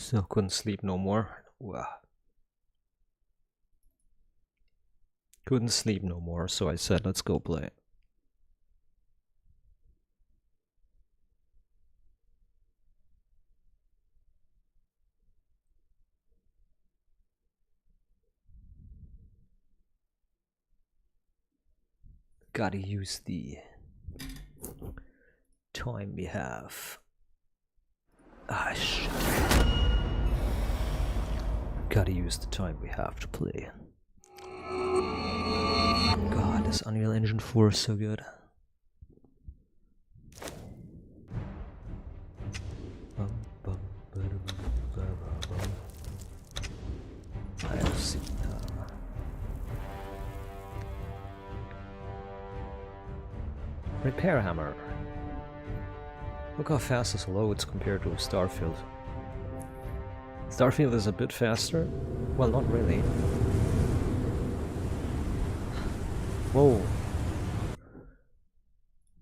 So couldn't sleep no more. Wow. Couldn't sleep no more, so I said, let's go play. Gotta use the time we have. Ah, shit. Gotta use the time we have to play. God, this Unreal Engine 4 is so good. I have seen Repair Hammer. Look how fast this loads compared to Starfield. Starfield is a bit faster. Well, not really. Whoa.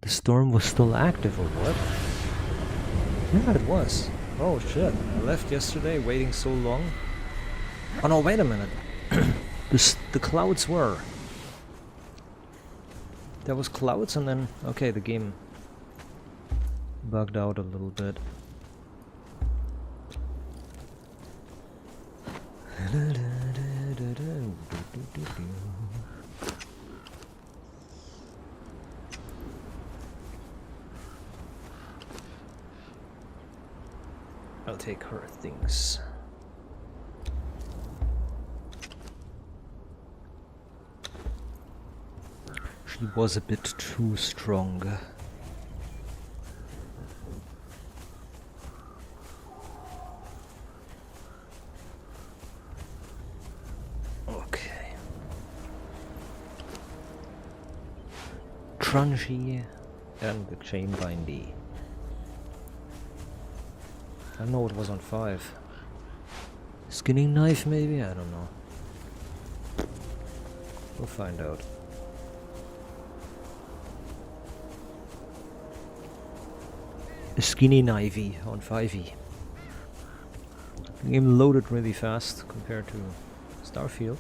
The storm was still active or what? Yeah, it was. Oh shit, I left yesterday waiting so long. Oh no, wait a minute. The clouds were. There was clouds and then... Okay, the game bugged out a little bit. I'll take her things. She was a bit too strong. Okay. Crunchy and the chain bindy. I know it was on 5. Skinning knife maybe? I don't know. We'll find out. A skinny knifey on 5e. The game loaded really fast compared to Starfield.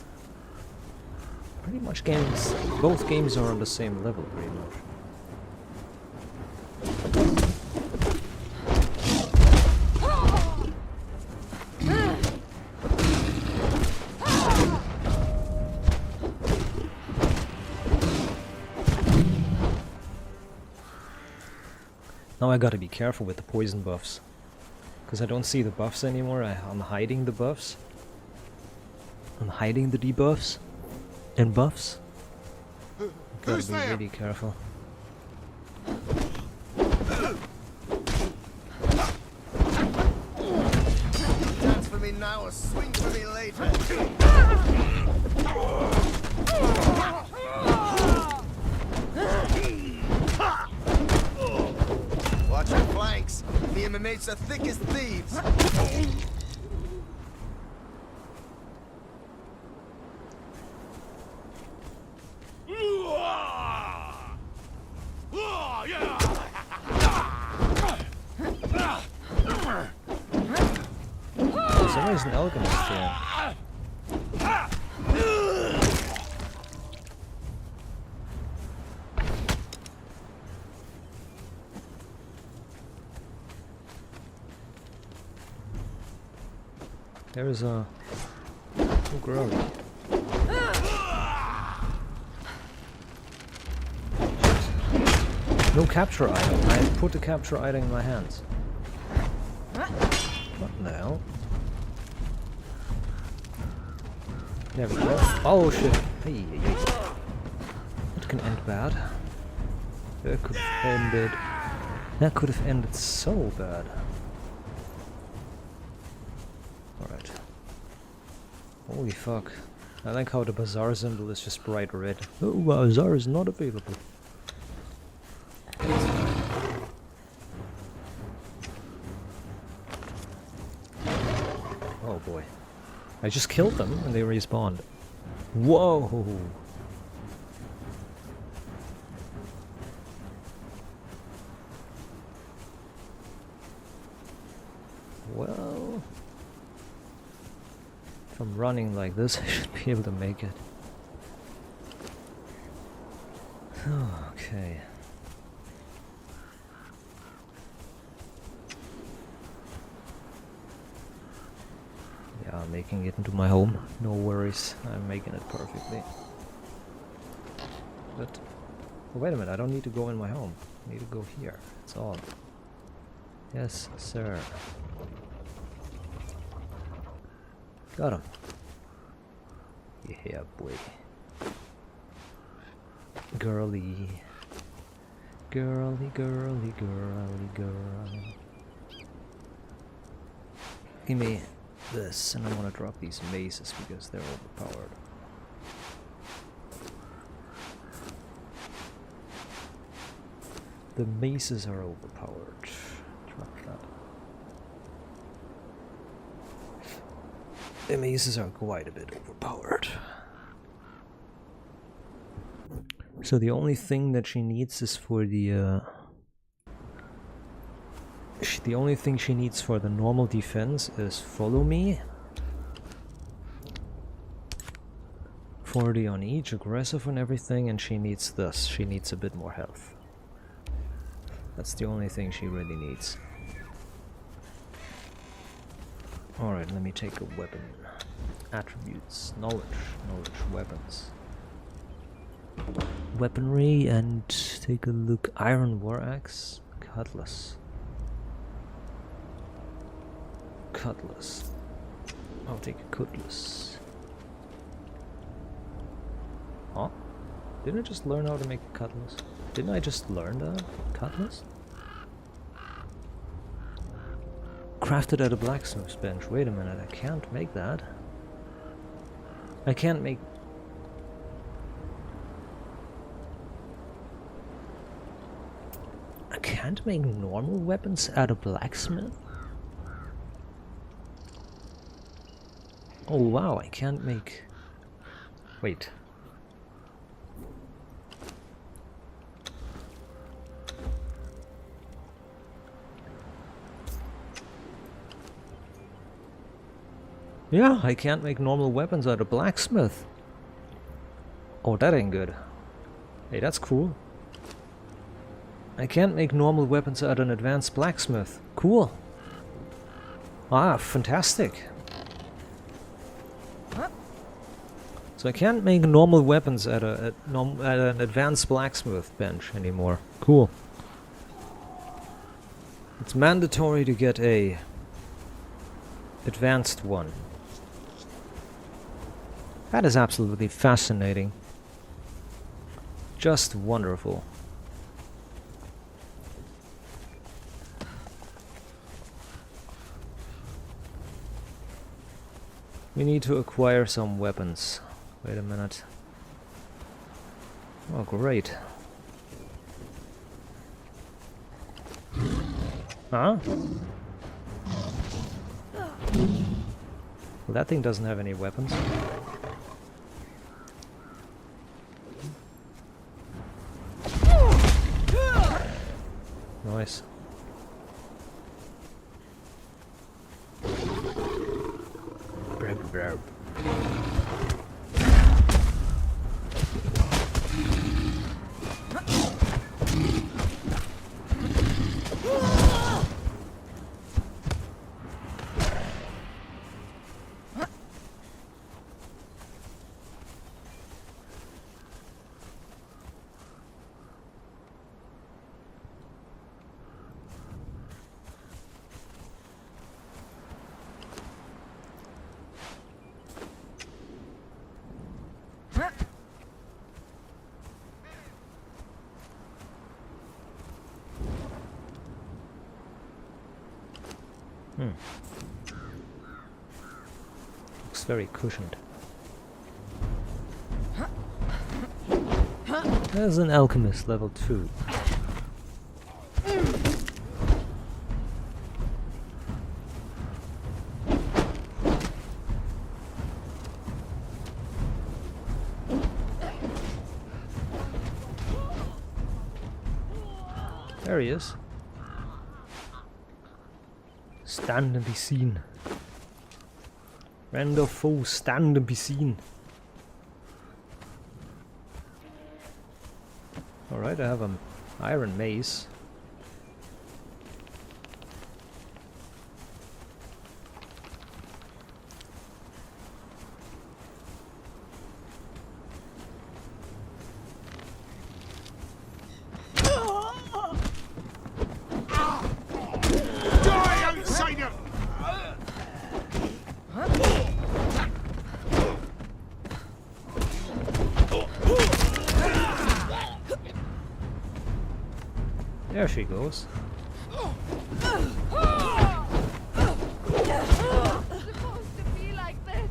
Pretty much games, both games are on the same level pretty much. Now I gotta be careful with the poison buffs. Because I don't see the buffs anymore, I'm hiding the buffs. I'm hiding the debuffs. And buffs. Gotta be really careful. Dance for me now or swing for me later. Watch your flanks. Me and my mates are thick as thieves. There's always an alchemist here. There is a... Oh, gross. No capture item. I put the capture item in my hands. What now? There we go. Oh shit. Hey, hey, hey. That can end bad. That could have ended... That could have ended so bad. Alright. Holy fuck. I like how the bazaar symbol is just bright red. Oh, bazaar is not available. Oh boy. I just killed them and they respawned. Whoa! Well... If I'm running like this, I should be able to make it. Okay. Yeah, I'm making it into my home. No worries, I'm making it perfectly. But oh, wait a minute, I don't need to go in my home. I need to go here. That's all. Yes, sir. Got him. Yeah, boy. Girly. Girly, girly, girly, girl. Give me this, and I want to drop these maces because they're overpowered. The maces are overpowered. Drop that. The maces are quite a bit overpowered. So the only thing that she needs is for the the only thing she needs for the normal defense is follow me. 40 on each, aggressive and everything, and she needs this. She needs a bit more health. That's the only thing she really needs. Alright, let me take a weapon. Attributes, knowledge, weapons. Weaponry, and take a look. Iron war axe, cutlass. Cutlass. I'll take a cutlass. Huh? Didn't I just learn how to make a cutlass? Didn't I just learn that? Cutlass? Crafted at a blacksmith's bench. Wait a minute, I can't make that. I can't make... I can't make normal weapons at a blacksmith? Oh wow, I can't make... Wait. Yeah, I can't make normal weapons at a blacksmith. Oh, that ain't good. Hey, that's cool. I can't make normal weapons at an advanced blacksmith. Cool. Ah, fantastic. So I can't make normal weapons at an advanced blacksmith bench anymore. Cool. It's mandatory to get a advanced one. That is absolutely fascinating. Just wonderful. We need to acquire some weapons. Wait a minute. Oh, great. Huh? Well, that thing doesn't have any weapons. Nice. Looks very cushioned. There's an alchemist level 2. There he is. Stand and be seen. Friend or foe, stand and be seen. Alright, I have an iron mace. There she goes. Supposed to be like this.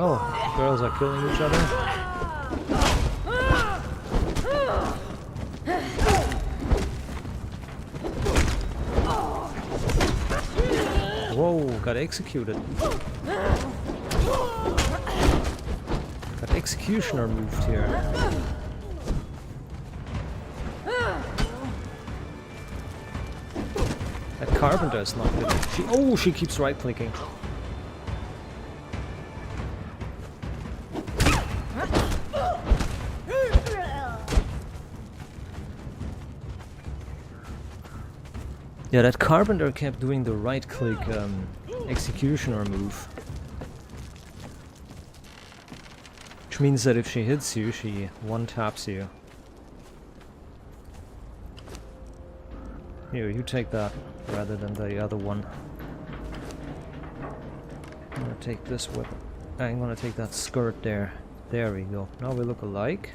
Oh, girls are killing each other. Whoa, got executed. Got executioner moved here. That carpenter is not good. She keeps right clicking. Yeah, that carpenter kept doing the right-click executioner move. Which means that if she hits you, she one-taps you. Here, you take that, rather than the other one. I'm gonna take this weapon. I'm gonna take that skirt there. There we go. Now we look alike.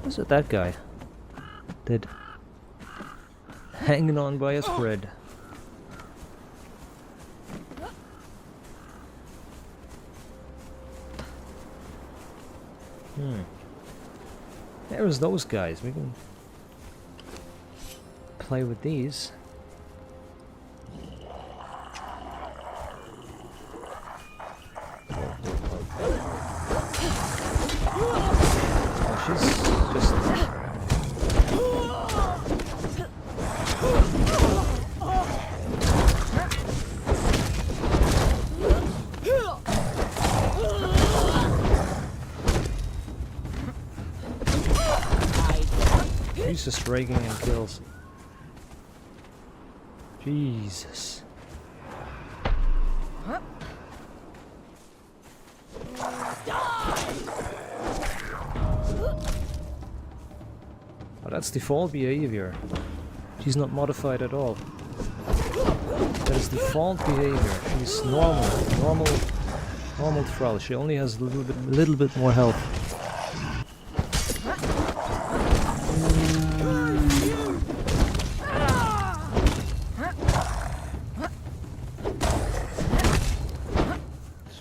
Who's it, that guy? Dead. Hanging on by a thread. There's those guys. We can play with these. Oh, she's just... He's just raking in kills. Jesus. Oh, that's default behavior. She's not modified at all. That is default behavior. She's normal thrall. She only has a little bit more health.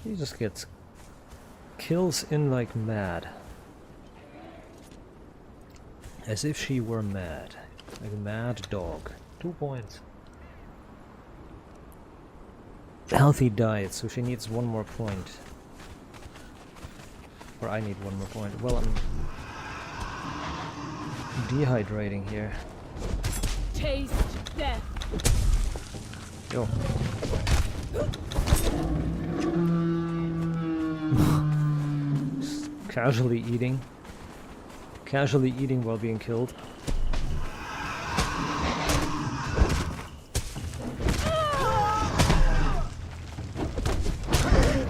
She just gets kills in like mad. As if she were mad. Like a mad dog. 2 points. Healthy diet, so she needs 1 more point. Or I need 1 more point. Well, I'm dehydrating here. Taste death. Yo. Casually eating. Casually eating while being killed.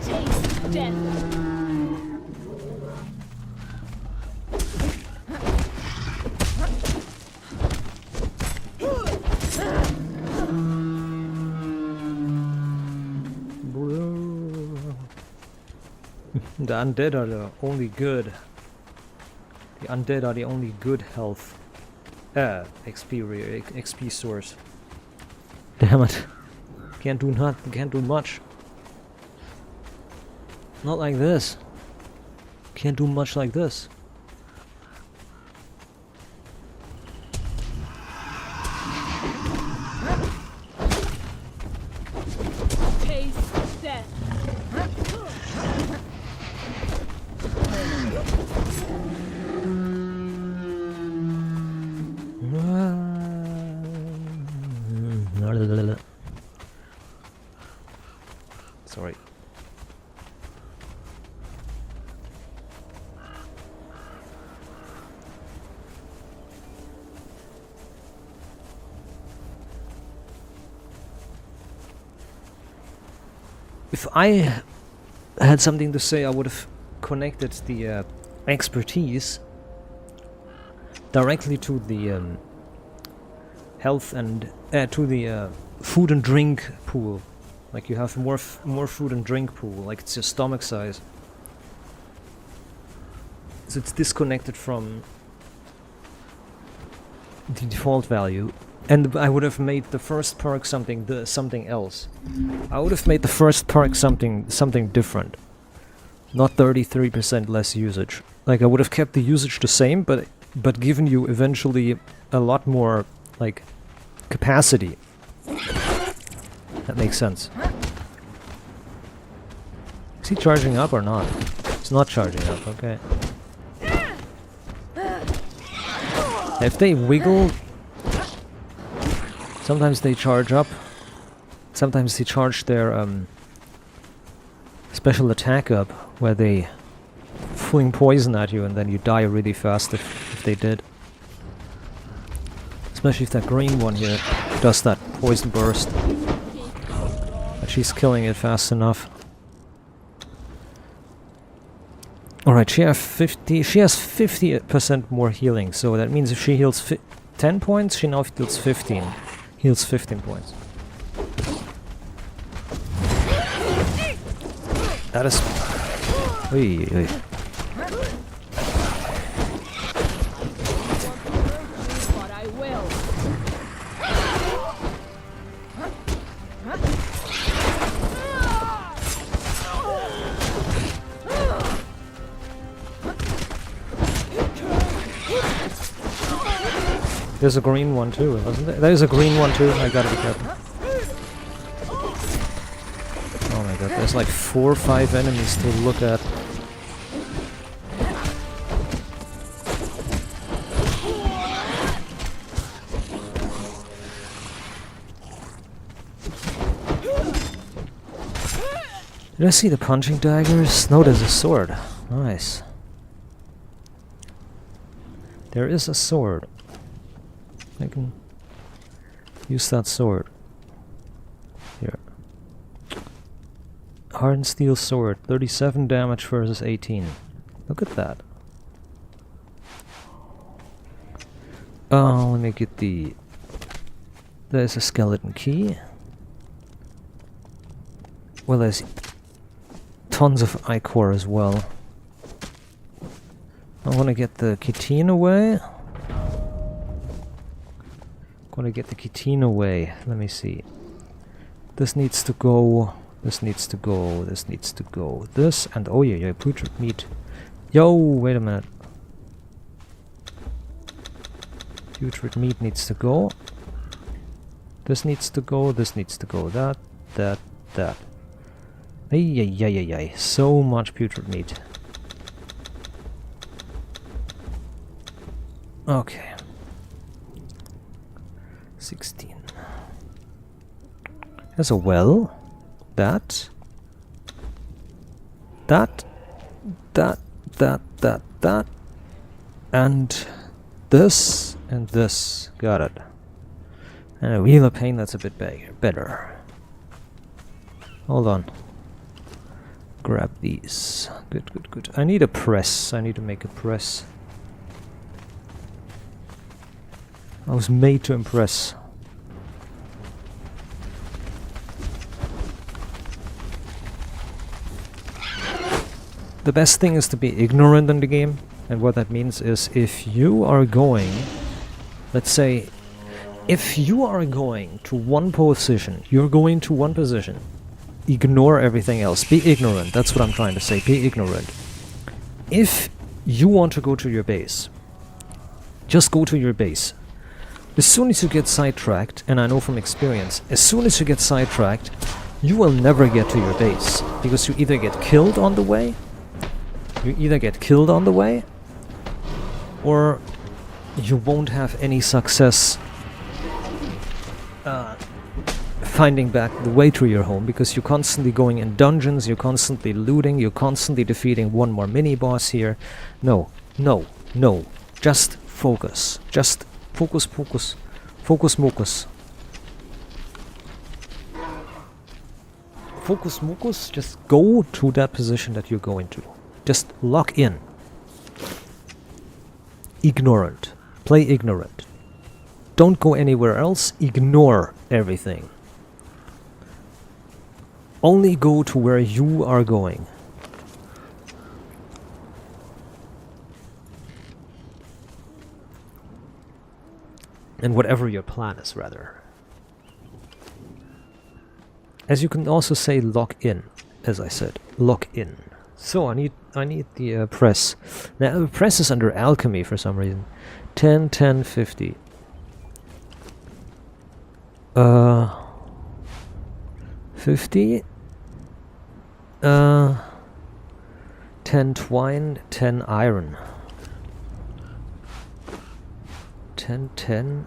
Taste death. The undead are the only good. The undead are the only good health. XP source. Damn it. Can't do much. Not like this. Can't do much like this. death. Sorry. If I had something to say, I would have connected the expertise directly to the health and to the food and drink pool. Like you have more food and drink pool, like it's your stomach size. So it's disconnected from the default value. And I would have made the first perk something else. I would have made the first perk something different. Not 33% less usage. Like I would have kept the usage the same, but given you eventually a lot more like capacity. That makes sense. Is he charging up or not? It's not charging up, okay. If they wiggle, sometimes they charge up. Sometimes they charge their special attack up, where they fling poison at you and then you die really fast if they did. Especially if that green one here does that poison burst. But she's killing it fast enough. Alright, she has 50% more healing, so that means if she heals 10 points, she now heals 15. Heals 15 points. That is... Oy, oy. But I will. There's a green one too, wasn't there? There's a green one too, I gotta be careful. Oh my god, there's like 4 or 5 enemies to look at. Did I see the punching daggers? No, there's a sword. Nice. There is a sword. I can use that sword. Here. Hardened steel sword. 37 damage versus 18. Look at that. Oh, let me get the... There's a skeleton key. Well, there's tons of ichor as well. I want to get the Kitine away. Gonna get the Kitine away. Let me see. This needs to go. This needs to go. This needs to go. This and oh yeah, putrid meat. Yo, wait a minute. Putrid meat needs to go. This needs to go. This needs to go. That. Ay. So much putrid meat. Okay. 16. There's a well. That. And this and this. Got it. And a wheel of pain that's a bit better. Hold on. Grab these. Good. I need a press. I need to make a press. I was made to impress. The best thing is to be ignorant in the game, and what that means is if you are going, let's say, if you are going to one position, you're going to one position, ignore everything else, be ignorant, that's what I'm trying to say, be ignorant. If you want to go to your base, just go to your base. As soon as you get sidetracked, and I know from experience, as soon as you get sidetracked, you will never get to your base, because you either get killed on the way, or you won't have any success finding back the way to your home, because you're constantly going in dungeons, you're constantly looting, you're constantly defeating one more mini-boss here. No, no, no. Just focus. Just focus, focus. Focus, mocus. Focus, mocus. Just go to that position that you're going to. Just lock in. Ignorant. Play ignorant. Don't go anywhere else. Ignore everything. Only go to where you are going. And whatever your plan is, rather. As you can also say, lock in. As I said, lock in. So I need the press. Now the press is under alchemy for some reason. 10, 10, 50. 50. 10 twine, 10 iron. 10, 10.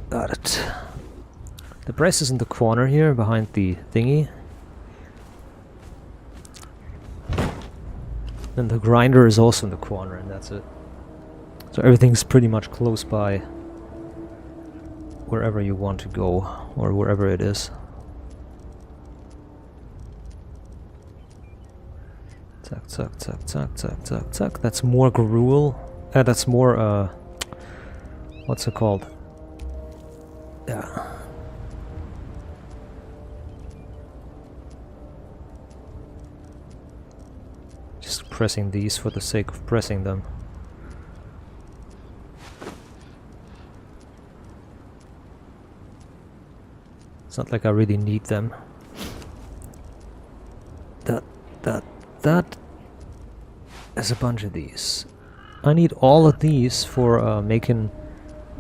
Got it. The press is in the corner here, behind the thingy. And the grinder is also in the corner, and that's it. So everything's pretty much close by wherever you want to go, or wherever it is. Zack, zack, zack, zack, zack, zack, zack. That's more gruel. That's more, what's it called? Yeah. Just pressing these for the sake of pressing them. It's not like I really need them. That. There's a bunch of these. I need all of these for making.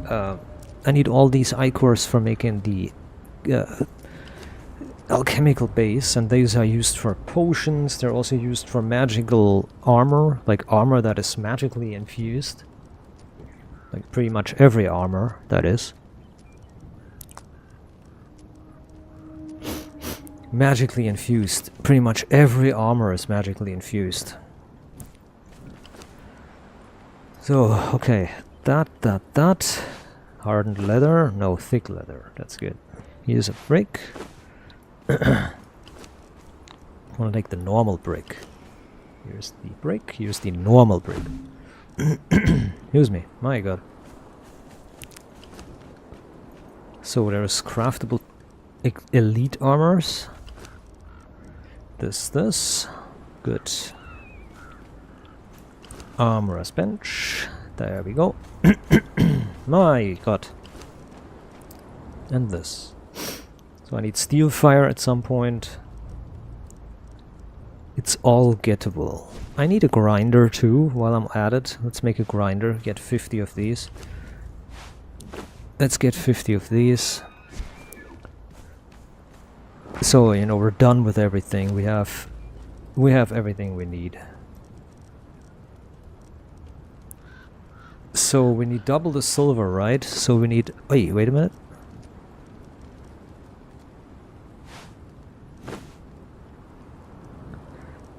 I need all these ichors for making the alchemical base, and these are used for potions. They're also used for magical armor, like armor that is magically infused. Like pretty much every armor, that is. Magically infused. Pretty much every armor is magically infused. So, okay. That. Hardened leather. No, thick leather. That's good. Here's a brick. I want to take the normal brick. Here's the brick. Here's the normal brick. Excuse me. My god. So there's craftable elite armors. This. Good. Armorer's bench. There we go. My god. And this. So I need steel fire at some point. It's all gettable. I need a grinder too while I'm at it. Let's make a grinder. Get 50 of these. Let's get 50 of these. So, you know, we're done with everything. We have everything we need. So we need double the silver, right? So we need... Wait a minute.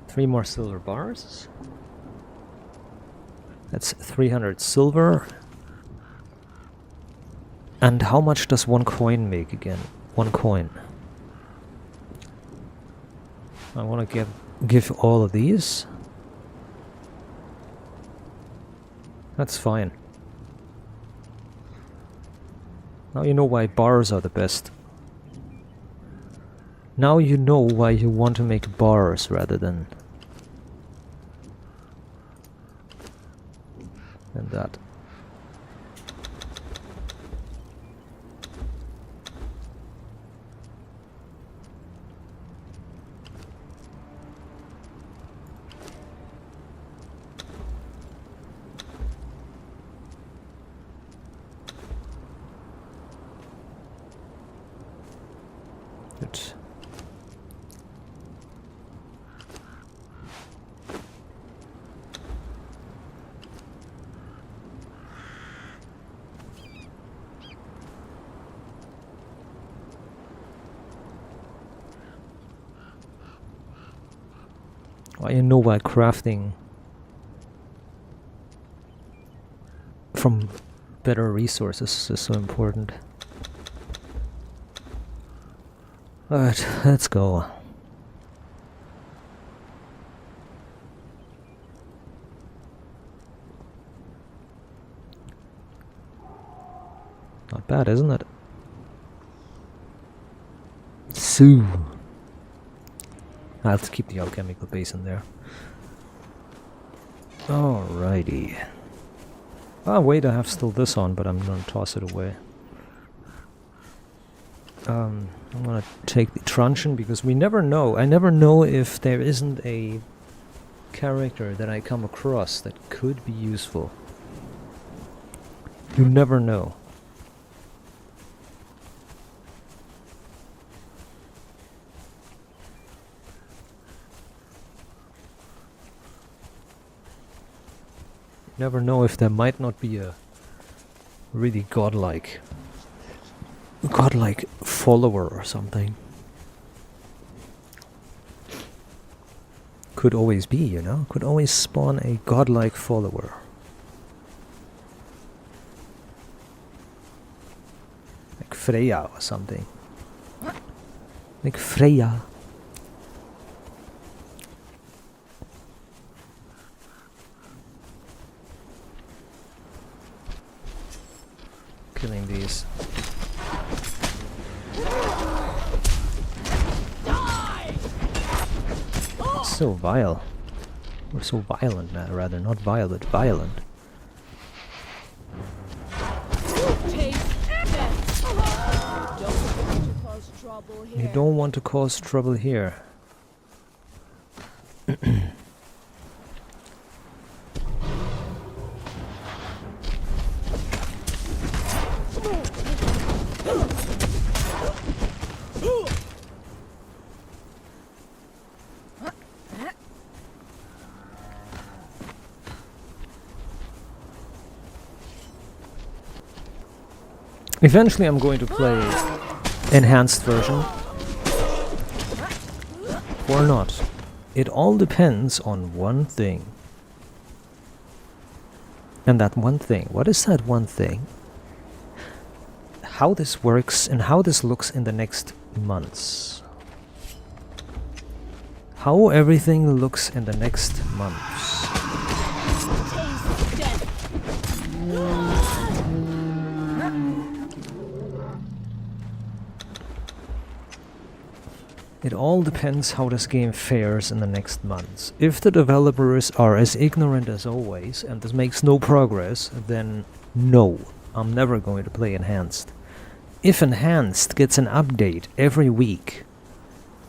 Three more silver bars. That's 300 silver. And how much does one coin make again? One coin. I want to give all of these. That's fine. Now you know why bars are the best. Now you know why you want to make bars rather than that. Well, you know why crafting from better resources is so important. Alright, let's go. Not bad, isn't it? So, I'll have to keep the alchemical base in there. Alrighty. Ah, wait, I have still this on, but I'm gonna toss it away. I'm gonna take the truncheon because we never know. I never know if there isn't a character that I come across that could be useful. You never know. Never know if there might not be a really godlike follower or something. Could always be, you know? Could always spawn a godlike follower. Like Freya or something. Like Freya. Killing these. So vile. Or so violent, rather. Not vile, but violent. You don't want to cause trouble here. Eventually I'm going to play enhanced version. Or not. It all depends on one thing. And that one thing, what is that one thing? How this works and how this looks in the next months. How everything looks in the next months. It all depends how this game fares in the next months. If the developers are as ignorant as always and this makes no progress, then no, I'm never going to play Enhanced. If Enhanced gets an update every week,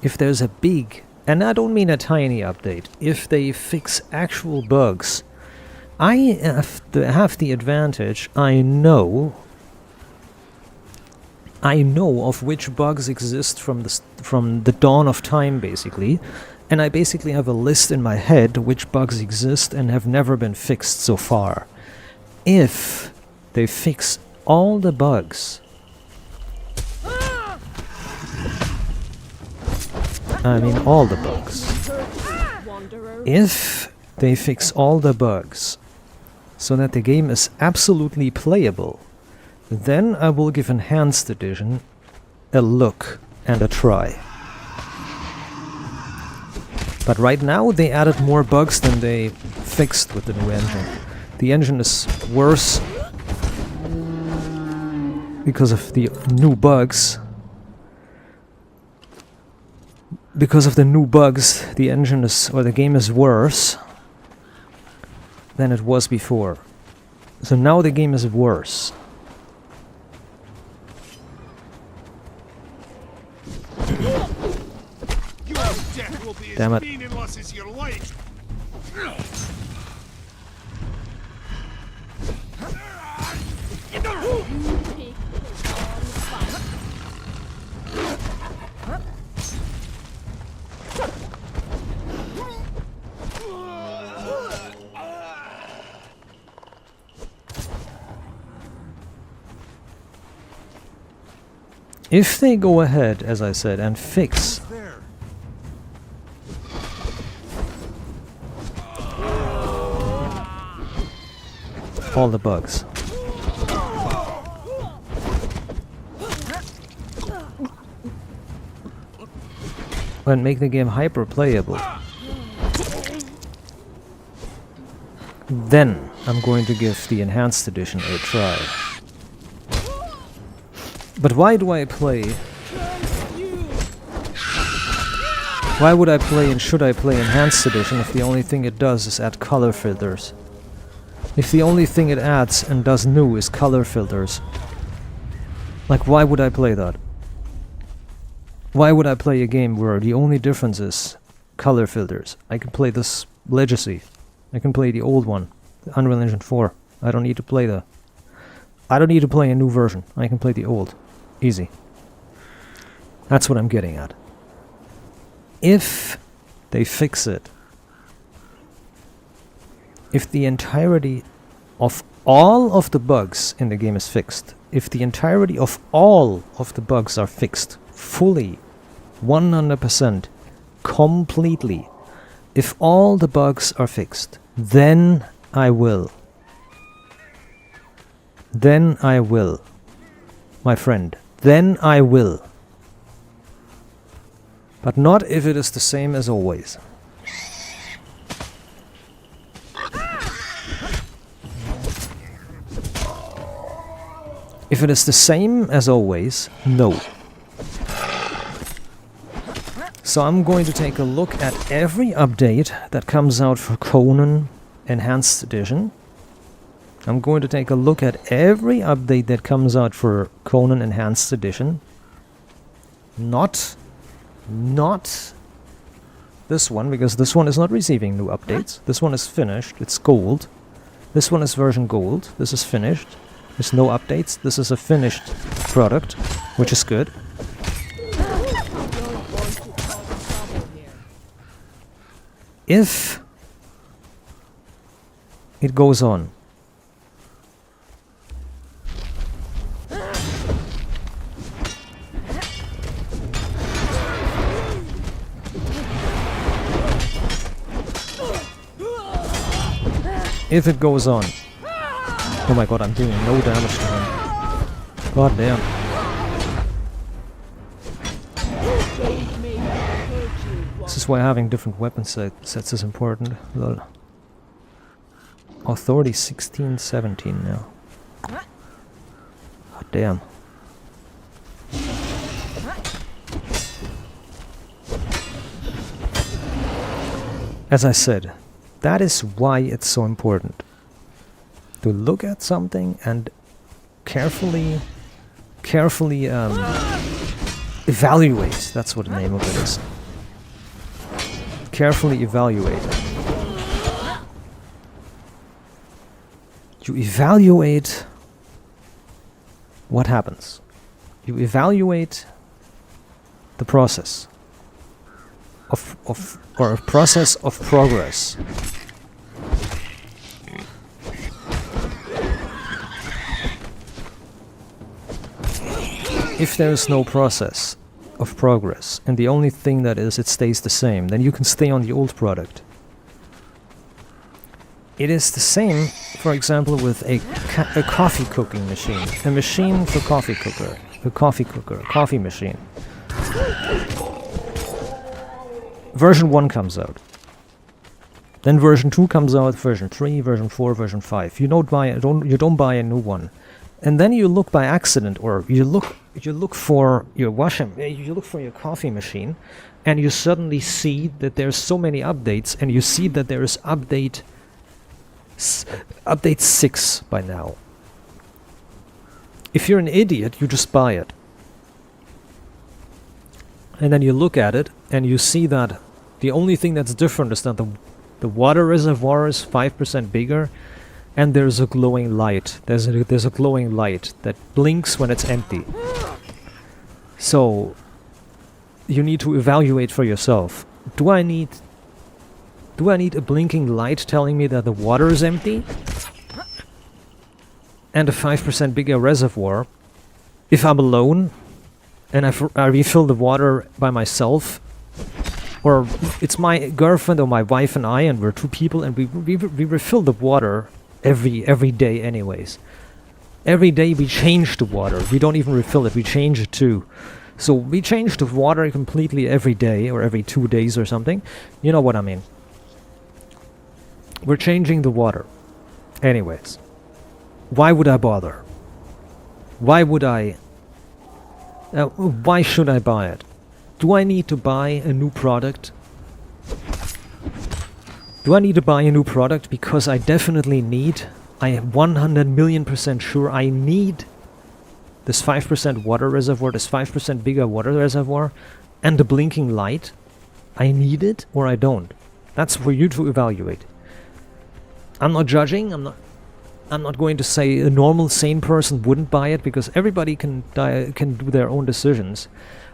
if there's a big, and I don't mean a tiny update, if they fix actual bugs, I have the advantage, I know of which bugs exist from the dawn of time, basically, and I basically have a list in my head which bugs exist and have never been fixed so far. If they fix all the bugs, I mean all the bugs, if they fix all the bugs so that the game is absolutely playable, then I will give Enhanced Edition a look and a try. But right now they added more bugs than they fixed with the new engine. The engine is worse because of the new bugs. Because of the new bugs, the engine is, or the game is worse than it was before. So now the game is worse. Damn it. If they go ahead, as I said, and fix all the bugs. And make the game hyper playable. Then I'm going to give the enhanced edition a try. But why do I play? Why would I play and should I play enhanced edition if the only thing it does is add color filters? If the only thing it adds and does new is color filters. Like, why would I play that? Why would I play a game where the only difference is color filters? I can play this Legacy. I can play the old one, the Unreal Engine 4. I don't need to play the... I don't need to play a new version. I can play the old. Easy. That's what I'm getting at. If they fix it, if the entirety of all of the bugs in the game is fixed, if the entirety of all of the bugs are fixed, fully, 100%, completely, if all the bugs are fixed, then I will. Then I will. My friend, then I will. But not if it is the same as always. If it is the same as always, no. So I'm going to take a look at every update that comes out for Conan Enhanced Edition. I'm going to take a look at every update that comes out for Conan Enhanced Edition. Not this one, because this one is not receiving new updates. This one is finished, it's gold. This one is version gold, this is finished. There's no updates, this is a finished product, which is good. If it goes on, if it goes on, oh my god, I'm doing no damage to him. God damn. This is why having different weapon sets is important. Lol. Authority 16, 17 now. God damn. As I said, that is why it's so important to look at something and carefully evaluate. That's what the name of it is. Carefully evaluate. You evaluate what happens. You evaluate the process or a process of progress. If there is no process of progress, and the only thing that is, it stays the same, then you can stay on the old product. It is the same, for example, with a coffee cooking machine. A machine for coffee cooker. A coffee machine. Version 1 comes out. Then version 2 comes out, version 3, version 4, version 5. You don't buy a new one. And then you look by accident, or you look for your you look for your coffee machine, and you suddenly see that there's so many updates, and you see that there is update 6 by now. If you're an idiot, you just buy it. And then you look at it, and you see that the only thing that's different is that the water reservoir is 5% bigger, and there's a glowing light. There's a glowing light that blinks when it's empty. So you need to evaluate for yourself. Do I need a blinking light telling me that the water is empty? And a 5% bigger reservoir if I'm alone and I refill the water by myself? Or it's my girlfriend or my wife and I, and we're two people, and we refill the water every day anyways. Every day we change the water. We don't even refill it, we change it too. So we change the water completely every day or every 2 days or something. You know what I mean. We're changing the water. Anyways. Why would I bother? Why would I... why should I buy it? Do I need to buy a new product? Do I need to buy a new product? Because I definitely need... I am 100,000,000% sure I need this 5% water reservoir, this 5% bigger water reservoir, and the blinking light. I need it or I don't. That's for you to evaluate. I'm not judging, I'm not going to say a normal sane person wouldn't buy it, because everybody can do their own decisions.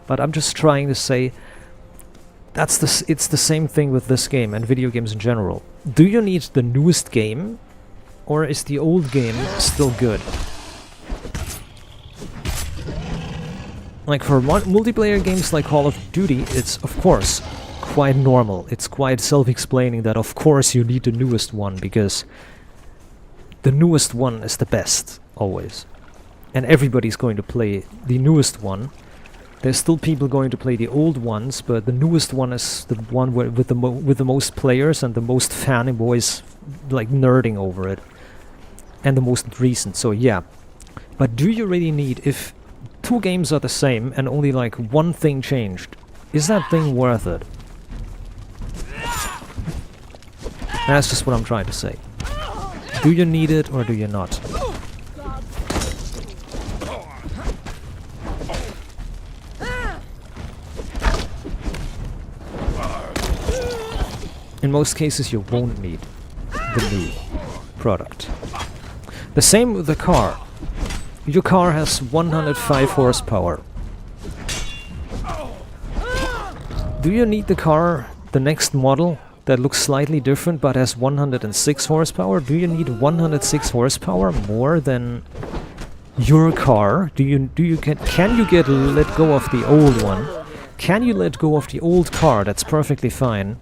But I'm just trying to say it's the same thing with this game and video games in general. Do you need the newest game, or is the old game still good? Like for multiplayer games like Call of Duty, it's of course quite normal. It's quite self-explaining that of course you need the newest one, because the newest one is the best, always. And everybody's going to play the newest one. There's still people going to play the old ones, but the newest one is the one with the most players and the most fanboys like nerding over it. And the most recent, so yeah. But do you really need, if 2 games are the same and only like one thing changed, is that thing worth it? That's just what I'm trying to say. Do you need it or do you not? In most cases you won't need the new product. The same with the car. Your car has 105 horsepower. Do you need the car, the next model, that looks slightly different but has 106 horsepower? Do you need 106 horsepower more than your car? Can you let go of the old one? Can you let go of the old car that's perfectly fine?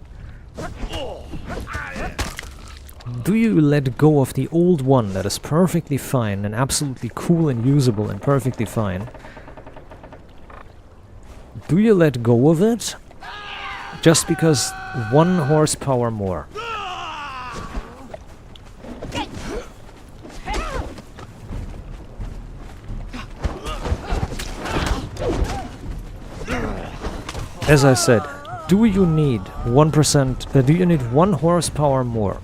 Do you let go of the old one that is perfectly fine and absolutely cool and usable and perfectly fine? Do you let go of it just because 1 horsepower more? As I said, do you need 1%, do you need 1 horsepower more?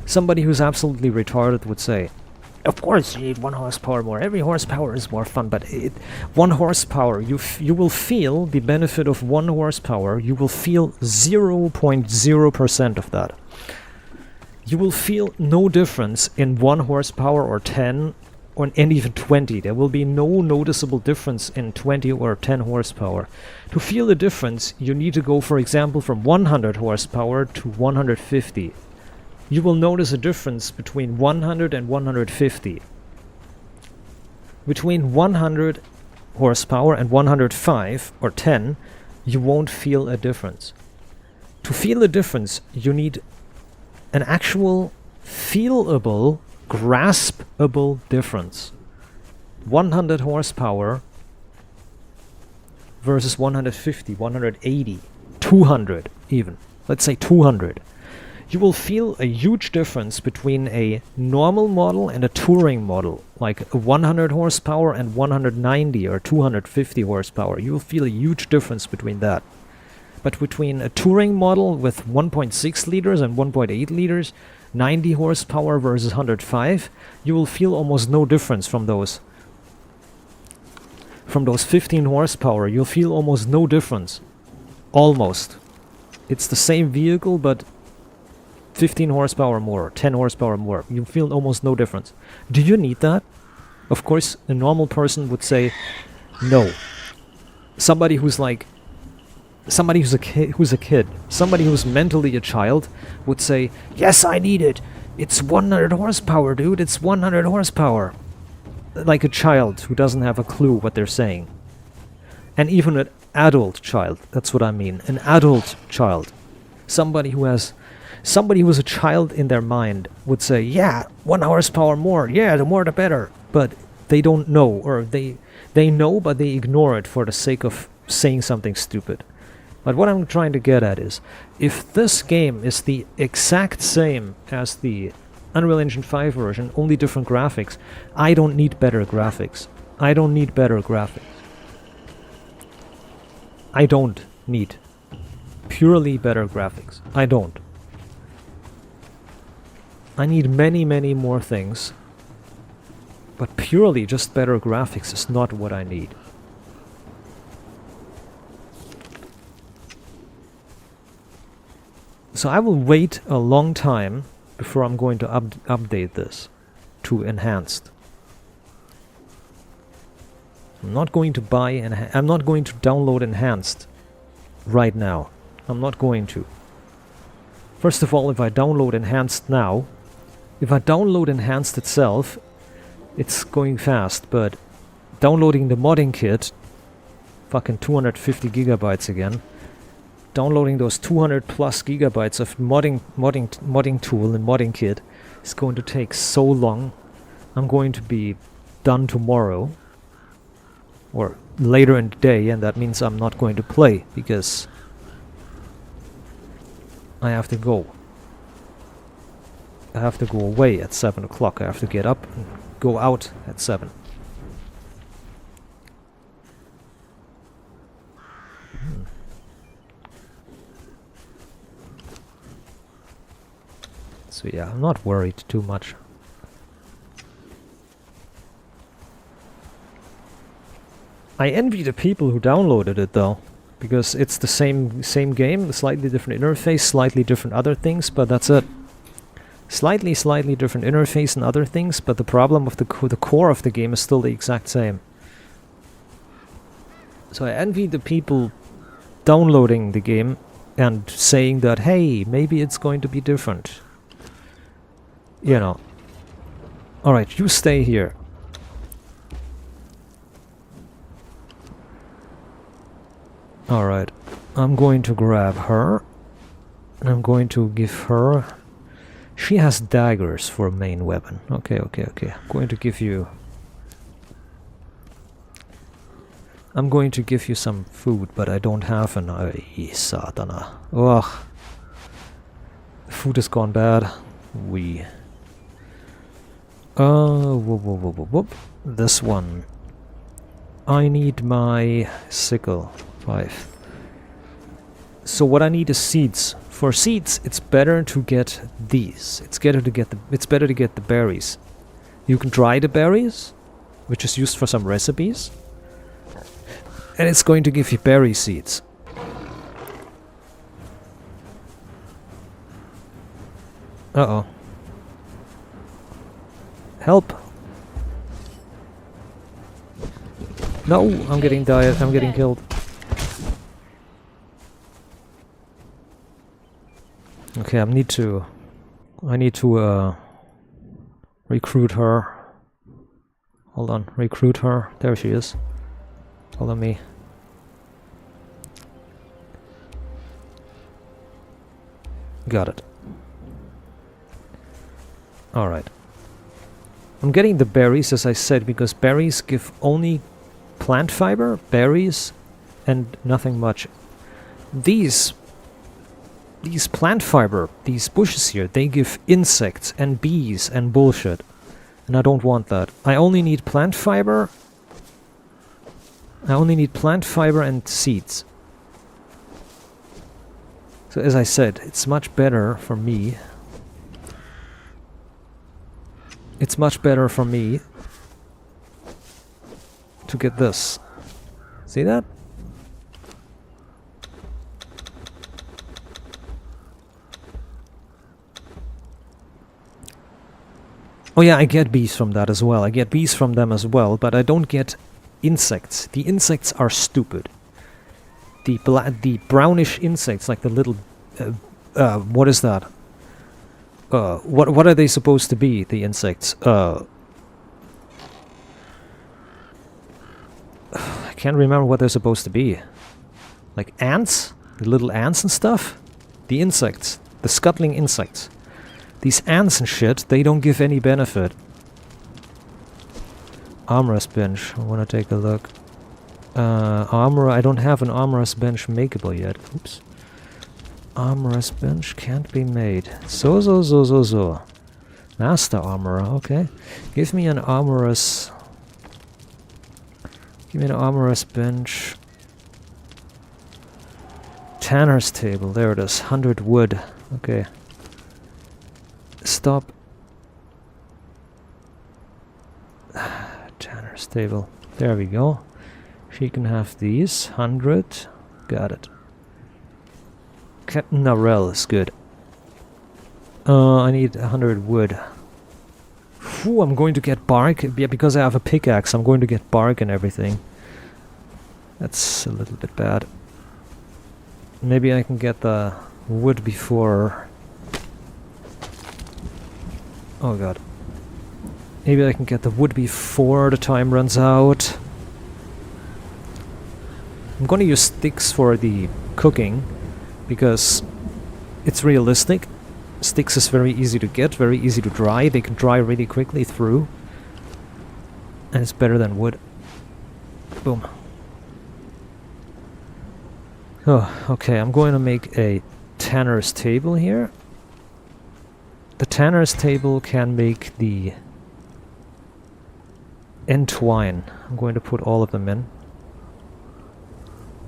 Somebody who's absolutely retarded would say, of course you need 1 horsepower more. Every horsepower is more fun, but 1 horsepower, you will feel the benefit of 1 horsepower. You will feel 0.0% of that. You will feel no difference in 1 horsepower or 10 and even 20. There will be no noticeable difference in 20 or 10 horsepower. To feel the difference, you need to go, for example, from 100 horsepower to 150. You will notice a difference between 100 and 150. Between 100 horsepower and 105 or 10, you won't feel a difference. To feel a difference, you need an actual feelable, graspable difference. 100 horsepower versus 150, 180, 200 even. Let's say 200. You will feel a huge difference between a normal model and a touring model, like a 100 horsepower and 190 or 250 horsepower. You will feel a huge difference between that. But between a touring model with 1.6 liters and 1.8 liters, 90 horsepower versus 105, you will feel almost no difference from those. From those 15 horsepower, you'll feel almost no difference. Almost. It's the same vehicle, but 15 horsepower more, 10 horsepower more. You feel almost no difference. Do you need that? Of course, a normal person would say no. Somebody who's a kid, somebody who's mentally a child would say, yes, I need it. It's 100 horsepower, dude. It's 100 horsepower. Like a child who doesn't have a clue what they're saying. And even an adult child, that's what I mean. An adult child. Somebody who has somebody who was a child in their mind would say, yeah, 1 horsepower more, yeah, the more the better. But they don't know, or they know, but they ignore it for the sake of saying something stupid. But what I'm trying to get at is, if this game is the exact same as the Unreal Engine 5 version, only different graphics, I don't need better graphics. I don't need better graphics. I don't need purely better graphics. I don't. I need many, many more things. But purely just better graphics is not what I need. So I will wait a long time before I'm going to update this to enhanced. I'm not going to buy I'm not going to download enhanced right now. I'm not going to. First of all, if I download enhanced now, if I download enhanced itself, it's going fast, but downloading the modding kit, fucking 250 gigabytes again. Downloading those 200 plus gigabytes of modding tool and modding kit is going to take so long. I'm going to be done tomorrow or later in the day, and that means I'm not going to play because I have to go. I have to go away at 7 o'clock. I have to get up and go out at 7. So yeah, I'm not worried too much. I envy the people who downloaded it though, because it's the same game, slightly different interface, slightly different other things, but that's it. Slightly different interface and other things, but the problem of the core of the game is still the exact same. So I envy the people downloading the game and saying that, hey, maybe it's going to be different. You know. Alright, you stay here. Alright, I'm going to grab her. And I'm going to give her... She has daggers for a main weapon. Okay. I'm going to give you... I'm going to give you some food, but I don't have an... Ay, satana. Ugh. Food has gone bad. Whoop. This one. I need my sickle. 5. So what I need is seeds. For seeds, it's better to get these. It's better to get the berries. You can dry the berries, which is used for some recipes. And it's going to give you berry seeds. Uh-oh. Help! No, I'm getting died. I'm getting killed. Okay, I need to recruit her. Hold on, recruit her. There she is. Follow me. Got it. Alright. I'm getting the berries, as I said, because berries give only plant fiber, berries, and nothing much. These plant fiber, these bushes here, they give insects and bees and bullshit. And I don't want that. I only need plant fiber. I only need plant fiber and seeds. So as I said, it's much better for me. It's much better for me to get this. See that? Oh yeah, I get bees from that as well. I get bees from them as well, but I don't get insects. The insects are stupid. The brownish insects, like the little... what is that? What are they supposed to be, the insects? I can't remember what they're supposed to be. Like ants? The little ants and stuff? The insects. The scuttling insects. These ants and shit, they don't give any benefit. Armorer's bench. I wanna take a look. Armor. I don't have an armorer's bench makeable yet. Oops. Armorer's bench can't be made. So. Master armorer. Okay. Give me an armorer's. Give me an armorer's bench. Tanner's table. There it is. 100 wood. Okay. Stop. Tanner's table. There we go. She can have these. 100. Got it. Captain Narell is good. I need 100 wood. Phew, I'm going to get bark. Yeah, because I have a pickaxe, I'm going to get bark and everything. That's a little bit bad. Maybe I can get the wood before... Oh god. Maybe I can get the wood before the time runs out. I'm gonna use sticks for the cooking, because it's realistic. Sticks is very easy to get, very easy to dry. They can dry really quickly through. And it's better than wood. Boom. Oh, okay, I'm going to make a tanner's table here. The tanner's table can make the entwine. I'm going to put all of them in.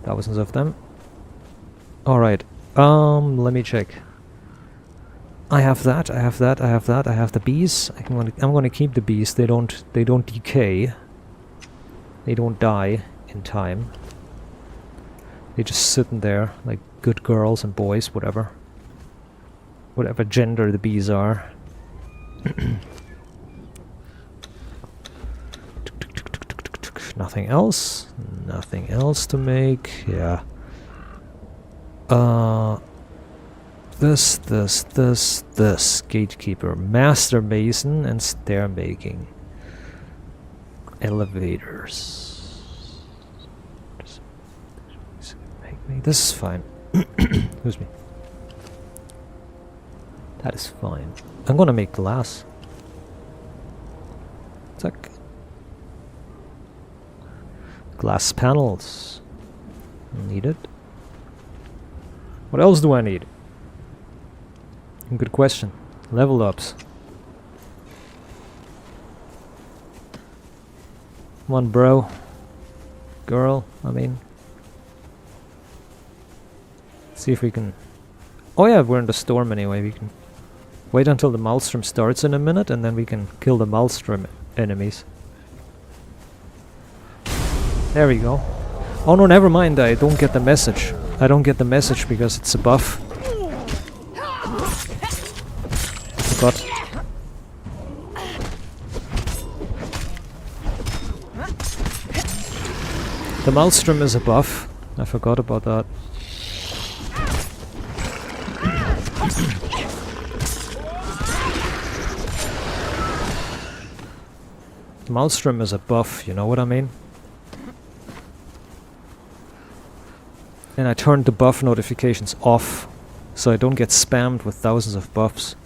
Thousands of them. Alright, let me check. I have that, I have that, I have that, I have the bees. I'm gonna keep the bees. They don't decay. They don't die in time. They just sitting there like good girls and boys, whatever. Whatever gender the bees are. Nothing else? Nothing else to make. Yeah. This. Gatekeeper. Master Mason and stair making. Elevators. This is fine. Excuse me. That is fine. I'm gonna make glass. Zack. Glass panels. Need it. What else do I need? Good question. Level ups. Come on, bro. Girl, I mean. See if we can... Oh yeah, we're in the storm anyway. We can wait until the Maelstrom starts in a minute and then we can kill the Maelstrom enemies. There we go. Oh no, never mind. I don't get the message. I don't get the message because it's a buff. God. The Maelstrom is a buff. I forgot about that. The Maelstrom is a buff, you know what I mean? And I turned the buff notifications off, so I don't get spammed with thousands of buffs.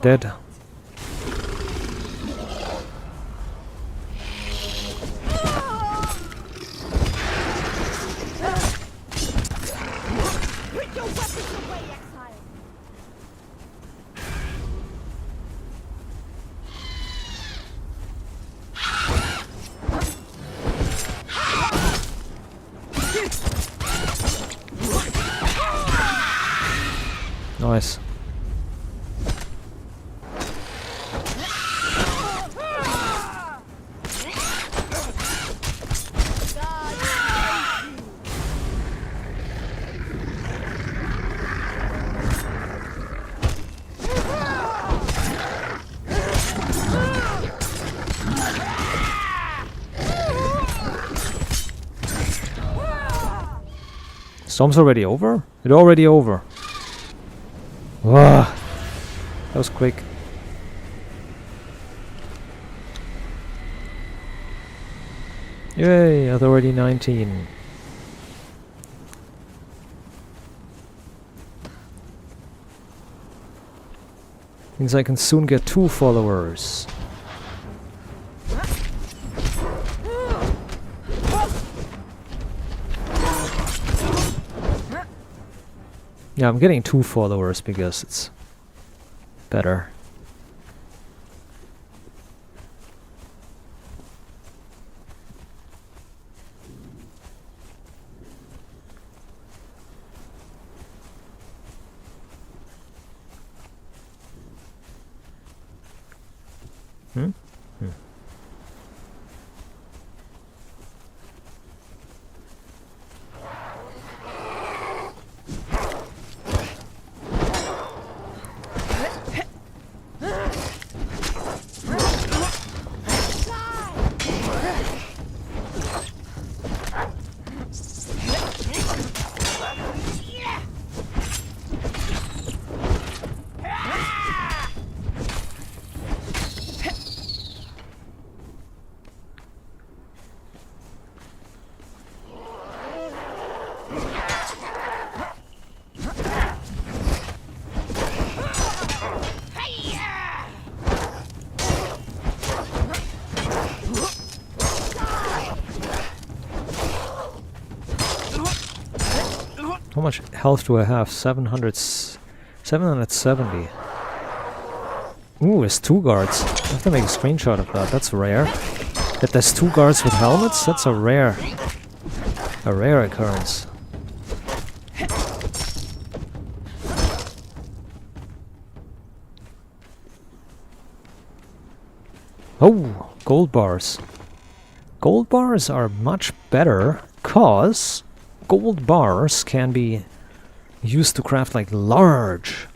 Dead. Nice. Storm's already over? It's already over. Wow. That was quick. Yay, authority 19. Means I can soon get 2 followers. Yeah, I'm getting 2 followers because it's better. How much health do I have? 770. Ooh, it's 2 guards. I have to make a screenshot of that. That's rare. That there's 2 guards with helmets? That's a rare occurrence. Oh, gold bars. Gold bars are much better, cause gold bars can be used to craft like large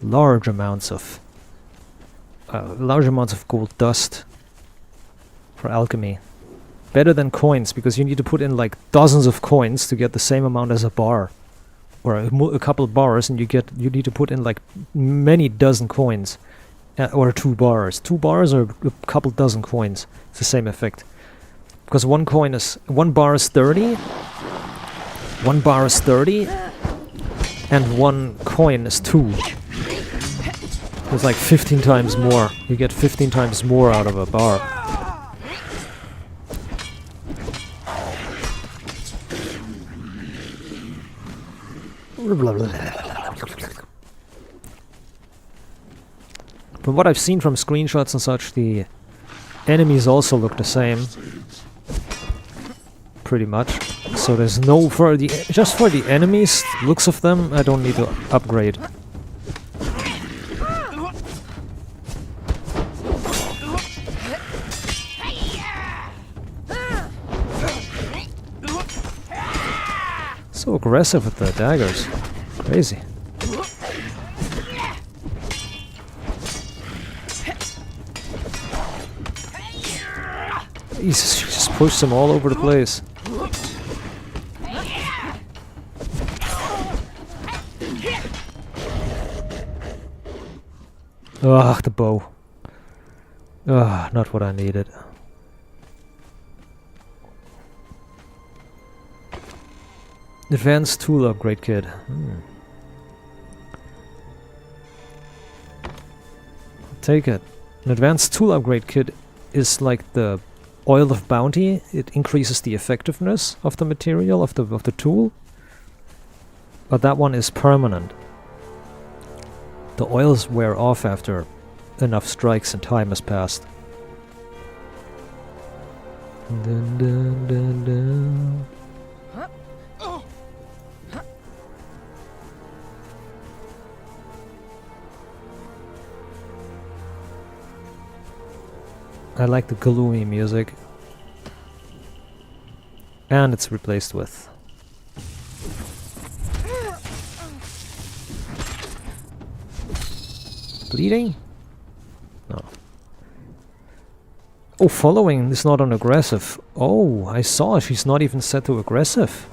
amounts of gold dust for alchemy. Better than coins, because you need to put in like dozens of coins to get the same amount as a bar, or a couple bars, and you need to put in like many dozen coins, or 2 bars. 2 bars or a couple dozen coins. It's the same effect, because 1 bar is 30. 1 bar is 30, and 1 coin is 2. It's like 15 times more. You get 15 times more out of a bar. From what I've seen from screenshots and such, the enemies also look the same. Pretty much. So there's no just for the enemies, looks of them, I don't need to upgrade. So aggressive with the daggers. Crazy. Jesus, you just pushed them all over the place. Ugh, the bow. Ugh, not what I needed. Advanced tool upgrade kit. Take it. An advanced tool upgrade kit is like the oil of bounty. It increases the effectiveness of the material, of the tool. But that one is permanent. The oils wear off after enough strikes and time has passed. Dun, dun, dun, dun. I like the gloomy music. And it's replaced with bleeding? No. Oh, following is not on aggressive. Oh, I saw she's not even set to aggressive.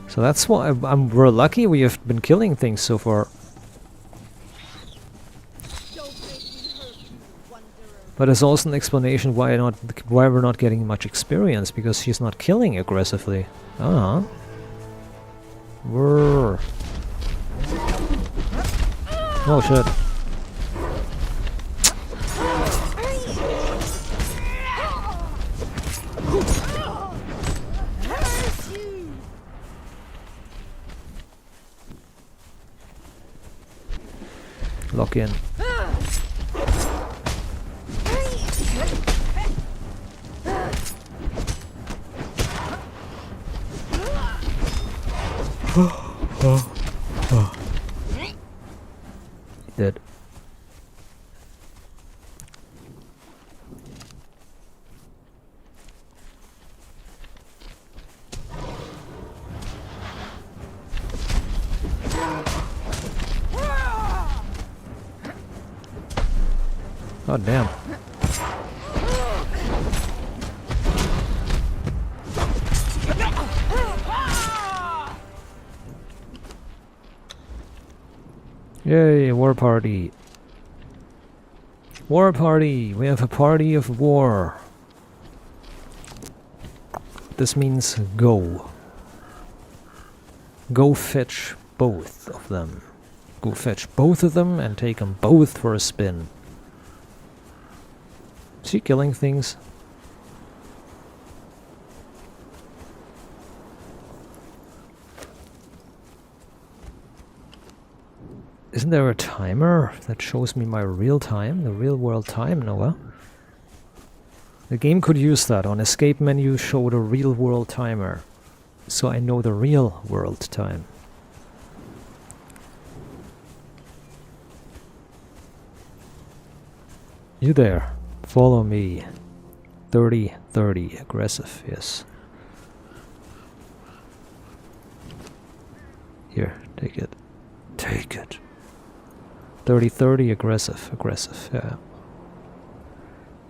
So that's why we're lucky we have been killing things so far. But there's also an explanation why we're not getting much experience, because she's not killing aggressively. Ah. Brrr. Oh shit. Lock in. Dead. God damn. Yay, war party. War party! We have a party of war. This means go. Go fetch both of them. Go fetch both of them and take them both for a spin. Is she killing things? Isn't there a timer that shows me my real time? The real world time, Noah? The game could use that. On escape menu, show the real world timer. So I know the real world time. You there. Follow me. 30, 30. Aggressive, yes. Here, take it. Take it. 30, 30. Aggressive, aggressive, yeah.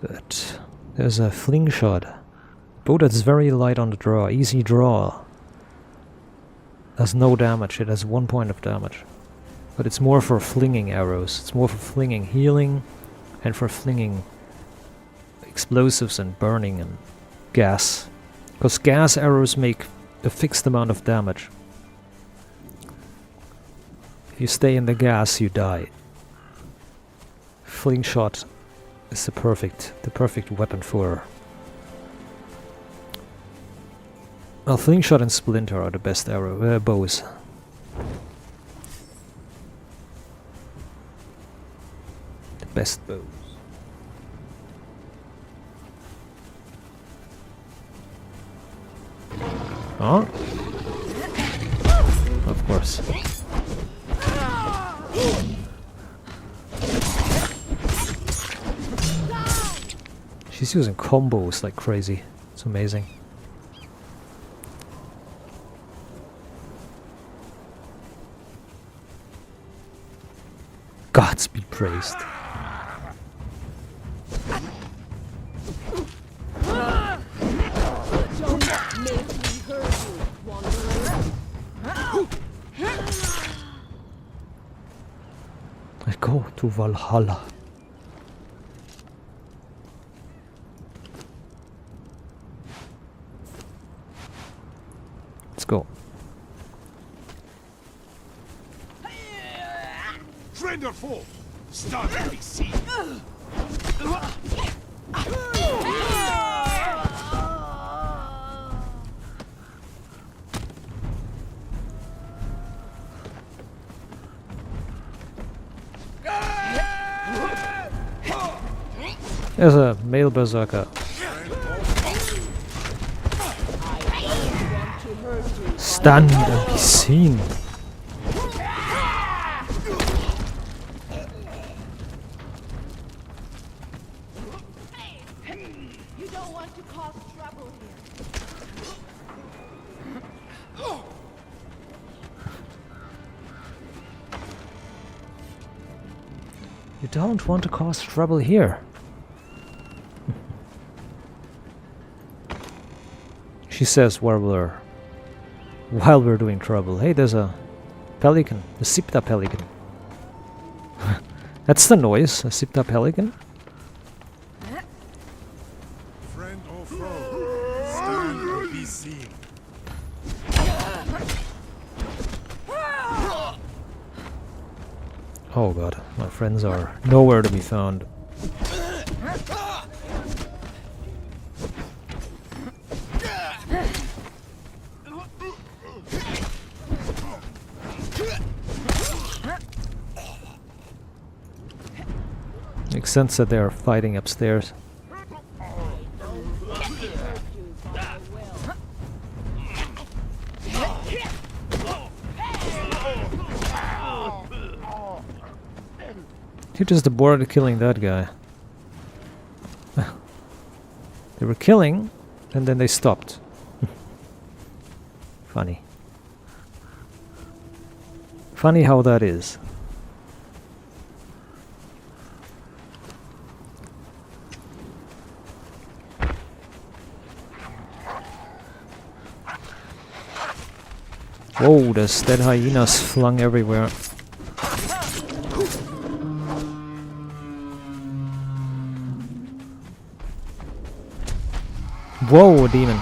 Good. There's a fling shot. Bow that's very light on the draw. Easy draw. Has no damage. It has 1 point of damage. But it's more for flinging arrows. It's more for flinging healing and for flinging explosives and burning and gas. Because gas arrows make a fixed amount of damage. If you stay in the gas, you die. Fling shot is the perfect weapon for. Well, fling shot and splinter are the best bows. The best bows. Huh? Of course. She's using combos like crazy. It's amazing. Gods be praised. Don't make me hurt you, wanderer. I go to Valhalla. Let's go. Friend or foe? Start to be seen. There's a male berserker. Stand and be seen. You don't want to cause trouble here. You don't want to cause trouble here. She says while we're doing trouble. Hey, there's a pelican, a Sipta pelican. That's the noise, a Sipta pelican. Oh god, my friends are nowhere to be found. Makes sense that they're fighting upstairs. You're just bored of killing that guy. They were killing, and then they stopped. Funny. Funny how that is. Whoa, there's dead hyenas flung everywhere. Whoa, a demon.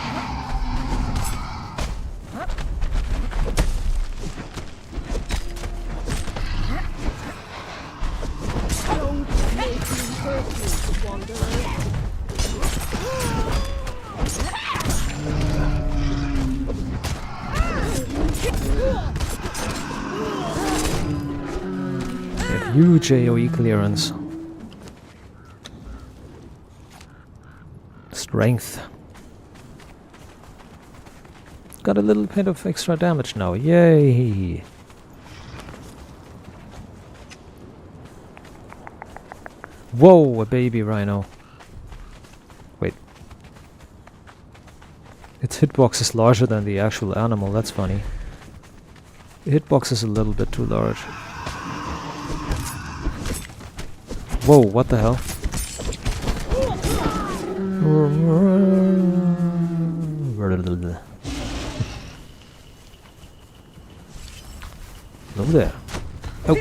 Don't make me hurt you, wanderer. They have huge AoE clearance. Strength. Got a little bit of extra damage now. Yay! Whoa, a baby rhino. Wait. Its hitbox is larger than the actual animal, that's funny. The hitbox is a little bit too large. Whoa, what the hell? Hello there. Oh.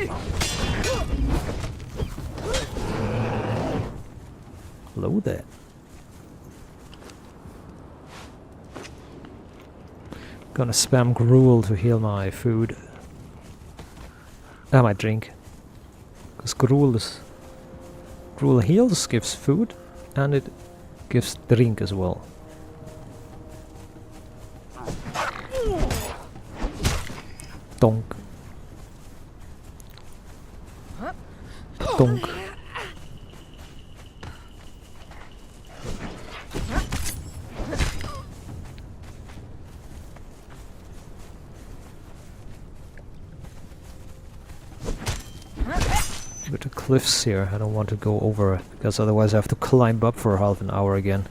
Hello there. Gonna spam gruel to heal my food. My drink. Because gruel heals, gives food, and it gives drink as well. Donk. Donk. With the cliffs here, I don't want to go over because otherwise I have to climb up for half an hour again.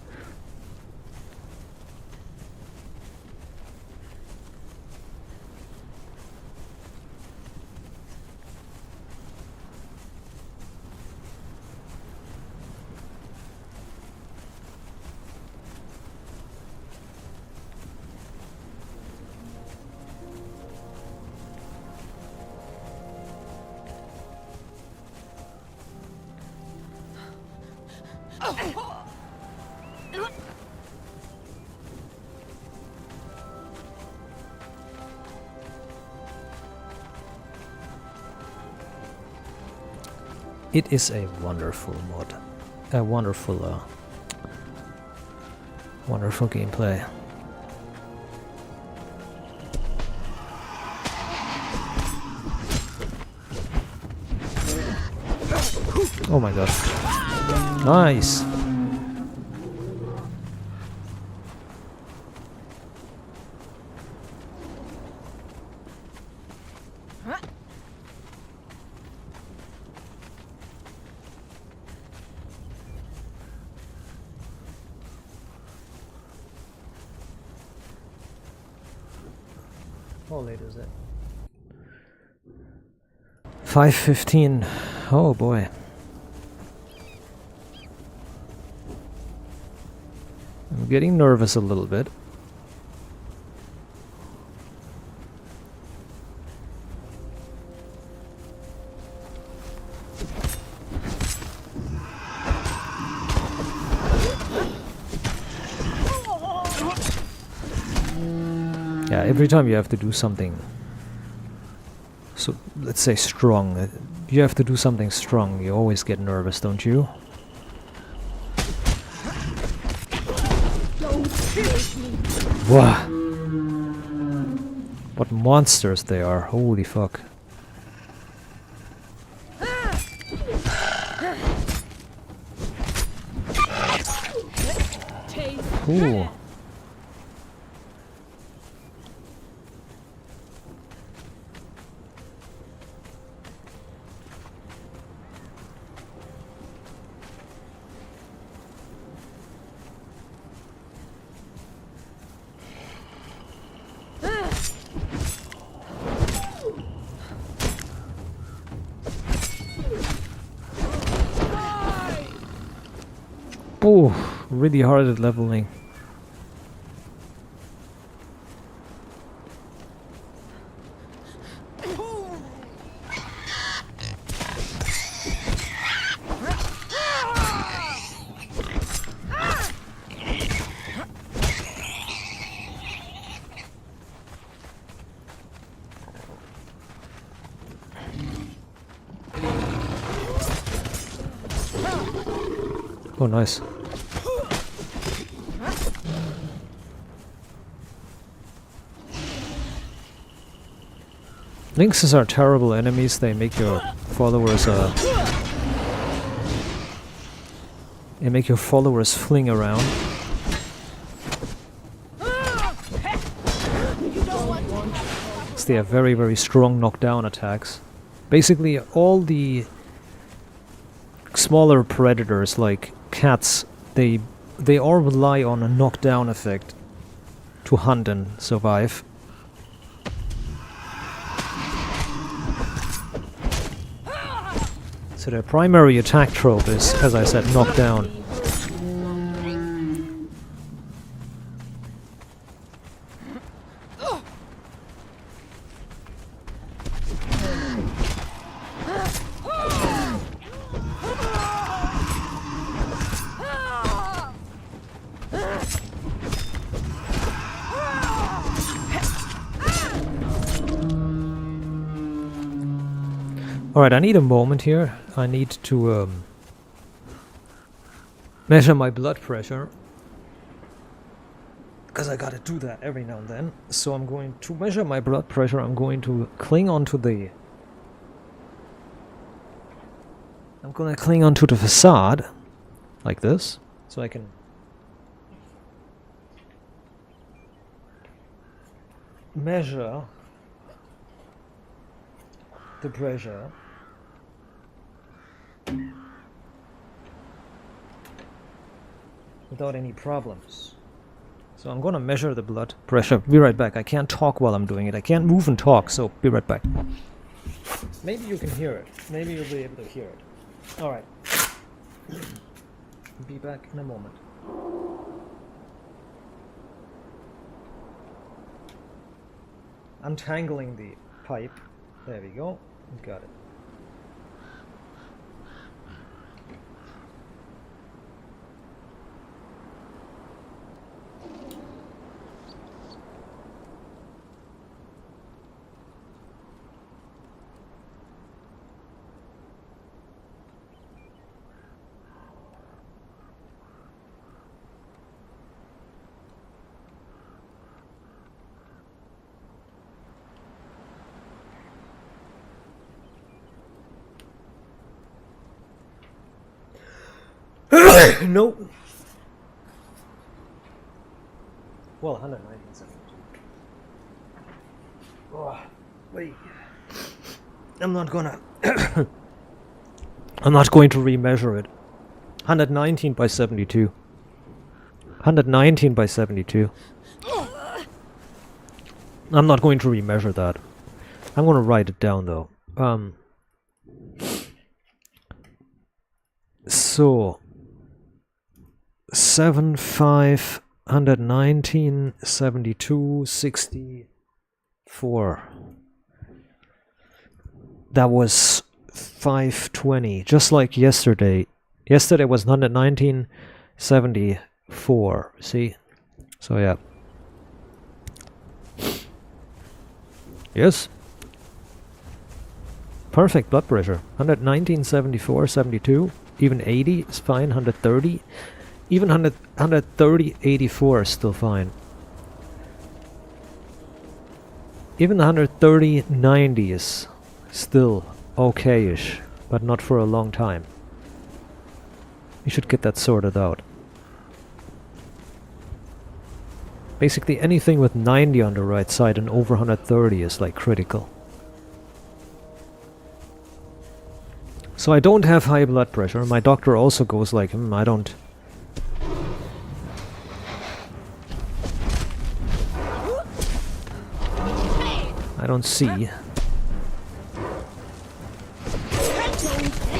It is a wonderful mod. A wonderful gameplay. Oh my god. Nice! How late is it? 5:15. Oh boy. I'm getting nervous a little bit. Yeah, every time you have to do something So let's say strong. You have to do something strong. You always get nervous, don't you? Don't make me. Wow. What monsters they are. Holy fuck. Taste. Ooh. Ooh, really hard at leveling. Oh, nice. Lynxes are terrible enemies. They make your followers fling around. So they have very, very strong knockdown attacks. Basically, all the smaller predators like cats, they all rely on a knockdown effect to hunt and survive. So their primary attack trope is, as I said, knockdown. Alright, I need a moment here. I need to measure my blood pressure. Because I gotta do that every now and then. So I'm going to measure my blood pressure. I'm going to cling onto the... I'm gonna cling onto the facade. Like this. So I can... measure the pressure. Without any problems. So I'm gonna measure the blood pressure. Be right back. I can't talk while I'm doing it. I can't move and talk, so be right back. Maybe you can hear it. Maybe you'll be able to hear it. Alright. Be back in a moment. Untangling the pipe. There we go. Got it. Nope. Well, 119 Oh, wait. I'm not gonna... I'm not going to remeasure it. 119 by 72. 119 by 72. I'm not going to remeasure that. I'm gonna write it down though. So... 7, 5, 119, 72, 64. That was 520, just like yesterday. Yesterday was 119, 74. See? So yeah. Perfect blood pressure. 119, 74, 72. Even 80 is fine. 130. Even 130, 84 is still fine. Even 130, 90 is still okay-ish, but not for a long time. You should get that sorted out. Basically anything with 90 on the right side and over 130 is like critical. So I don't have high blood pressure. My doctor also goes like, I don't see. Don't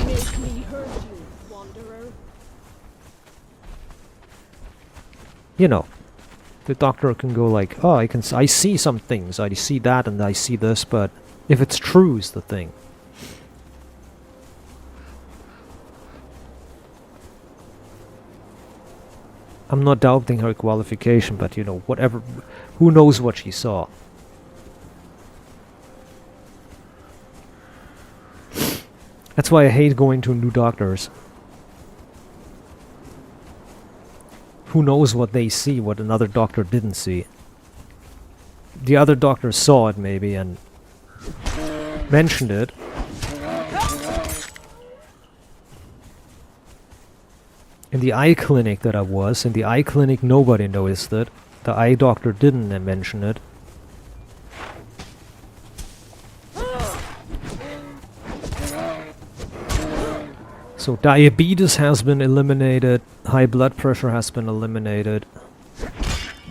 make me hurt you, wanderer. You know, the doctor can go like, oh, I see some things. I see that and I see this, but if it's true is the thing. I'm not doubting her qualification, but you know, whatever, who knows what she saw. That's why I hate going to new doctors. Who knows what they see, what another doctor didn't see. The other doctor saw it maybe and mentioned it. In the eye clinic that I was, in the eye clinic nobody noticed it. The eye doctor didn't mention it. So diabetes has been eliminated, high blood pressure has been eliminated.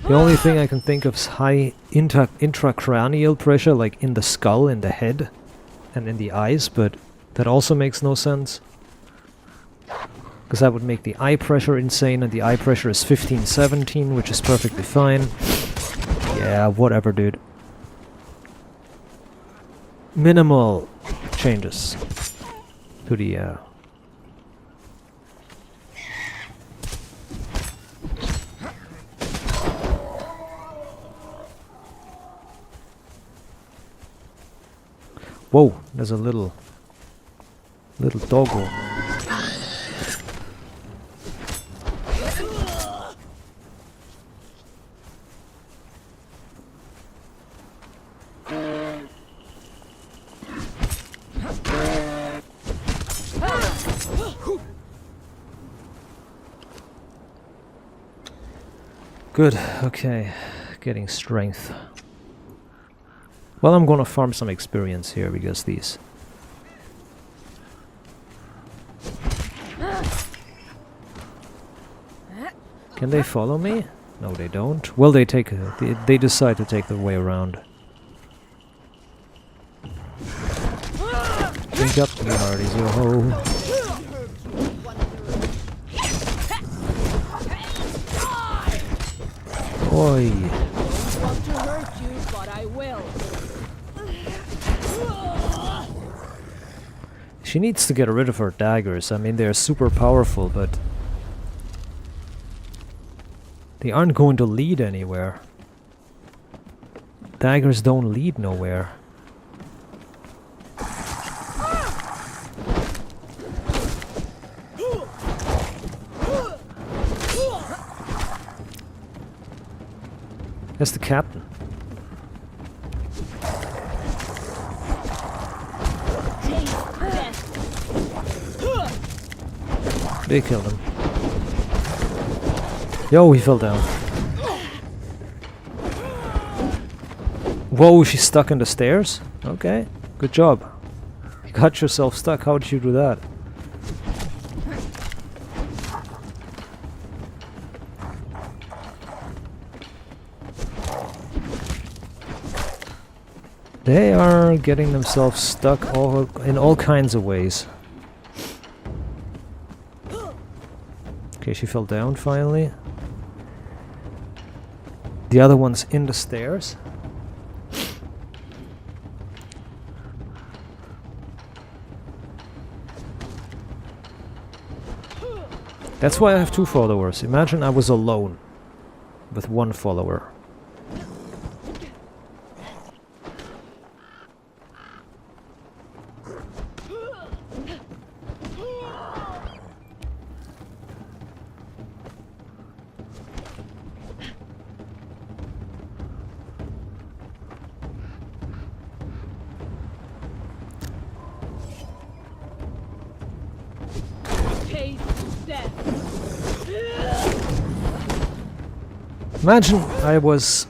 The only thing I can think of is high intracranial pressure, like in the skull, in the head, and in the eyes, but that also makes no sense. Because that would make the eye pressure insane, and the eye pressure is 15, 17, which is perfectly fine. Yeah, whatever, dude. Minimal changes to the Whoa, there's a little doggo. Good, okay, getting strength. Well, I'm gonna farm some experience here because these... Can they follow me? No, they don't. Well, they decide to take the way around. Drink up, you hearties, yo-ho. Oi. Don't want to hurt you, but I will. She needs to get rid of her daggers. I mean, they're super powerful, but they aren't going to lead anywhere. Daggers don't lead nowhere. That's the captain. They killed him. Yo, he fell down. Whoa, she's stuck in the stairs? Okay, good job. You got yourself stuck. How did you do that? They are getting themselves stuck in all kinds of ways. Okay, she fell down finally. The other one's in the stairs. That's why I have 2 followers. Imagine I was alone with 1 follower. Taste death. Imagine I was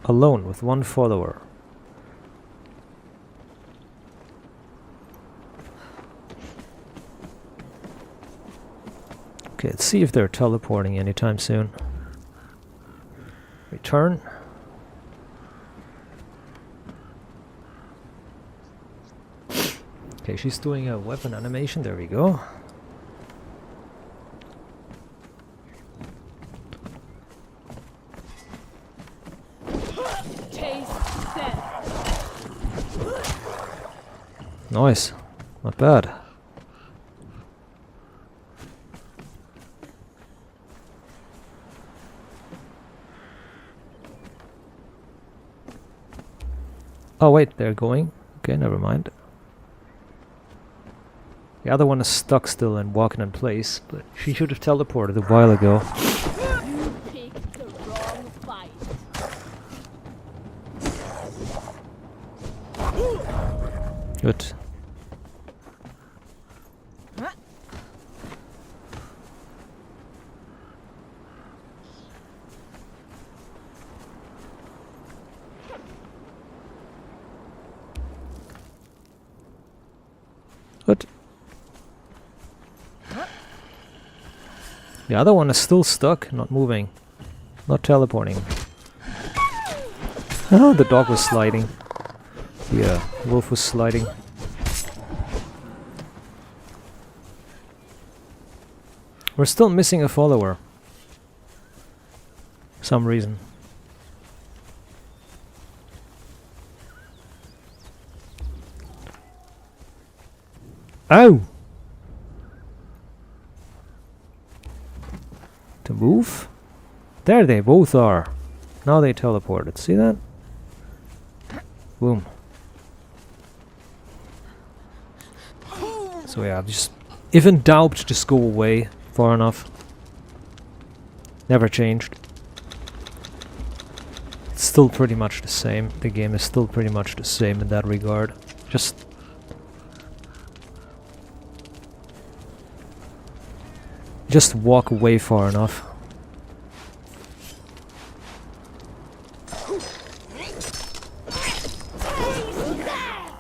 alone with one follower. Okay, let's see if they're teleporting anytime soon. Return. Okay, she's doing a weapon animation. There we go. Taste death. Nice. Not bad. Oh wait, they're going. Okay, never mind. The other one is stuck still and walking in place, but she should have teleported a while ago. You picked the wrong fight. Good. Good. The other one is still stuck, not moving, not teleporting. Oh, the dog was sliding. The wolf was sliding. We're still missing a follower. Some reason. Oh! To move? There they both are. Now they teleported. See that? Boom. So yeah, just if in doubt, just go away far enough. Never changed. It's still pretty much the same. The game is still pretty much the same in that regard. Just walk away far enough.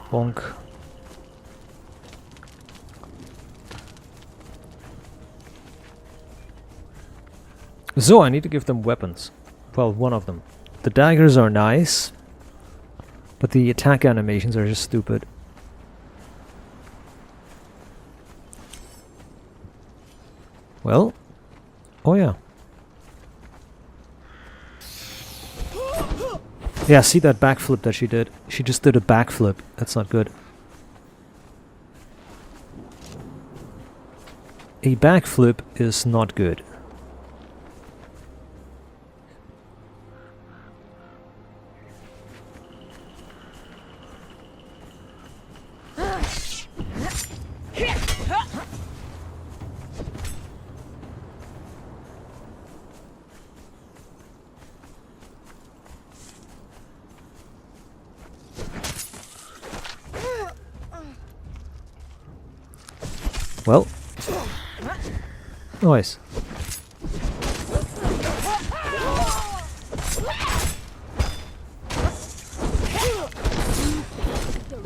Bonk. So I need to give them weapons. Well, one of them. The daggers are nice, but the attack animations are just stupid. Well, oh yeah. Yeah, see that backflip that she did? She just did a backflip. That's not good. A backflip is not good. Well, nice.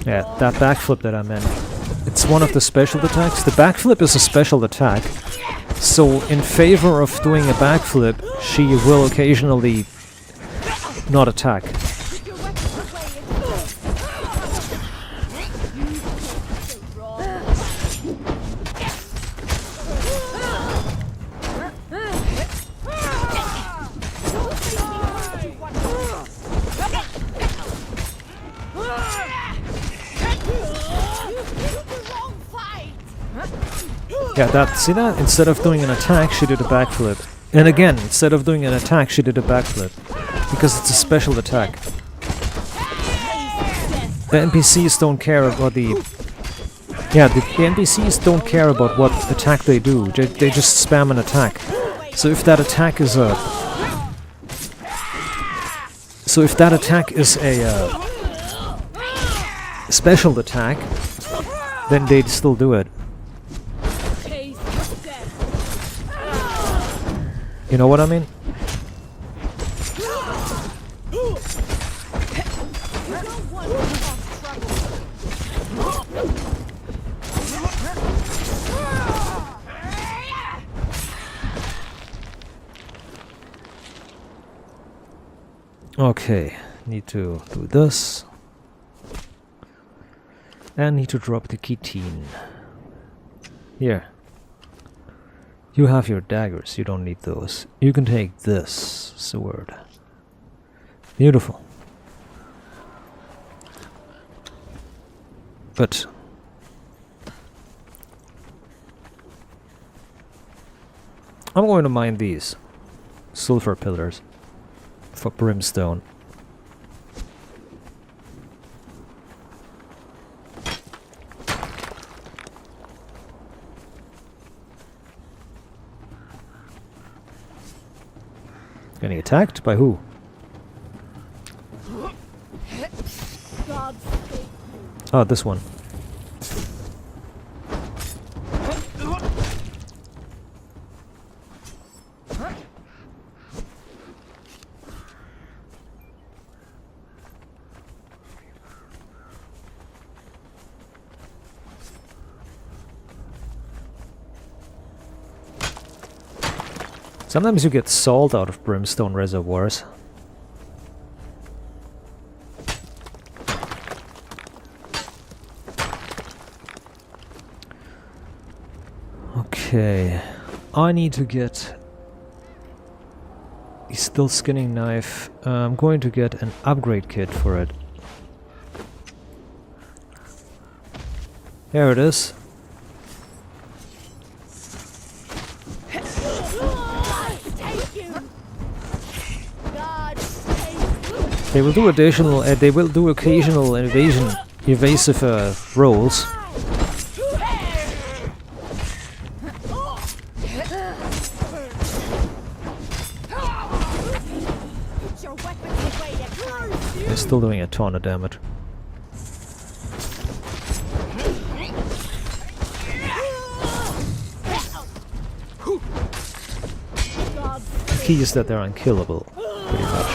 Yeah, that backflip that I meant. It's one of the special attacks. The backflip is a special attack. So in favor of doing a backflip, she will occasionally not attack. Yeah, see that? Instead of doing an attack, she did a backflip. And again, instead of doing an attack, she did a backflip. Because it's a special attack. The NPCs don't care about the... Yeah, the NPCs don't care about what attack they do. They just spam an attack. So if that attack is a... special attack, then they'd still do it. You know what I mean? You don't want to cause trouble. Okay, need to do this. And need to drop the ketine. Here. You have your daggers, you don't need those. You can take this sword. Beautiful. But I'm going to mine these sulfur pillars for brimstone. Getting attacked? By who? God save you. Oh, this one. Sometimes you get salt out of brimstone reservoirs. Okay, I need to get a steel skinning knife. I'm going to get an upgrade kit for it. There it is. God save you. God save you. They will do additional. They will do occasional evasive rolls. Put your weapons away, Exiles. They're still doing a ton of damage. God The key is that they're unkillable, pretty much.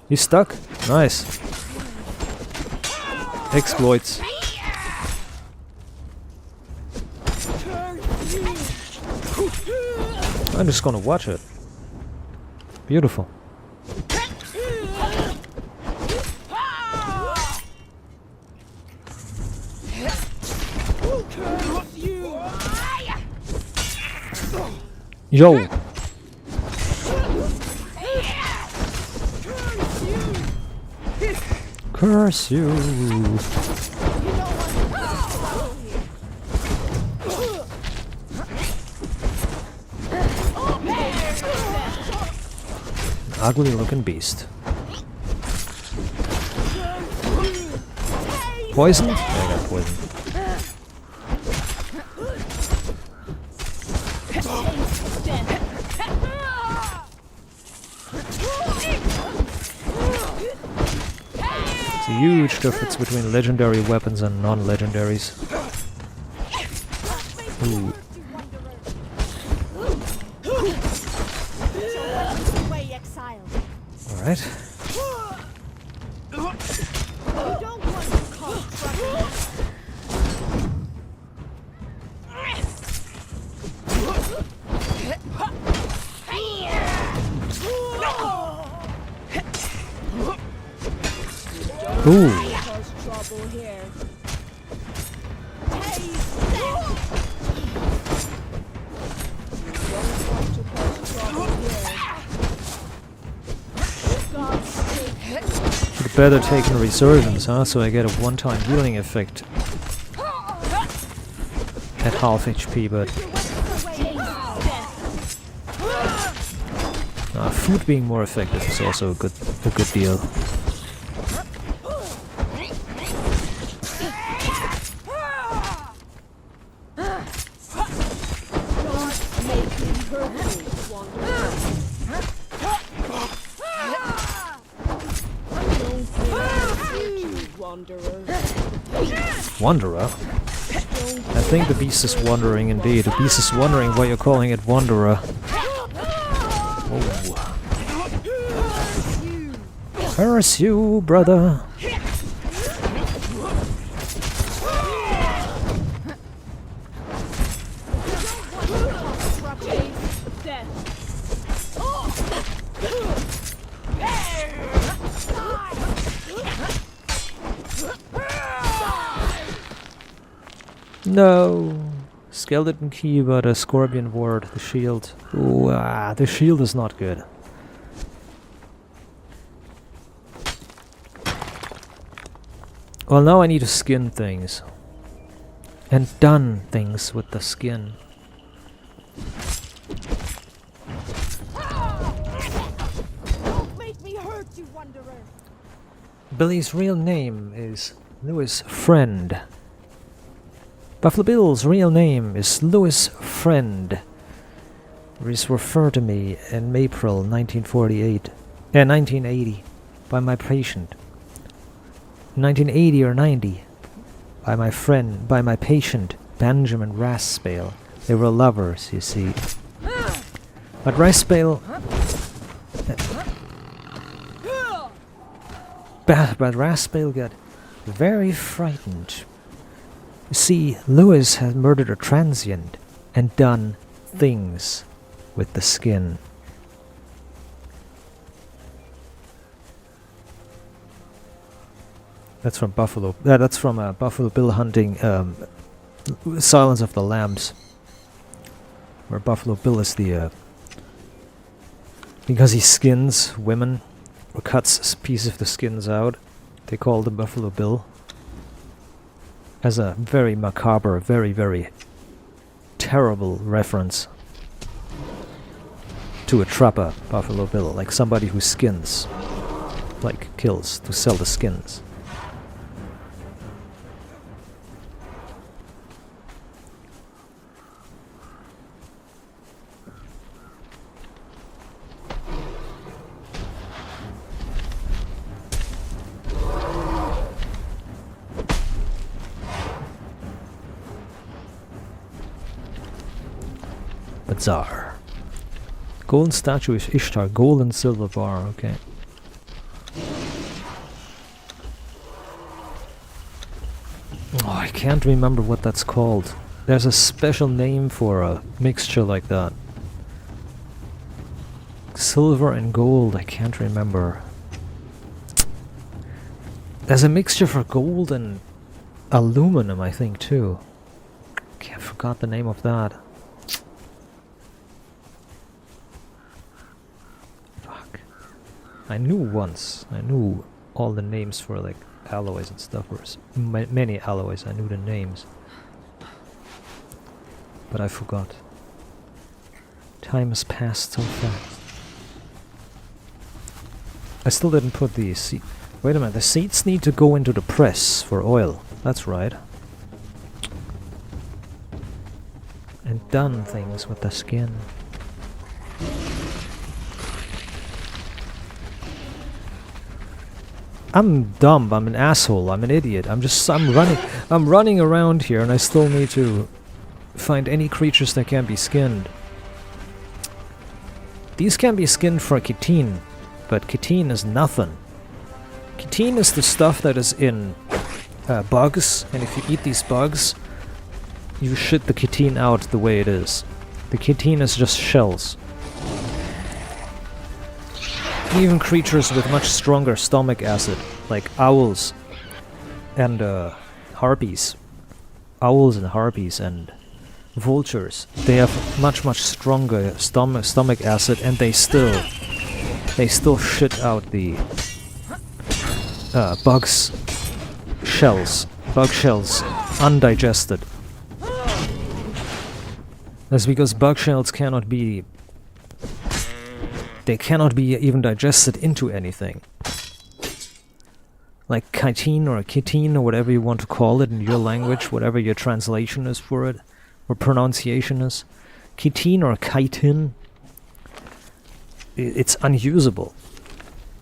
He's stuck? Nice. Exploits. I'm just gonna watch it. Beautiful. Yo! Curse you! Ugly looking beast. Poisoned? I got poisoned. There's a huge difference between legendary weapons and non-legendaries. Ooh. away, Exiles. Alright. You don't want to cause trouble. Ooh. Cause trouble here. Taste that. Don't want to cause trouble here. God save you. Should better take a resurgence, huh? So I get a one-time healing effect at half HP, but food being more effective is also a good deal. Wanderer. Wanderer? I think the beast is wandering indeed. The beast is wondering why you're calling it Wanderer. Oh. Curse you, brother. No. Skeleton key, but a scorpion ward. The shield. Ooh, the shield is not good. Well, now I need to skin things. And done things with the skin. Don't make me hurt you, Wanderer. Billy's real name is Louis Friend. Buffalo Bill's real name is Louis Friend. He was referred to me in April 1980 by my patient. 1980 or 90 by my friend, by my patient, Benjamin Raspale. They were lovers, you see. But Raspale... But Raspale got very frightened. You see, Lewis had murdered a transient and done things with the skin. That's from Buffalo. That's from Buffalo Bill hunting Silence of the Lambs, where Buffalo Bill is the because he skins women or cuts pieces of the skins out. They call him Buffalo Bill. As a very macabre, very, very terrible reference to a trapper, Buffalo Bill, like somebody who skins, like kills to sell the skins. Bazaar. Golden statue is Ishtar, gold and silver bar, okay. Oh, I can't remember what that's called. There's a special name for a mixture like that. Silver and gold, I can't remember. There's a mixture for gold and aluminum, I think, too. I forgot the name of that. I knew once. I knew all the names for like alloys and stuff. Or many alloys. I knew the names, but I forgot. Time has passed so fast. I still didn't put the seed. Wait a minute. The seeds need to go into the press for oil. That's right. And done things with the skin. I'm dumb, I'm an asshole, I'm an idiot, I'm running around here and I still need to find any creatures that can be skinned. These can be skinned for chitin, but chitin is nothing. Chitin is the stuff that is in bugs, and if you eat these bugs, you shit the chitin out the way it is. The chitin is just shells. Even creatures with much stronger stomach acid, like owls and harpies. Owls and harpies and vultures, they have much stronger stomach acid, and they still shit out the bug shells undigested. That's because bug shells cannot be even digested into anything. Like chitin or chitin or whatever you want to call it in your language, whatever your translation is for it, or pronunciation is. Chitin or chitin, it's unusable.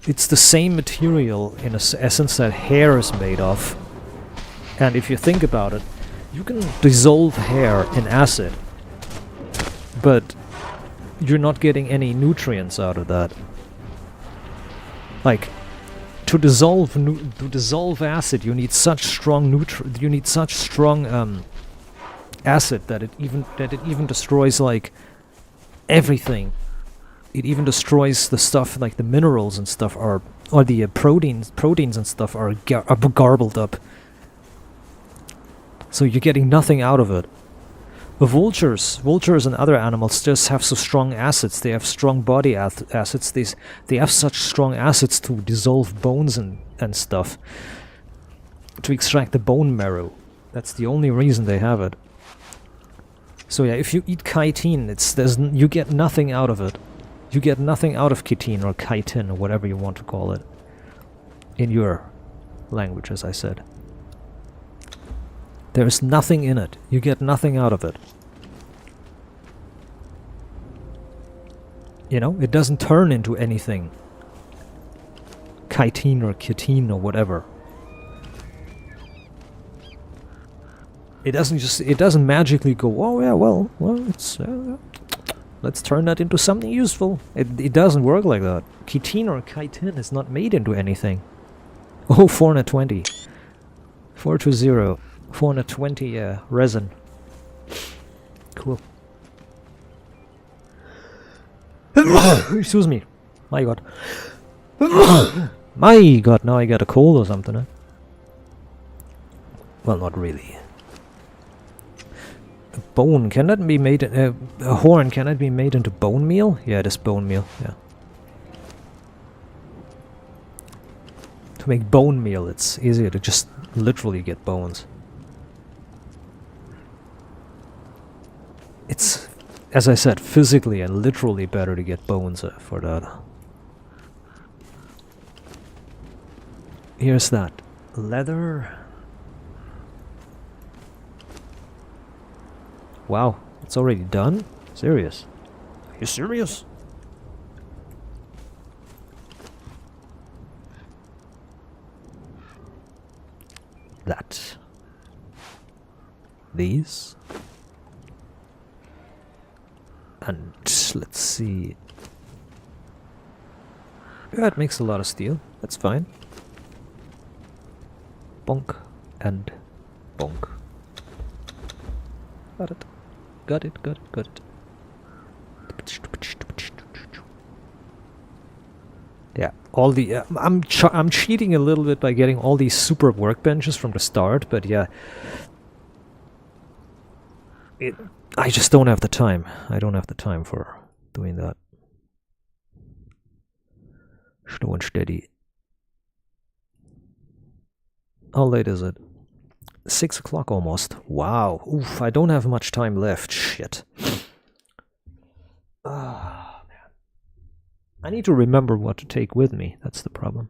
It's the same material in essence that hair is made of, And if you think about it, you can dissolve hair in acid, but you're not getting any nutrients out of that. Like, to dissolve acid, you need such strong acid that it even destroys like everything. It even destroys the stuff like the minerals and stuff or the proteins and stuff are garbled up. So you're getting nothing out of it. The vultures and other animals just have so strong acids. They have strong body acids. They have such strong acids to dissolve bones and stuff. To extract the bone marrow. That's the only reason they have it. So yeah, if you eat chitin, you get nothing out of it. You get nothing out of chitin or chitin or whatever you want to call it. In your language, as I said. There's nothing in it. You get nothing out of it. You know, it doesn't turn into anything. Chitin or chitin or whatever. It doesn't magically go, oh yeah, well, it's, let's turn that into something useful. It doesn't work like that. Chitin or chitin is not made into anything. Oh, 420. 420. 420 resin. Cool. Excuse me. My god. My god, now I got a cold or something, huh? Well, not really. A bone, can that be made a horn, can it be made into bone meal? Yeah, it is bone meal, yeah. To make bone meal, it's easier to just literally get bones. It's, as I said, physically and literally better to get bones for that. Here's that. Leather. Wow, it's already done? Serious? Are you serious? That. These. And let's see. Yeah, it makes a lot of steel. That's fine. Bonk and bonk. Got it. Got it, got it, got it. Yeah, all the I'm cheating a little bit by getting all these super workbenches from the start, but yeah. I just don't have the time. I don't have the time for doing that. Slow and steady. How late is it? 6 o'clock almost. Wow. Oof, I don't have much time left. Shit. Ah, man. I need to remember what to take with me. That's the problem.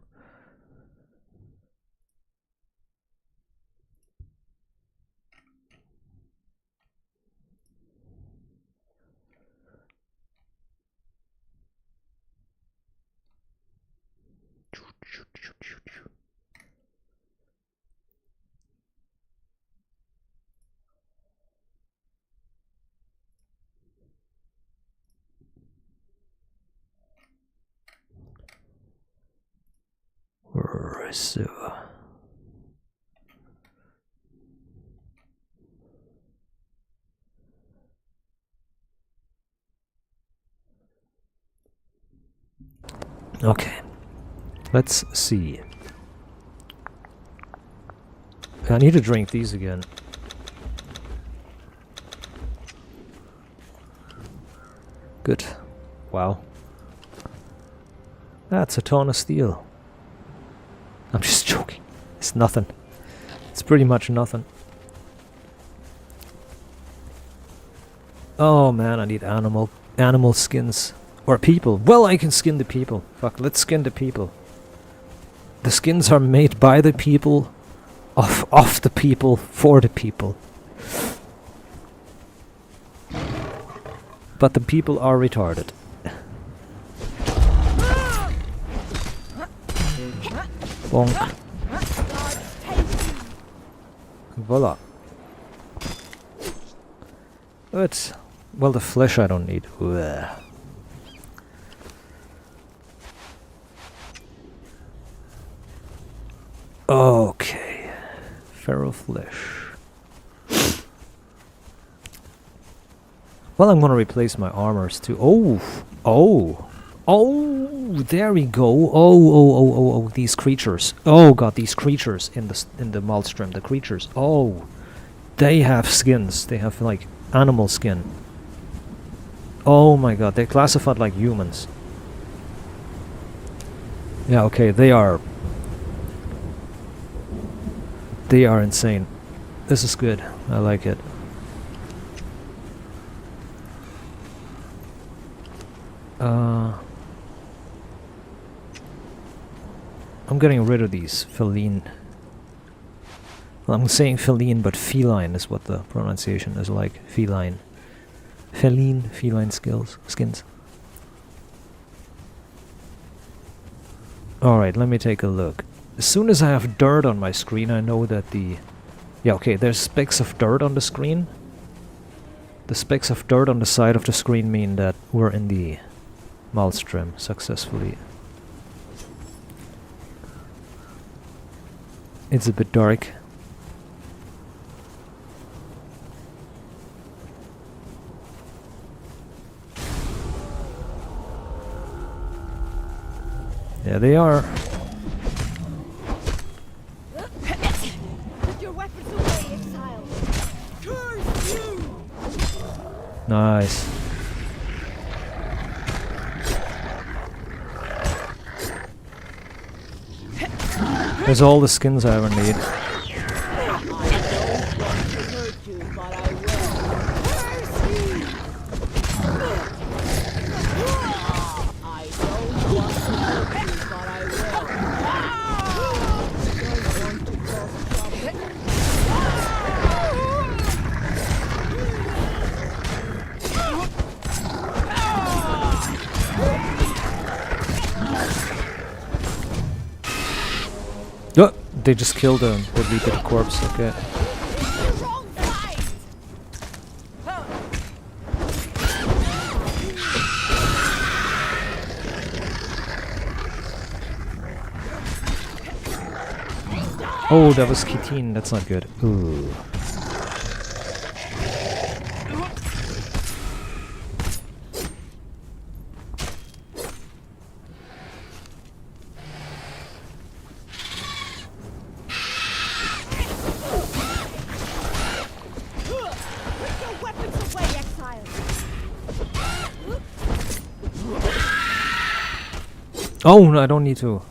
So okay, let's see. I need to drink these again. Good. Wow. That's a ton of steel. I'm just joking. It's nothing. It's pretty much nothing. Oh man, I need animal skins. Or people. Well, I can skin the people. Fuck, let's skin the people. The skins are made by the people, of the people, for the people. But the people are retarded. Bonk. Voila. But, well, the flesh I don't need. Ugh. Okay. Feral flesh. Well, I'm gonna replace my armors too. Oh, there we go. Oh, these creatures. Oh god, these creatures in the Maelstrom, the creatures. Oh, they have skins. They have like animal skin. Oh my god, they're classified like humans. Yeah, okay, they are insane. This is good. I like it. I'm getting rid of these feline. Well, I'm saying feline, but feline is what the pronunciation is like. Feline. Feline skins. Alright, let me take a look. As soon as I have dirt on my screen, I know that the... Yeah, okay, there's specks of dirt on the screen. The specks of dirt on the side of the screen mean that we're in the Maelstrom successfully. It's a bit dark. Yeah, they are. Put your weapons away, Exiles. Curse you! Nice. There's all the skins I ever need. Oh, they just killed the deleted corpse, okay. Oh, that was Kitine, that's not good. Ooh. Oh, no, I don't need to.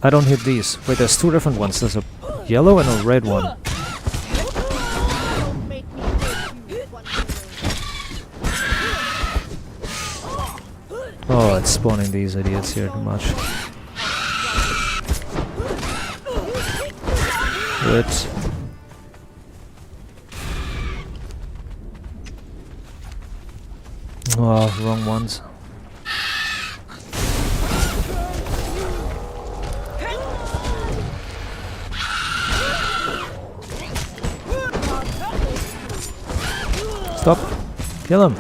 I don't hit these. Wait, there's two different ones. There's a yellow and a red one. Oh, it's spawning these idiots here too much. Good. Oh, wrong ones. Stop. Kill him.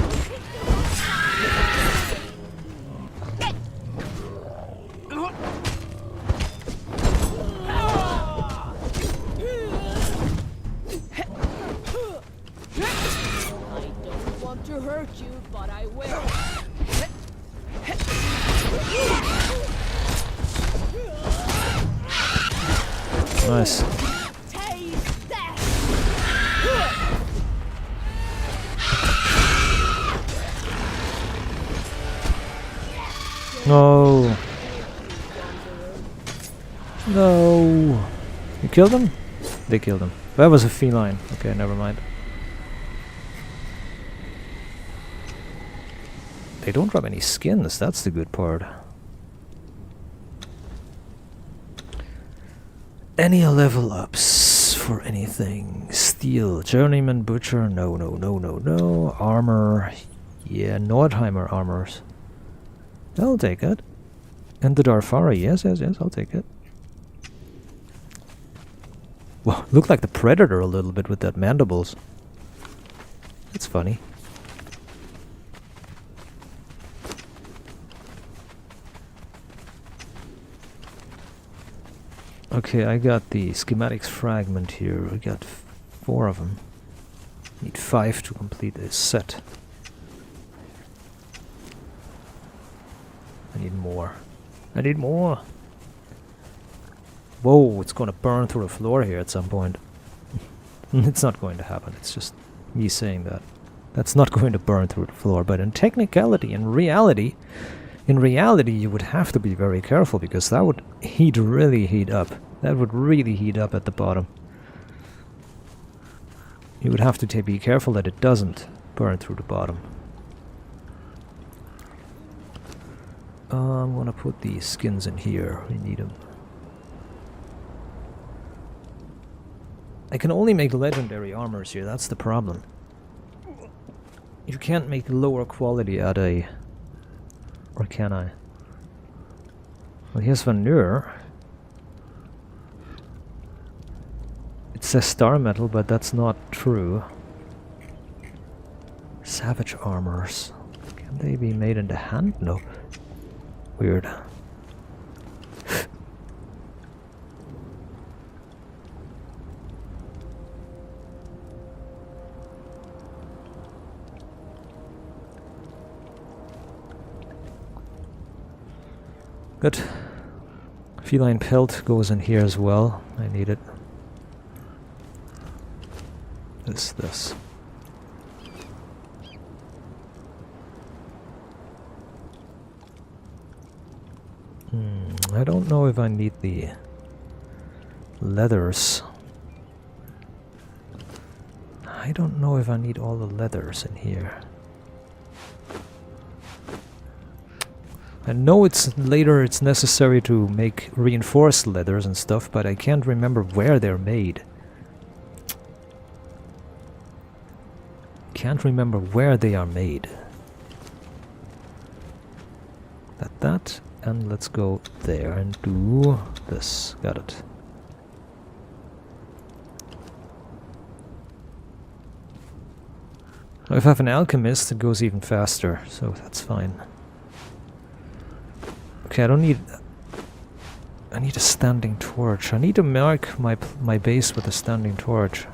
Nice. No. No. You killed him? They killed him. That was a feline. Okay, never mind. They don't drop any skins, that's the good part. Any level ups for anything? Steel, Journeyman, Butcher, no. Armor, yeah, Nordheimer armors. I'll take it. And the Darfari, yes, I'll take it. Well, look like the Predator a little bit with that mandibles. It's funny. Okay, I got the schematics fragment here. We got 4 of them. Need 5 to complete this set. I need more. I need more! Whoa, it's gonna burn through the floor here at some point. It's not going to happen, it's just me saying that. That's not going to burn through the floor, but in technicality, in reality, you would have to be very careful, because that would really heat up. That would really heat up at the bottom. You would have to be careful that it doesn't burn through the bottom. I'm gonna put these skins in here. We need them. I can only make legendary armors here, that's the problem. You can't make lower quality at a... Or can I? Well, here's Vanur. It says star metal, but that's not true. Savage armors. Can they be made into hand? No. Weird. Good. Feline pelt goes in here as well. I need it. This. I don't know if I need the leathers. I don't know if I need all the leathers in here. I know it's necessary to make reinforced leathers and stuff, but I can't remember where they're made. Can't remember where they are made. That, and let's go there and do this. Got it. If I have an alchemist, it goes even faster, so that's fine. Okay, I need a standing torch. I need to mark my base with a standing torch.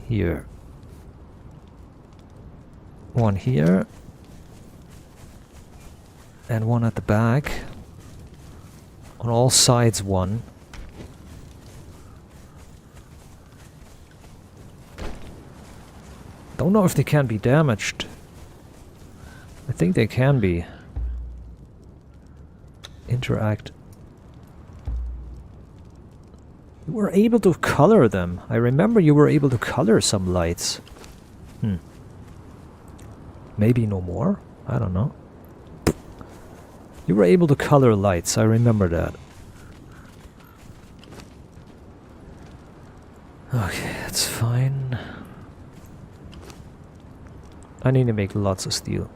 Here. One here. And one at the back. On all sides one. Don't know if they can be damaged. I think they can be. Interact. You were able to color them. I remember you were able to color some lights. Maybe no more? I don't know. You were able to color lights, I remember that. Okay, that's fine. I need to make lots of steel.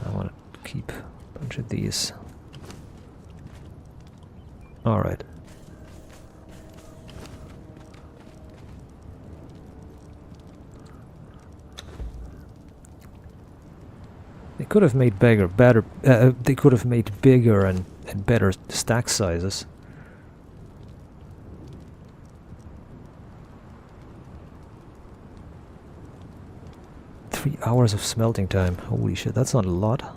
I want to keep a bunch of these. Alright. They could have made they could have made bigger and better stack sizes. Three hours of smelting time. Holy shit, that's not a lot.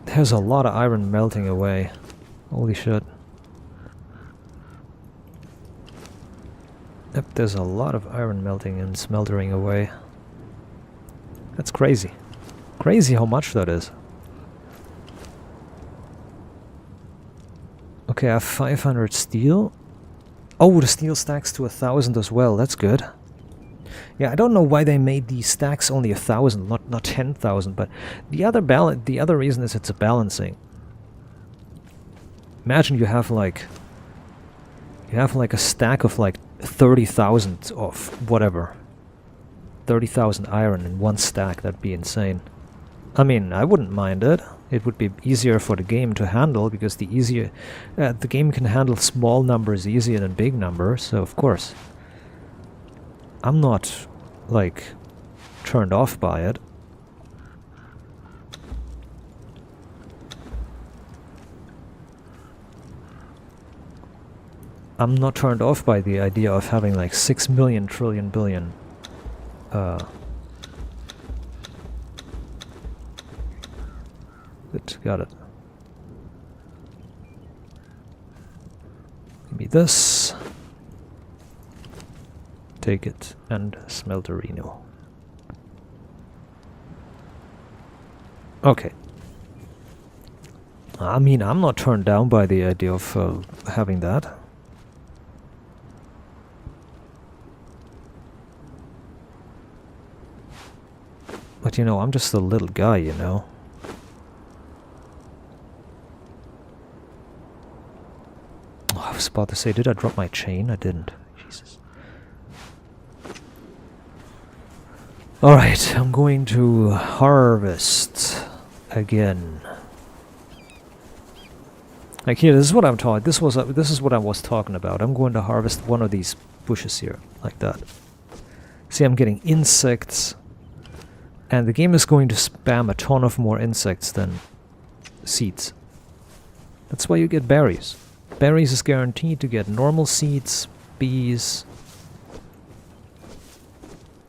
There's a lot of iron melting away. Holy shit. Yep, there's a lot of iron melting and smeltering away. That's crazy. Crazy how much that is. Okay, I have 500 steel. Oh, the steel stacks to 1,000 as well. That's good. Yeah, I don't know why they made these stacks only 1,000, not 10,000. But the other reason is it's a balancing. Imagine you have like a stack of like 30,000 of whatever. 30,000 iron in one stack. That'd be insane. I mean, I wouldn't mind it. It would be easier for the game to handle, because the game can handle small numbers easier than big numbers, so of course. I'm not, like, turned off by it. I'm not turned off by the idea of having like 6 million trillion billion good, got it. Give me this. Take it and smelterino. Okay. I mean, I'm not turned down by the idea of having that. But you know, I'm just a little guy, you know. Oh, I was about to say, did I drop my chain? I didn't. Jesus. Alright, I'm going to harvest again. Like here, this is what I'm talking. This is what I was talking about. I'm going to harvest one of these bushes here, like that. See, I'm getting insects. And the game is going to spam a ton of more insects than seeds. That's why you get berries. Berries is guaranteed to get normal seeds, bees,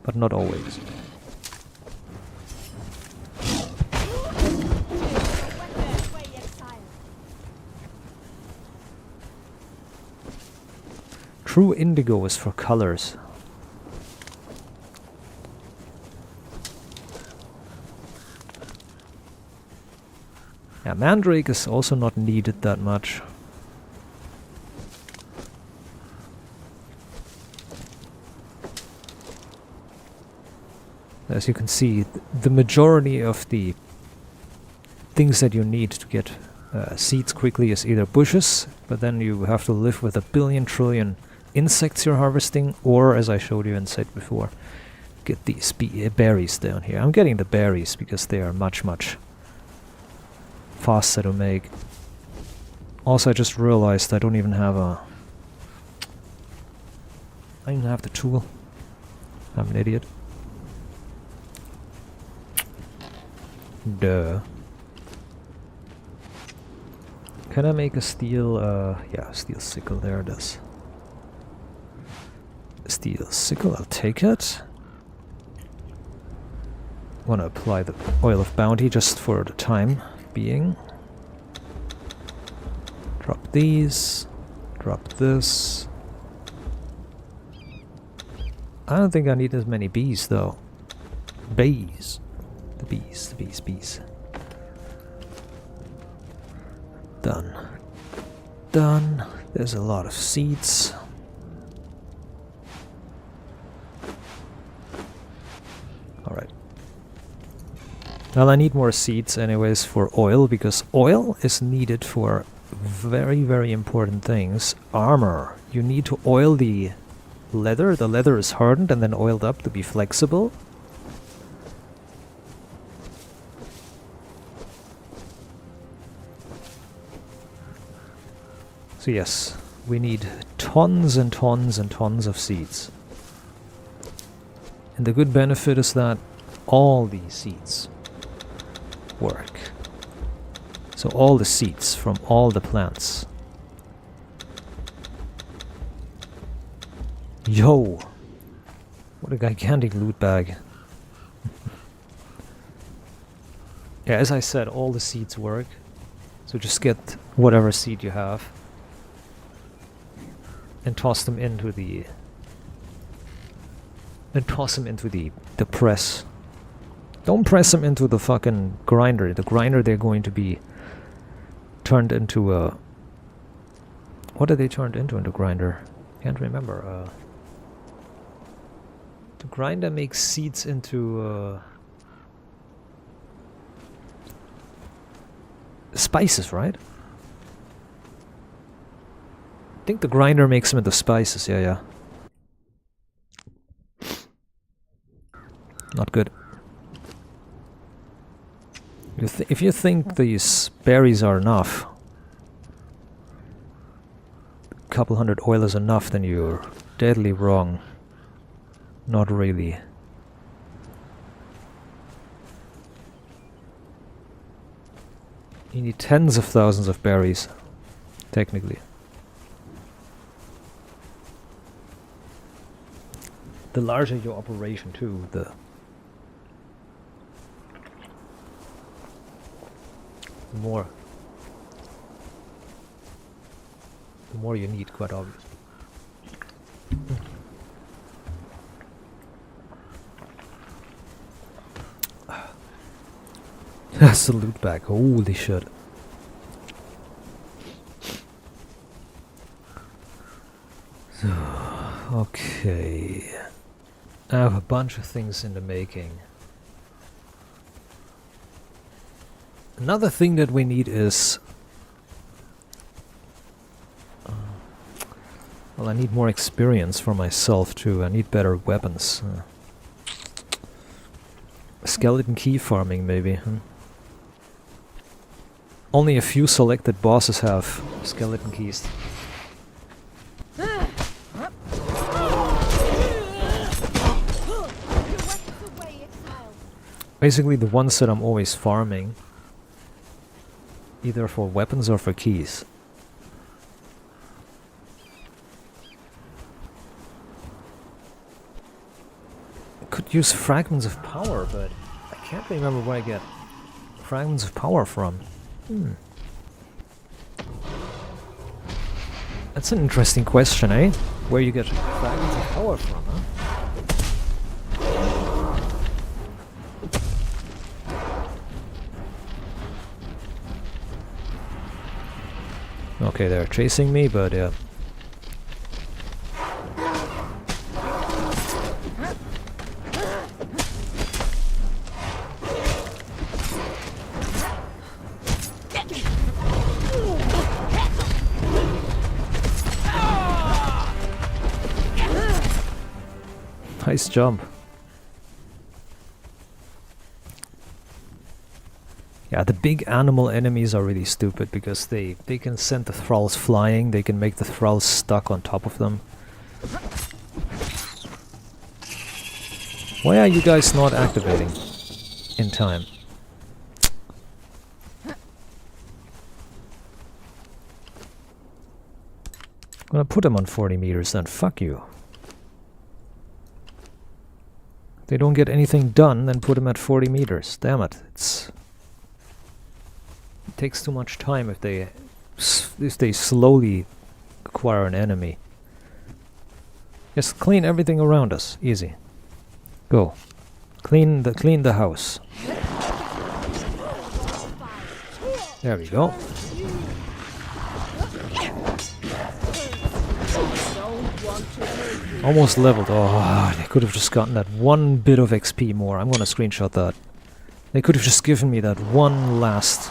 but not always. True indigo is for colors. Yeah, mandrake is also not needed that much. As you can see, the majority of the things that you need to get seeds quickly is either bushes, but then you have to live with a billion trillion insects you're harvesting, or, as I showed you and said before, get these berries down here. I'm getting the berries because they are much faster to make. Also, I just realized I don't even have I don't even have the tool. I'm an idiot. Duh. Can I make a steel, yeah, steel sickle, there it is. Steel sickle, I'll take it. Want to apply the oil of bounty just for the time being. Drop these. Drop this. I don't think I need as many bees though. Bees. The bees. Done. Done. There's a lot of seeds. Alright. Well, I need more seeds anyways for oil, because oil is needed for very, very important things. Armor. You need to oil the leather. The leather is hardened and then oiled up to be flexible. So yes, we need tons and tons and tons of seeds. And the good benefit is that all these seeds work. So all the seeds from all the plants. Yo! What a gigantic loot bag. Yeah, as I said, all the seeds work. So just get whatever seed you have and toss them into the the press. Don't press them into the fucking grinder. The grinder, they're going to be turned into a... What are they turned into in the grinder? Can't remember. The grinder makes seeds into spices, right? I think the grinder makes them into spices, yeah. Not good. If you think these berries are enough, a couple hundred oil is enough, then you're deadly wrong. Not really. You need tens of thousands of berries, technically. The larger your operation too, the more you need, quite obvious. That's the loot bag, holy shit. So, okay. I have a bunch of things in the making. Another thing that we need is... well, I need more experience for myself too. I need better weapons. Skeleton key farming, maybe. Only a few selected bosses have skeleton keys. Basically the ones that I'm always farming, either for weapons or for keys. I could use fragments of power, but I can't remember where I get fragments of power from. That's an interesting question, eh? Where you get fragments of power from, huh? Okay, they're chasing me, but yeah. Nice jump. Yeah, the big animal enemies are really stupid because they can send the thralls flying, they can make the thralls stuck on top of them. Why are you guys not activating in time? I'm gonna put them on 40 meters then, fuck you. If they don't get anything done, then put them at 40 meters. Damn it, it takes too much time if they slowly acquire an enemy. Just clean everything around us. Easy. Go. Clean the house. There we go. Almost leveled. Oh, they could have just gotten that one bit of XP more. I'm gonna screenshot that. They could have just given me that one last...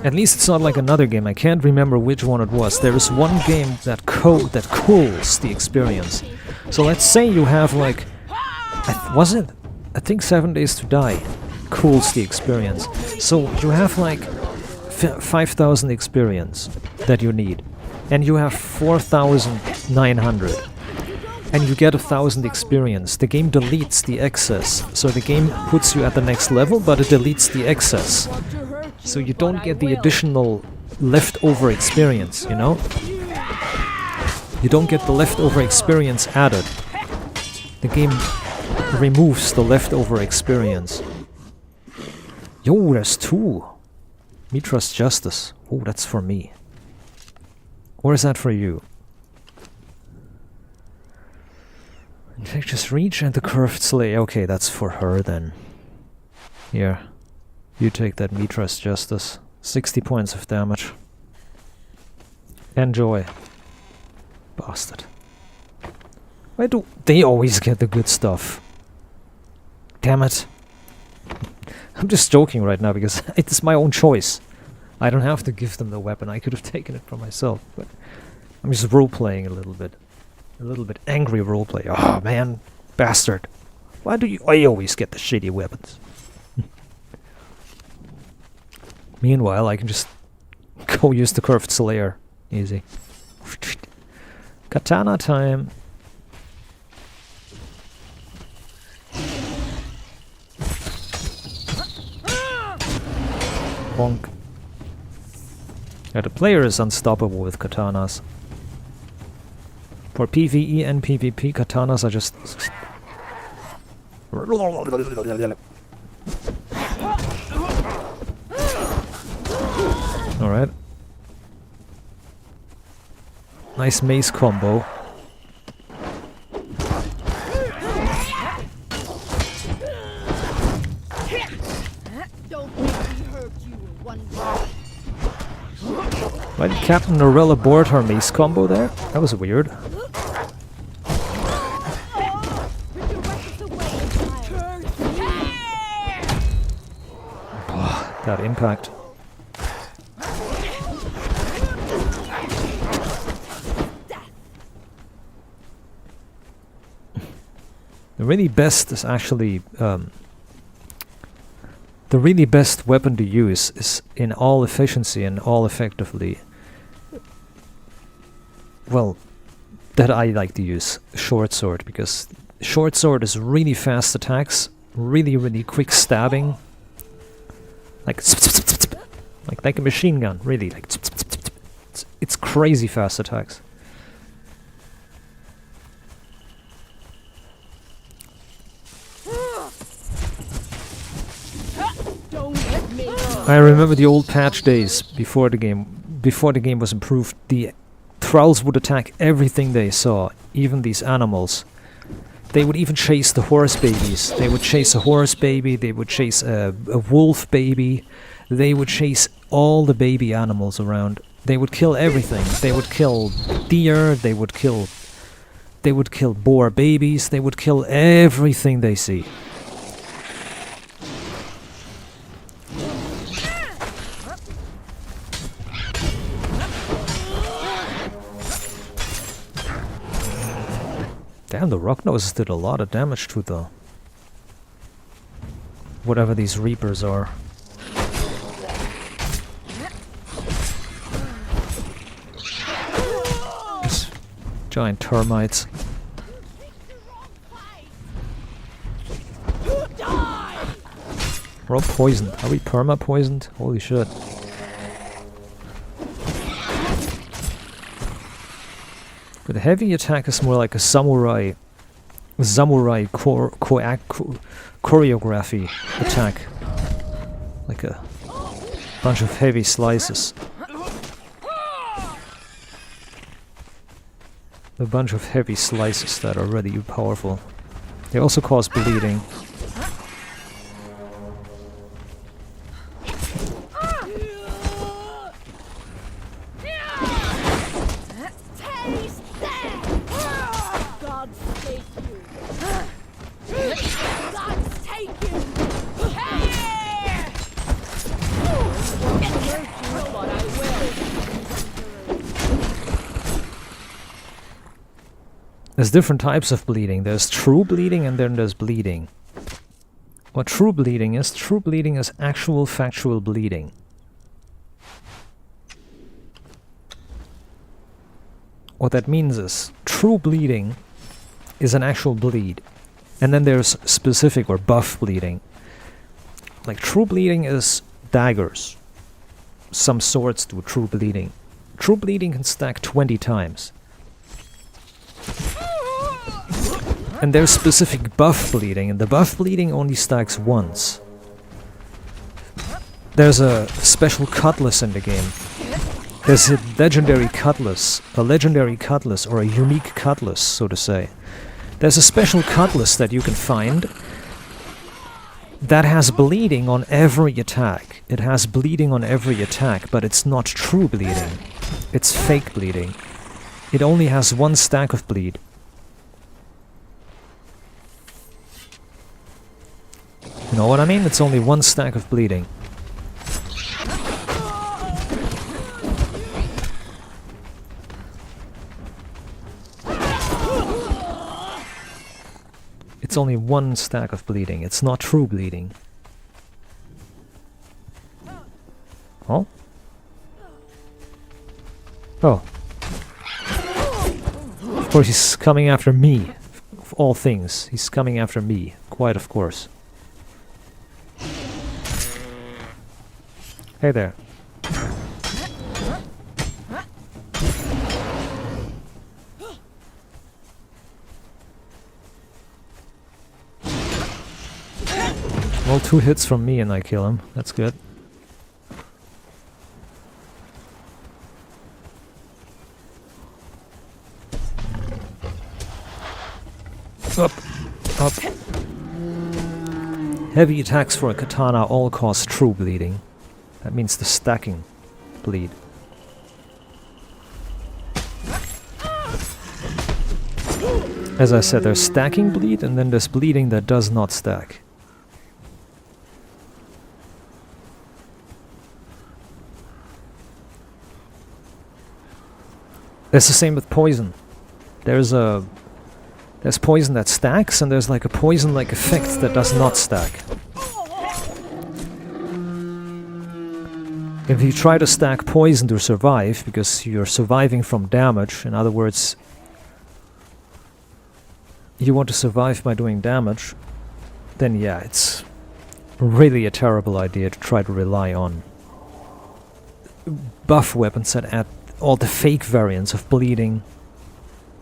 At least it's not like another game. I can't remember which one it was. There is one game that cools the experience. So let's say you have like... was it? I think 7 Days to Die cools the experience. So you have like 5,000 experience that you need. And you have 4,900. And you get 1,000 experience. The game deletes the excess. So the game puts you at the next level, but it deletes the excess. So you don't get the additional leftover experience, you know? You don't get the leftover experience added. The game removes the leftover experience. Yo, there's 2. Me trust justice. Oh, that's for me. Or is that for you? Infectious reach and the curved slay. Okay, that's for her then. Here. You take that me trust justice. 60 points of damage. Enjoy. Bastard. Why do they always get the good stuff? Damn it. I'm just joking right now because it's my own choice. I don't have to give them the weapon. I could have taken it for myself, but I'm just role-playing a little bit. A little bit angry roleplay. Oh man, Bastard. Why do you... I always get the shitty weapons. Meanwhile, I can just go use the curved slayer. Easy. Katana time. Bonk. Yeah, the player is unstoppable with katanas. For PvE and PvP, katanas are just... Alright. Nice mace combo. Don't make me hurt you in one breath. Why did Captain Norella board her mace combo there? That was weird. Put your weapons away, child. That impact. The really best is actually the really best weapon to use is in all efficiency and all effectively. Well, that I like to use short sword, because short sword is really fast attacks, really quick stabbing, like a machine gun, really like it's crazy fast attacks. I remember the old patch days before the game was improved. The thralls would attack everything they saw, even these animals. They would even chase the horse babies. They would chase a horse baby, they would chase a wolf baby, they would chase all the baby animals around. They would kill everything. They would kill deer, they would kill boar babies, they would kill everything they see. Damn, the rock noses did a lot of damage to the... whatever these reapers are. These giant termites. We're all poisoned. Are we perma-poisoned? Holy shit. But the heavy attack is more like a samurai choreography attack. Like a bunch of heavy slices. A bunch of heavy slices that are really powerful. They also cause bleeding. There's different types of bleeding. There's true bleeding and then there's bleeding. What true bleeding is actual factual bleeding. What that means is, true bleeding is an actual bleed. And then there's specific or buff bleeding. Like true bleeding is daggers. Some swords do true bleeding. True bleeding can stack 20 times. And there's specific buff bleeding, and the buff bleeding only stacks once. There's a special cutlass in the game. There's a legendary cutlass or a unique cutlass, so to say. There's a special cutlass that you can find that has bleeding on every attack. It has bleeding on every attack, but it's not true bleeding. It's fake bleeding. It only has one stack of bleed. You know what I mean? It's only one stack of bleeding. It's only one stack of bleeding. It's not true bleeding. Oh? Oh. Of course he's coming after me. Of all things, he's coming after me. Quite of course. Hey there. Well, 2 hits from me and I kill him. That's good. Up. Up. Heavy attacks for a katana all cause true bleeding. That means the stacking bleed. As I said, there's stacking bleed and then there's bleeding that does not stack. It's the same with poison. There's poison that stacks and there's like a poison-like effect that does not stack. If you try to stack poison to survive, because you're surviving from damage, in other words, you want to survive by doing damage, then yeah, it's really a terrible idea to try to rely on buff weapons that add all the fake variants of bleeding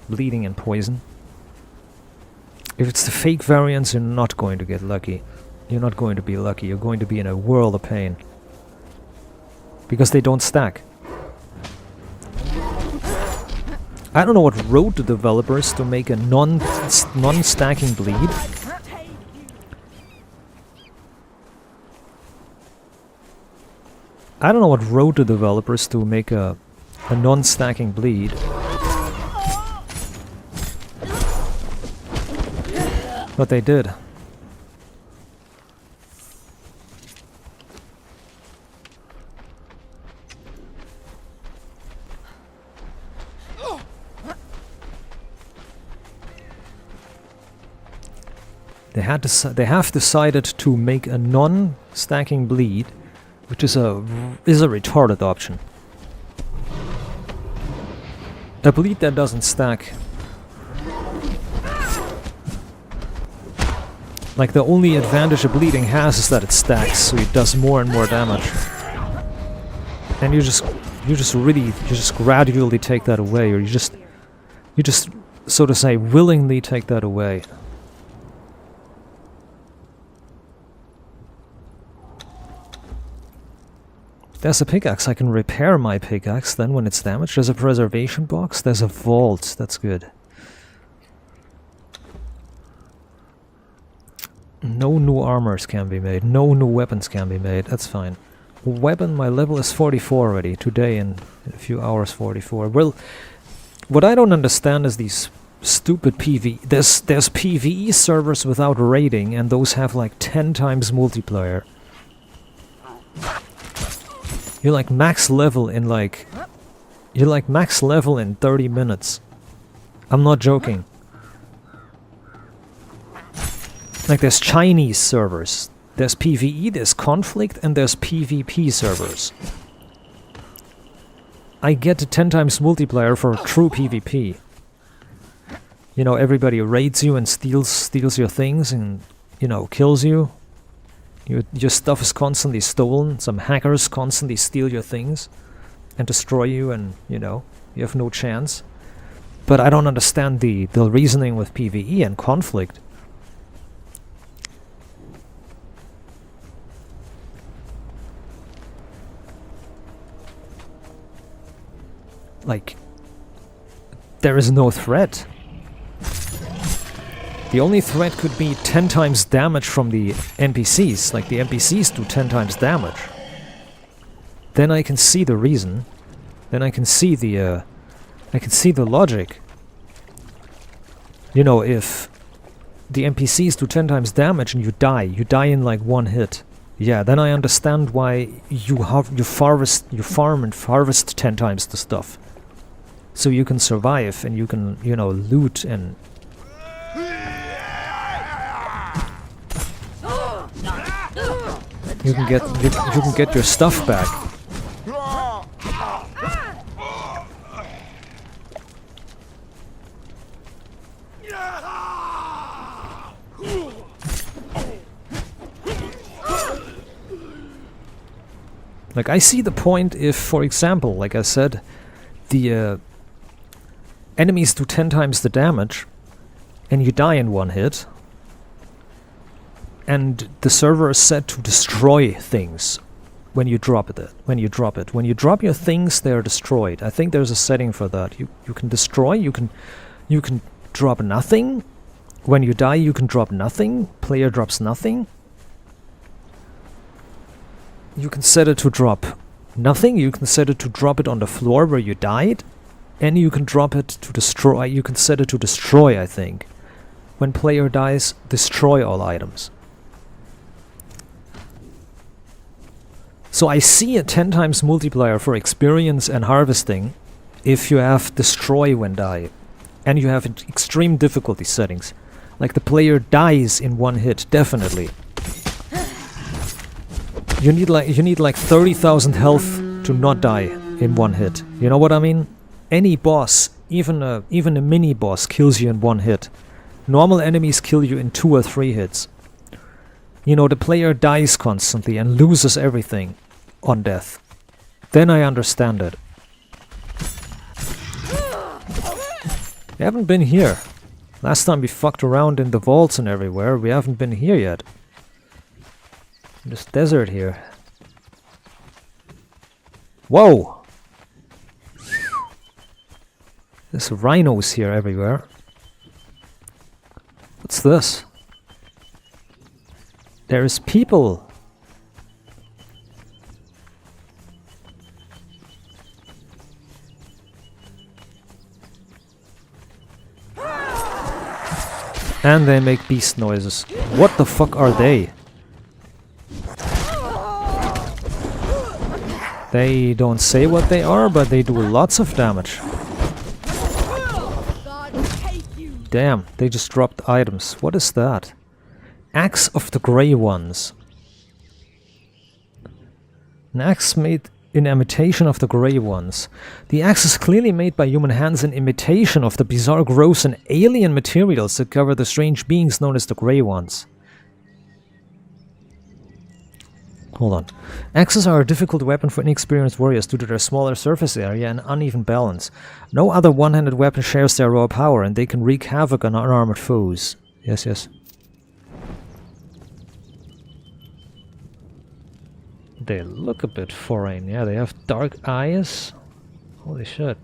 and poison. If it's the fake variants, you're not going to get lucky. You're not going to be lucky. You're going to be in a world of pain. Because they don't stack. I don't know what wrote the developers to make a non-stacking bleed. I don't know what wrote the developers to make a non-stacking bleed. But they did. They have decided to make a non-stacking bleed, which is a retarded option. A bleed that doesn't stack. Like, the only advantage a bleeding has is that it stacks, so it does more and more damage. And you just gradually take that away, or you just so to say willingly take that away. There's a pickaxe. I can repair my pickaxe then when it's damaged. There's a preservation box. There's a vault. That's good. No new armors can be made. No new weapons can be made. That's fine. Weapon, my level is 44 already. Today in a few hours 44. Well, what I don't understand is these stupid PvE. There's PvE servers without raiding, and those have like 10 times multiplayer. You're like max level in 30 minutes. I'm not joking. Like, there's Chinese servers. There's PvE, there's Conflict, and there's PvP servers. I get to 10 times multiplayer for true PvP. You know, everybody raids you and steals your things and, you know, kills you. Your stuff is constantly stolen. Some hackers constantly steal your things and destroy you, and, you know, you have no chance. But I don't understand the reasoning with PvE and Conflict. Like, there is no threat. The only threat could be 10 times damage from the NPCs. Like, the NPCs do 10 times damage. Then I can see the reason. Then I can see the logic. You know, if the NPCs do 10 times damage and you die in like one hit. Yeah, then I understand why you farm and harvest 10 times the stuff. So you can survive and you can, you know, loot and You can get your stuff back. Like, I see the point if, for example, like I said, the enemies do 10 times the damage, and you die in one hit, and the server is set to destroy things when you drop it. When you drop your things, they are destroyed. I think there's a setting for that. You can destroy. You can drop nothing. When you die, you can drop nothing. Player drops nothing. You can set it to drop nothing. You can set it to drop it on the floor where you died, and you can drop it to destroy. You can set it to destroy, I think. When player dies, destroy all items. So I see a 10 times multiplier for experience and harvesting if you have destroy when die, and you have extreme difficulty settings. Like the player dies in one hit, definitely. You need like 30,000 health to not die in one hit. You know what I mean? Any boss, even a mini boss, kills you in one hit. Normal enemies kill you in 2 or 3 hits. You know, the player dies constantly and loses everything on death. Then I understand it. We haven't been here. Last time we fucked around in the vaults and everywhere, we haven't been here yet. This desert here. Whoa! There's rhinos here everywhere. What's this? There's people. And they make beast noises. What the fuck are they? They don't say what they are, but they do lots of damage. Damn, they just dropped items. What is that? Axe of the Grey Ones. An axe made in imitation of the Grey Ones. The axe is clearly made by human hands in imitation of the bizarre, gross and alien materials that cover the strange beings known as the Grey Ones. Hold on. Axes are a difficult weapon for inexperienced warriors due to their smaller surface area and uneven balance. No other one-handed weapon shares their raw power, and they can wreak havoc on unarmored foes. Yes, yes. They look a bit foreign. Yeah, they have dark eyes. Holy shit.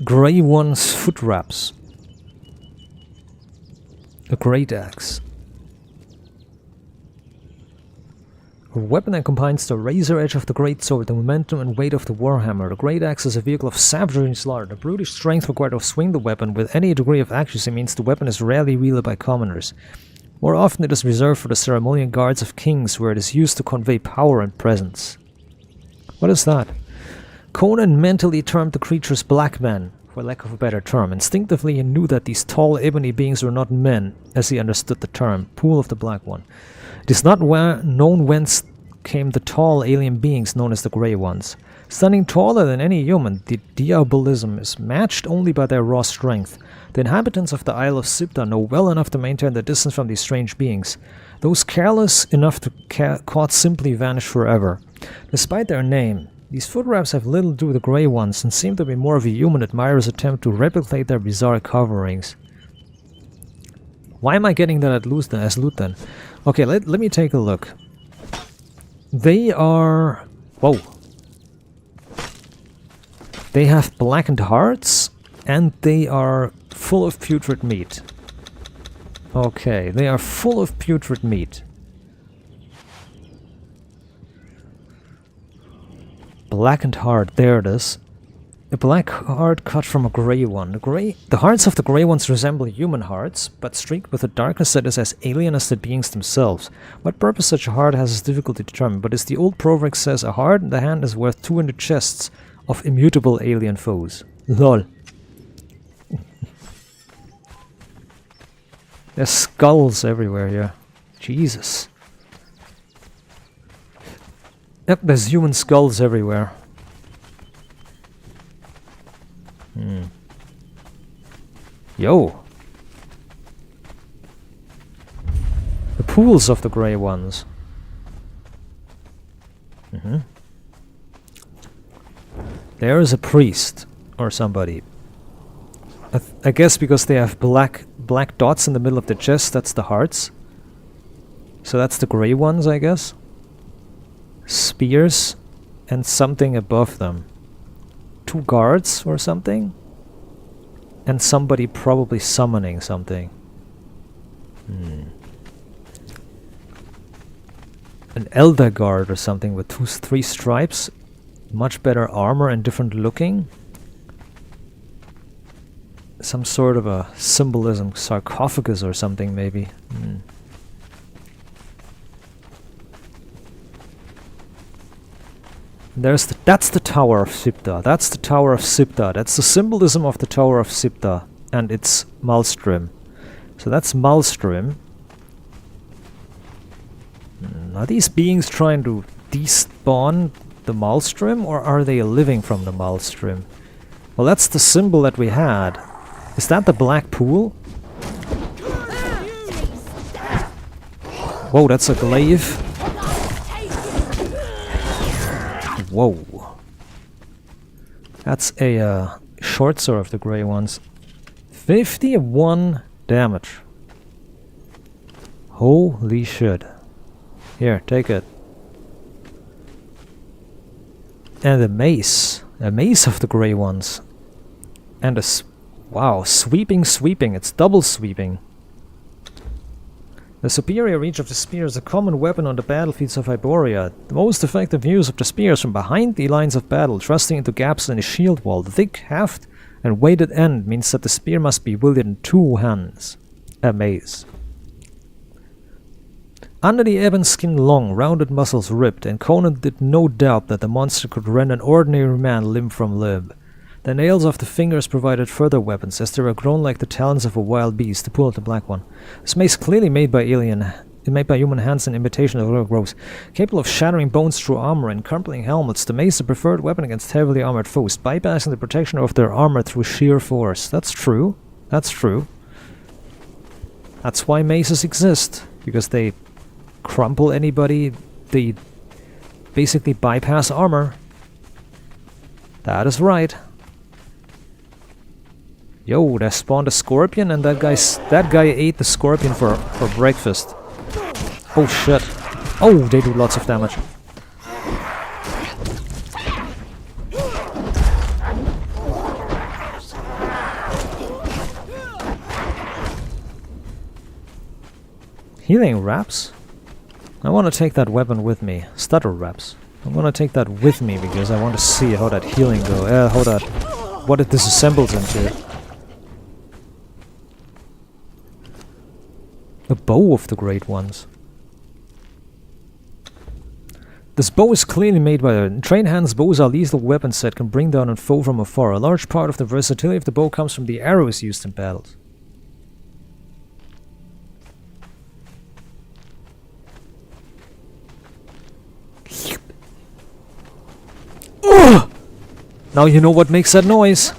Grey One's foot wraps. A great axe. A weapon that combines the razor edge of the great sword, the momentum and weight of the warhammer. The great axe is a vehicle of savagery and slaughter. The brutish strength required to swing the weapon with any degree of accuracy means the weapon is rarely wielded by commoners. More often it is reserved for the ceremonial guards of kings, where it is used to convey power and presence. What is that? Conan mentally termed the creatures black men, for lack of a better term. Instinctively he knew that these tall ebony beings were not men, as he understood the term, Pool of the Black One. It is not known whence came the tall alien beings known as the Grey Ones. Standing taller than any human, the diabolism is matched only by their raw strength. The inhabitants of the Isle of Sibta know well enough to maintain their distance from these strange beings. Those careless enough to caught simply vanish forever. Despite their name, these foot wraps have little to do with the Grey Ones and seem to be more of a human admirer's attempt to replicate their bizarre coverings. Why am I getting that as loot then? Okay, let me take a look. They are... Whoa. They have blackened hearts, and they are full of putrid meat. Okay, they are full of putrid meat. Blackened heart, there it is. A black heart cut from a grey one. The hearts of the Grey Ones resemble human hearts, but streaked with a darkness that is as alien as the beings themselves. What purpose such a heart has is difficult to determine, but as the old proverb says, a heart in the hand is worth 2 in the chests of immutable alien foes. LOL. There's skulls everywhere here. Jesus. Yep, there's human skulls everywhere. Yo! The pools of the grey ones. There is a priest or somebody. I guess because they have black dots in the middle of the chest, that's the hearts. So that's the grey ones, I guess. Spears and something above them. 2 guards or something? And somebody probably summoning something. An elder guard or something with 3 stripes. Much better armor and different looking. Some sort of a symbolism, sarcophagus or something maybe. That's the Tower of Sipta. That's the Tower of Sipta. That's the symbolism of the Tower of Sipta and its Maelstrom. So that's Maelstrom. Are these beings trying to despawn the Maelstrom, or are they living from the Maelstrom? Well, that's the symbol that we had. Is that the black pool? Whoa, that's a glaive. Whoa. That's a short sword of the grey ones. 51 damage. Holy shit. Here, take it. And a mace. A mace of the grey ones. And a... wow, sweeping. It's double sweeping. The superior reach of the spear is a common weapon on the battlefields of Iboria. The most effective use of the spears from behind the lines of battle, thrusting into gaps in the shield wall. The thick haft and weighted end means that the spear must be wielded in 2 hands. A mace. Under the ebon skin long, rounded muscles ripped, and Conan did no doubt that the monster could rend an ordinary man limb from limb. The nails of the fingers provided further weapons, as they were grown like the talons of a wild beast, to pull out the black one. This mace clearly made by human hands in imitation of other growths. Capable of shattering bones through armor and crumpling helmets, the mace is a preferred weapon against heavily armored foes, bypassing the protection of their armor through sheer force. That's true. That's true. That's why maces exist, because they crumple anybody, they basically bypass armor. That is right. Yo, they spawned a scorpion and that guy ate the scorpion for breakfast. Oh shit. Oh, they do lots of damage. Healing wraps? I want to take that weapon with me. Stutter wraps. I'm gonna take that with me because I want to see how that healing go. What it disassembles into. A bow of the great ones. This bow is clearly made by a trained hands. Bows are lethal weapons that can bring down a foe from afar. A large part of the versatility of the bow comes from the arrows used in battles. Now you know what makes that noise.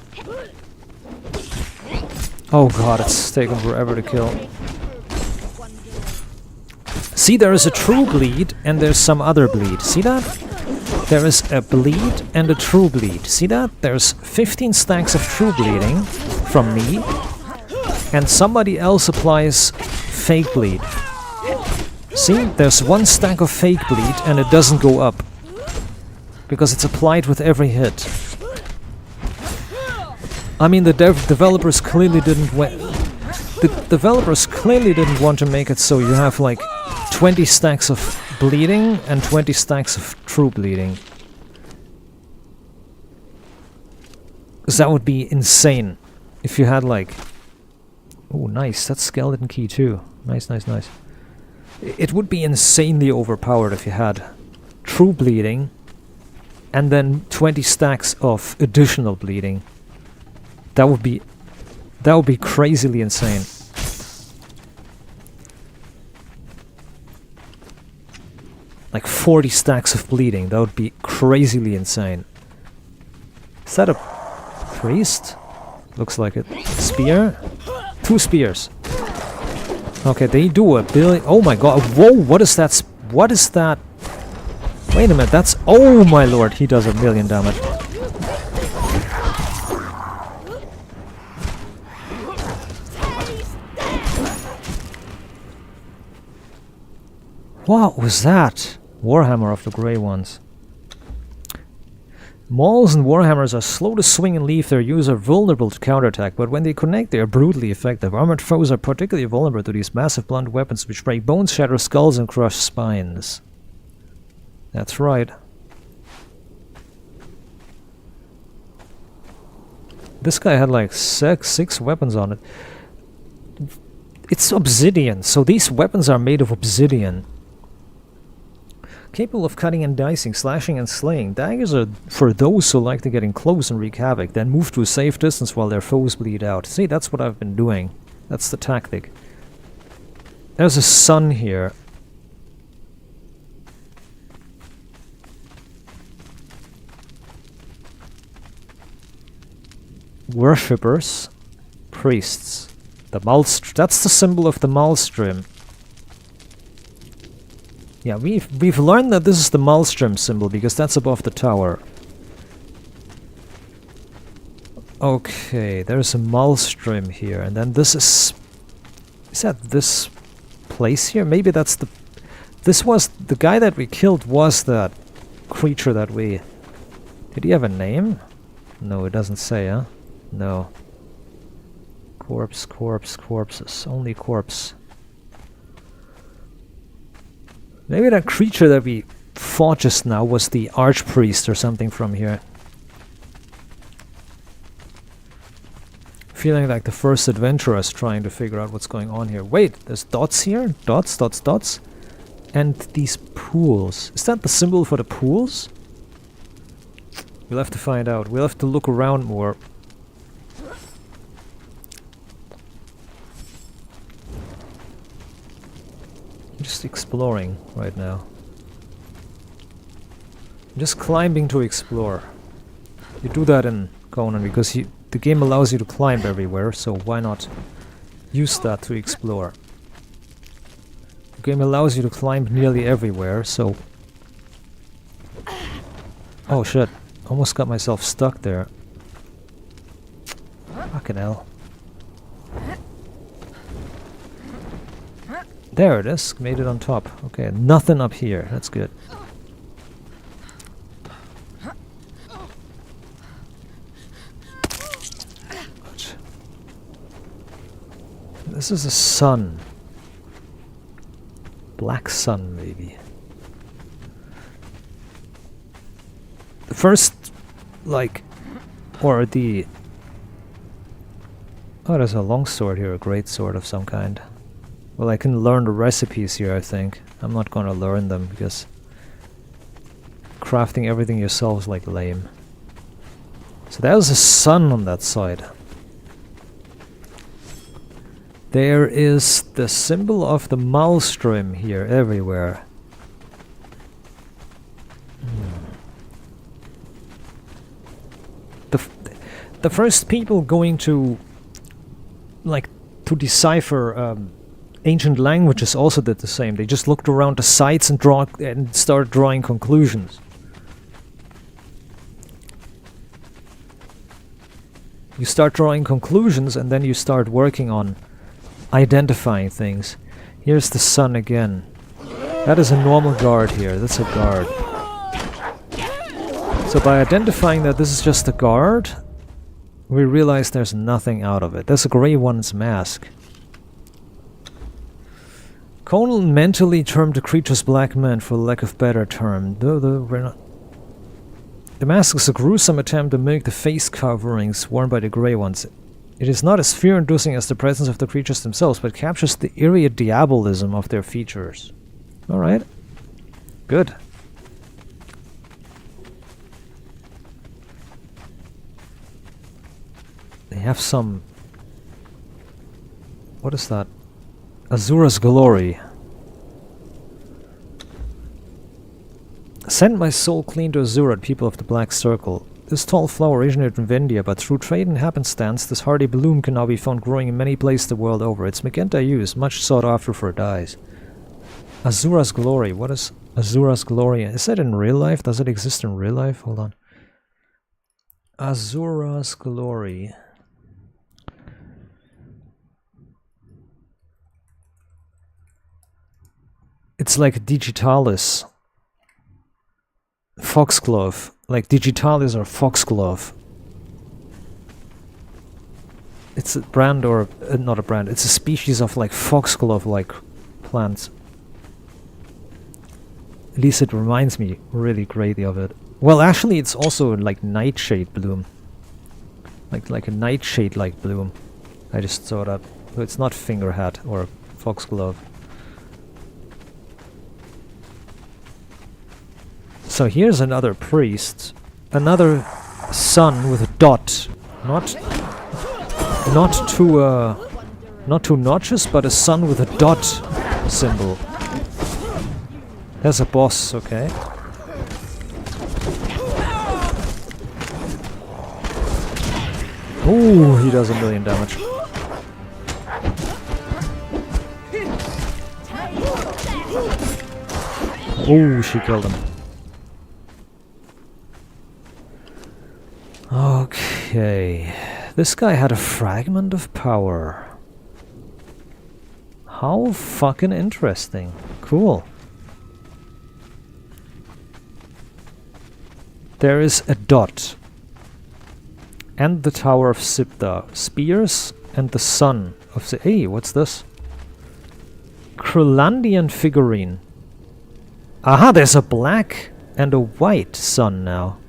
Oh god, it's taken forever to kill. See, there is a true bleed and there's some other bleed. See that? There is a bleed and a true bleed. See that? There's 15 stacks of true bleeding from me, and somebody else applies fake bleed. See, there's 1 stack of fake bleed and it doesn't go up because it's applied with every hit. I mean, the developers clearly didn't want to make it so you have like 20 stacks of bleeding and 20 stacks of true bleeding. Because that would be insane if you had like... Oh, nice. That's skeleton key too. Nice. It would be insanely overpowered if you had true bleeding and then 20 stacks of additional bleeding. That would be crazily insane. Like 40 stacks of bleeding. That would be crazily insane. Is that a priest? Looks like it. Spear? 2 spears. Okay, they do a billion. Oh my god. Whoa, what is that? What is that? Wait a minute, that's... Oh my lord, he does 1,000,000 damage. What was that? Warhammer of the Grey Ones. Mauls and Warhammers are slow to swing and leave their user vulnerable to counterattack, but when they connect they are brutally effective. Armored foes are particularly vulnerable to these massive blunt weapons which break bones, shatter skulls and crush spines. That's right. This guy had like six weapons on it. It's obsidian, so these weapons are made of obsidian. Capable of cutting and dicing, slashing and slaying. Daggers are for those who like to get in close and wreak havoc, then move to a safe distance while their foes bleed out. See, that's what I've been doing. That's the tactic. There's a sun here. Worshippers. Priests. The that's the symbol of the Maelstrom. Yeah, we've learned that this is the Maelstrom symbol because that's above the tower. Okay, there's a Maelstrom here, and then this is that this place here? Maybe that's the... This was... The guy that we killed was that creature that we... Did he have a name? No, it doesn't say, huh? No. Corpse, corpse, corpses. Only corpse. Maybe that creature that we fought just now was the archpriest or something from here. Feeling like the first adventurers trying to figure out what's going on here. Wait, there's dots here? Dots, dots, dots. And these pools. Is that the symbol for the pools? We'll have to find out. We'll have to look around more. Just exploring right now. Just climbing to explore. You do that in Conan because the game allows you to climb everywhere, so why not use that to explore? The game allows you to climb nearly everywhere, so... Oh shit, almost got myself stuck there. Fucking hell. There it is, made it on top. Okay, nothing up here, that's good. This is a sun. Black sun, maybe. The first, like, or the... Oh, there's a long sword here, a great sword of some kind. Well, I can learn the recipes here, I think. I'm not gonna learn them, because crafting everything yourself is like lame. So there's a sun on that side. There is the symbol of the Maelstrom here, everywhere. The first people going to, like, to decipher ancient languages also did the same. They just looked around the sites and started drawing conclusions. You start drawing conclusions and then you start working on identifying things. Here's the sun again. That is a normal guard here. That's a guard. So by identifying that this is just a guard, we realize there's nothing out of it. There's a Grey One's mask. Conan mentally termed the creatures black men for lack of better term. The mask is a gruesome attempt to mimic the face coverings worn by the Grey Ones. It is not as fear-inducing as the presence of the creatures themselves, but captures the eerie diabolism of their features. Alright. Good. They have some... What is that? Azura's Glory. Send my soul clean to Azurat, people of the Black Circle. This tall flower originated in Vendia, but through trade and happenstance, this hardy bloom can now be found growing in many places the world over. Its magenta hue is much sought after for dyes. Azura's Glory. What is Azura's Glory? Is that in real life? Does it exist in real life? Hold on. Azura's Glory. It's like Digitalis. Foxglove. Like Digitalis or Foxglove. It's a brand or... not a brand. It's a species of like foxglove-like plants. At least it reminds me really greatly of it. Well, actually it's also like nightshade bloom. Like a nightshade-like bloom. I just saw that. So it's not fingerhat or foxglove. So here's another priest, another sun with a dot, not two notches, but a sun with a dot symbol. There's a boss, okay. Ooh, he does 1,000,000 damage. Ooh, she killed him. Okay, this guy had a fragment of power. How fucking interesting. Cool. There is a dot. And the Tower of Sipta. Spears and the Sun of the... Hey, what's this? Krulandian figurine. Aha, there's a black and a white sun now.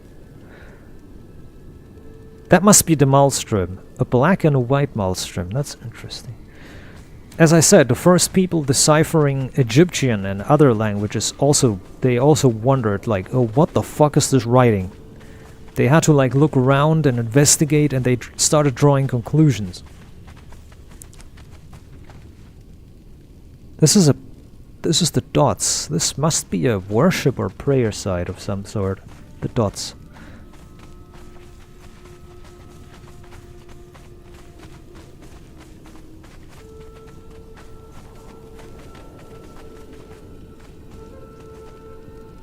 That must be the Maelstrom. A black and a white Maelstrom. That's interesting. As I said, the first people deciphering Egyptian and other languages they also wondered like, oh, what the fuck is this writing? They had to like look around and investigate, and they started drawing conclusions. This is the dots. This must be a worship or prayer site of some sort. The dots.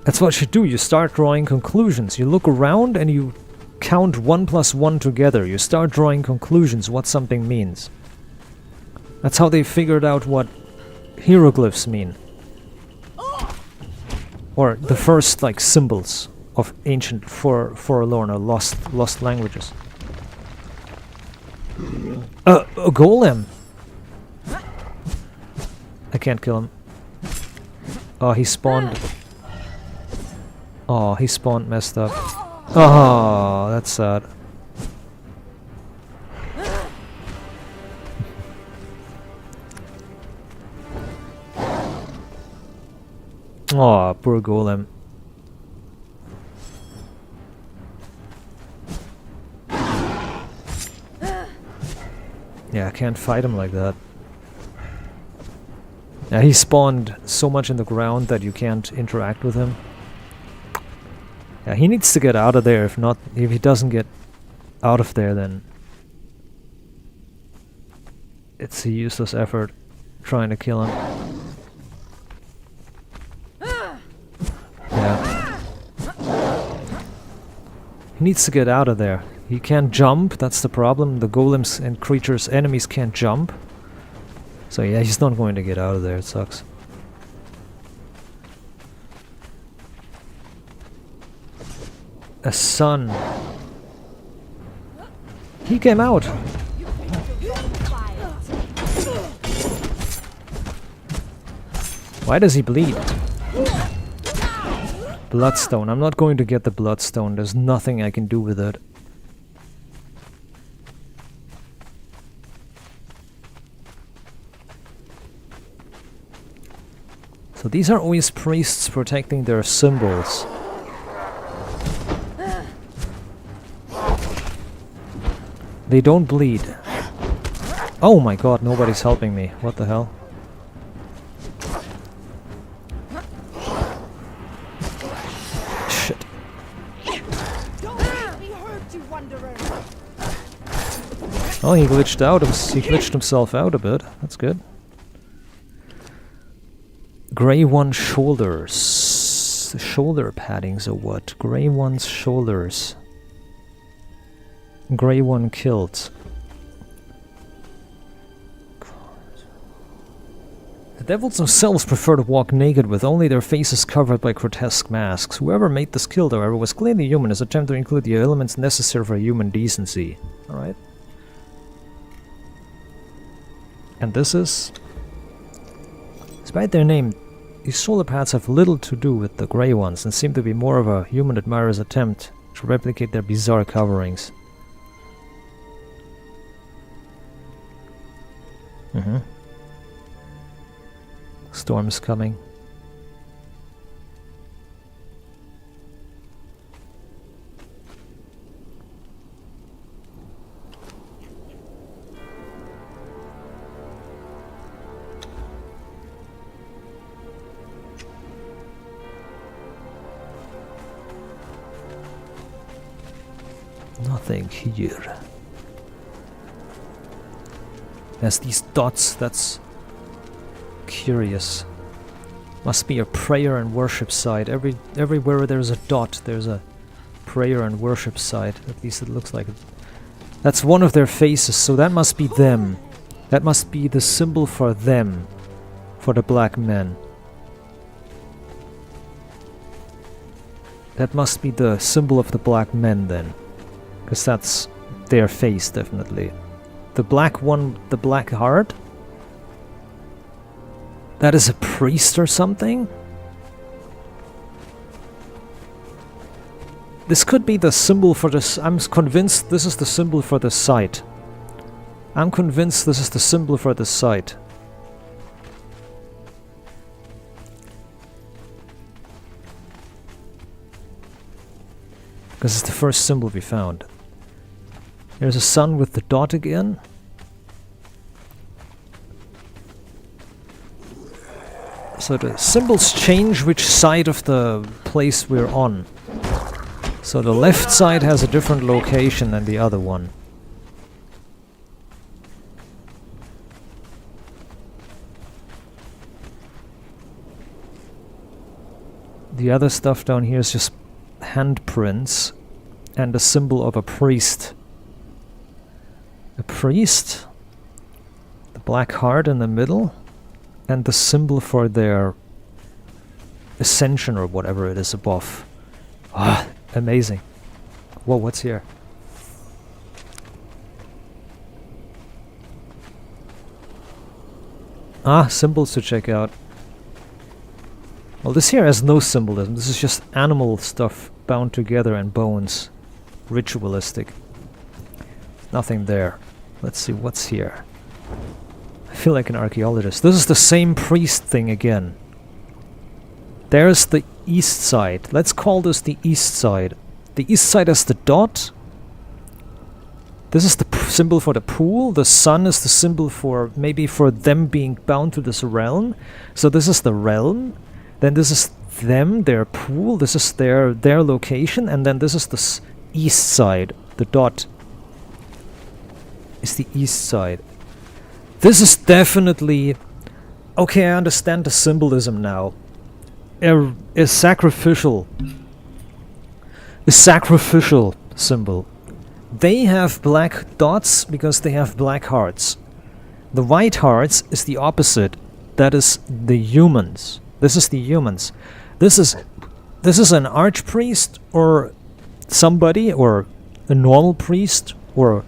That's what you do. You start drawing conclusions. You look around and you count 1 plus 1 together. You start drawing conclusions what something means. That's how they figured out what hieroglyphs mean. Or the first like symbols of ancient forlorn or lost languages. A golem. I can't kill him. Oh, he spawned. Oh, he spawned messed up. Oh, that's sad. Oh, poor golem. Yeah, I can't fight him like that. Yeah, he spawned so much in the ground that you can't interact with him. Yeah, he needs to get out of there. If he doesn't get out of there, then it's a useless effort trying to kill him. Yeah. He needs to get out of there. He can't jump, that's the problem. The golems and creatures, enemies can't jump. So yeah, he's not going to get out of there, it sucks. A sun. He came out. Why does he bleed? Bloodstone. I'm not going to get the bloodstone. There's nothing I can do with it. So these are always priests protecting their symbols. They don't bleed. Oh my god, nobody's helping me. What the hell? you wanderer! Oh, he glitched out. He glitched himself out a bit. That's good. Grey one shoulders. The shoulder paddings or what? Grey one's shoulders. Grey one kilt. The devils themselves prefer to walk naked with only their faces covered by grotesque masks. Whoever made this kilt, however, was clearly human. His attempt to include the elements necessary for human decency. Alright. And this is... Despite their name, these shoulder pads have little to do with the grey ones and seem to be more of a human admirer's attempt to replicate their bizarre coverings. Storm's coming. Nothing here. There's these dots, that's curious. Must be a prayer and worship site. Everywhere there's a dot, there's a prayer and worship site. At least it looks like it. That's one of their faces, so that must be them. That must be the symbol for them. For the black men. That must be the symbol of the black men then. Because that's their face, definitely. The black one, the black heart? That is a priest or something? This could be the symbol for this. I'm convinced this is the symbol for the site. I'm convinced this is the symbol for the site. Because it's the first symbol we found. There's a sun with the dot again. So the symbols change which side of the place we're on. So the left side has a different location than the other one. The other stuff down here is just handprints and a symbol of a priest. A priest? The black heart in the middle? And the symbol for their ascension or whatever it is above. Ah, amazing. Whoa, what's here? Ah, symbols to check out. Well, this here has no symbolism. This is just animal stuff bound together and bones. Ritualistic. Nothing there. Let's see what's here. I feel like an archaeologist. This is the same priest thing again. There's the east side. Let's call this the east side. The east side has the dot. This is the symbol for the pool. The sun is the symbol for maybe for them being bound to this realm. So this is the realm. Then this is them, their pool. This is their location. And then this is the east side. The dot is the east side. This is definitely... Okay, I understand the symbolism now. A sacrificial symbol. They have black dots because they have black hearts. The white hearts is the opposite. That is the humans. This is the humans. This is an archpriest or somebody or a normal priest or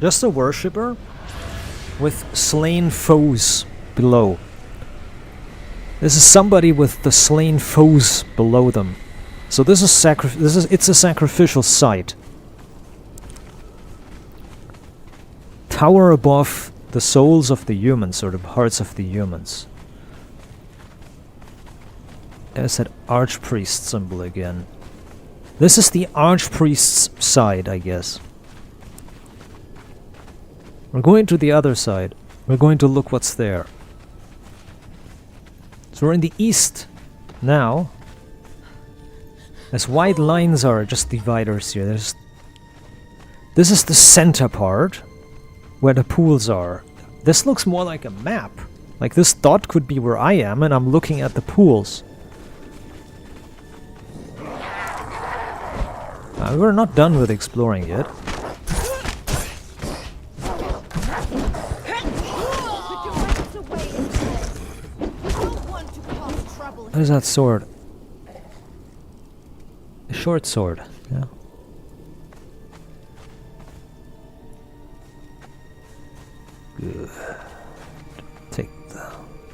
just a worshipper with slain foes below. This is somebody with the slain foes below them. So this is it's a sacrificial site. Tower above the souls of the humans or the hearts of the humans. There's that archpriest symbol again. This is the archpriest's side, I guess. We're going to the other side. We're going to look what's there. So we're in the east now. As white lines are just dividers here. There's This is the center part, where the pools are. This looks more like a map. Like this dot could be where I am, and I'm looking at the pools. We're not done with exploring yet. What is that sword? A short sword, yeah. Good.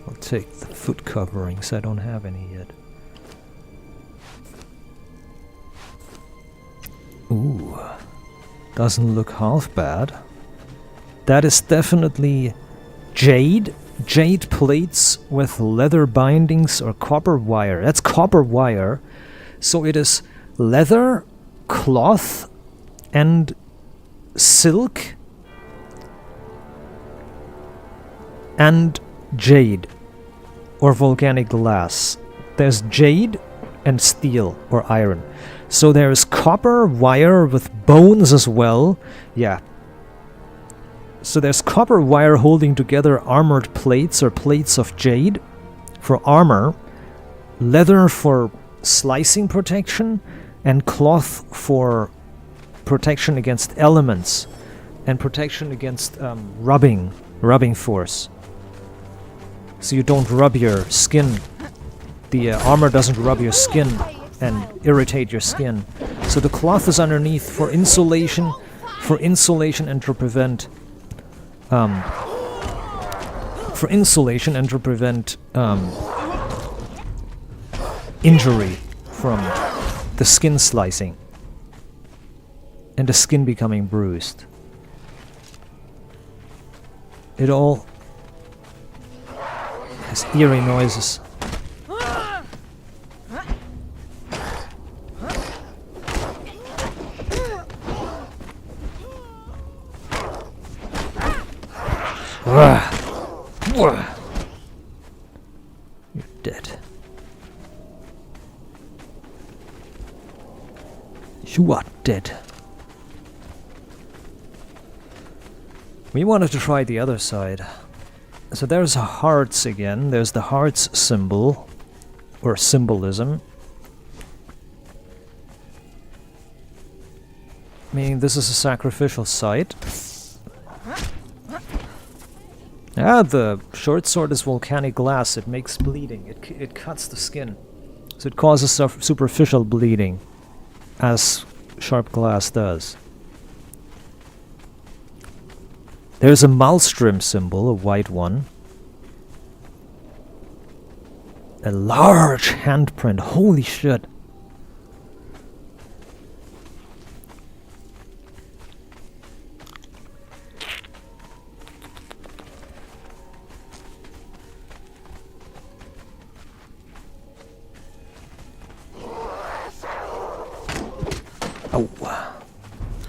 I'll take the foot coverings. I don't have any yet. Ooh, doesn't look half bad. That is definitely jade. Jade plates with leather bindings or copper wire. That's copper wire. So it is leather, cloth, and silk, and jade or volcanic glass. There's jade and steel or iron. So there's copper wire with bones as well. Yeah. So there's copper wire holding together armored plates or plates of jade for armor, leather for slicing protection, and cloth for protection against elements and protection against rubbing force. So you don't rub your skin. The armor doesn't rub your skin and irritate your skin. So the cloth is underneath for insulation and to prevent injury from the skin slicing and the skin becoming bruised. It all has eerie noises. You're dead. You are dead. We wanted to try the other side. So there's hearts again. There's the hearts symbol, or symbolism. Meaning this is a sacrificial site. Ah, the short sword is volcanic glass. It makes bleeding. It cuts the skin. So it causes superficial bleeding, as sharp glass does. There's a Maelstrom symbol, a white one. A large handprint. Holy shit. Oh.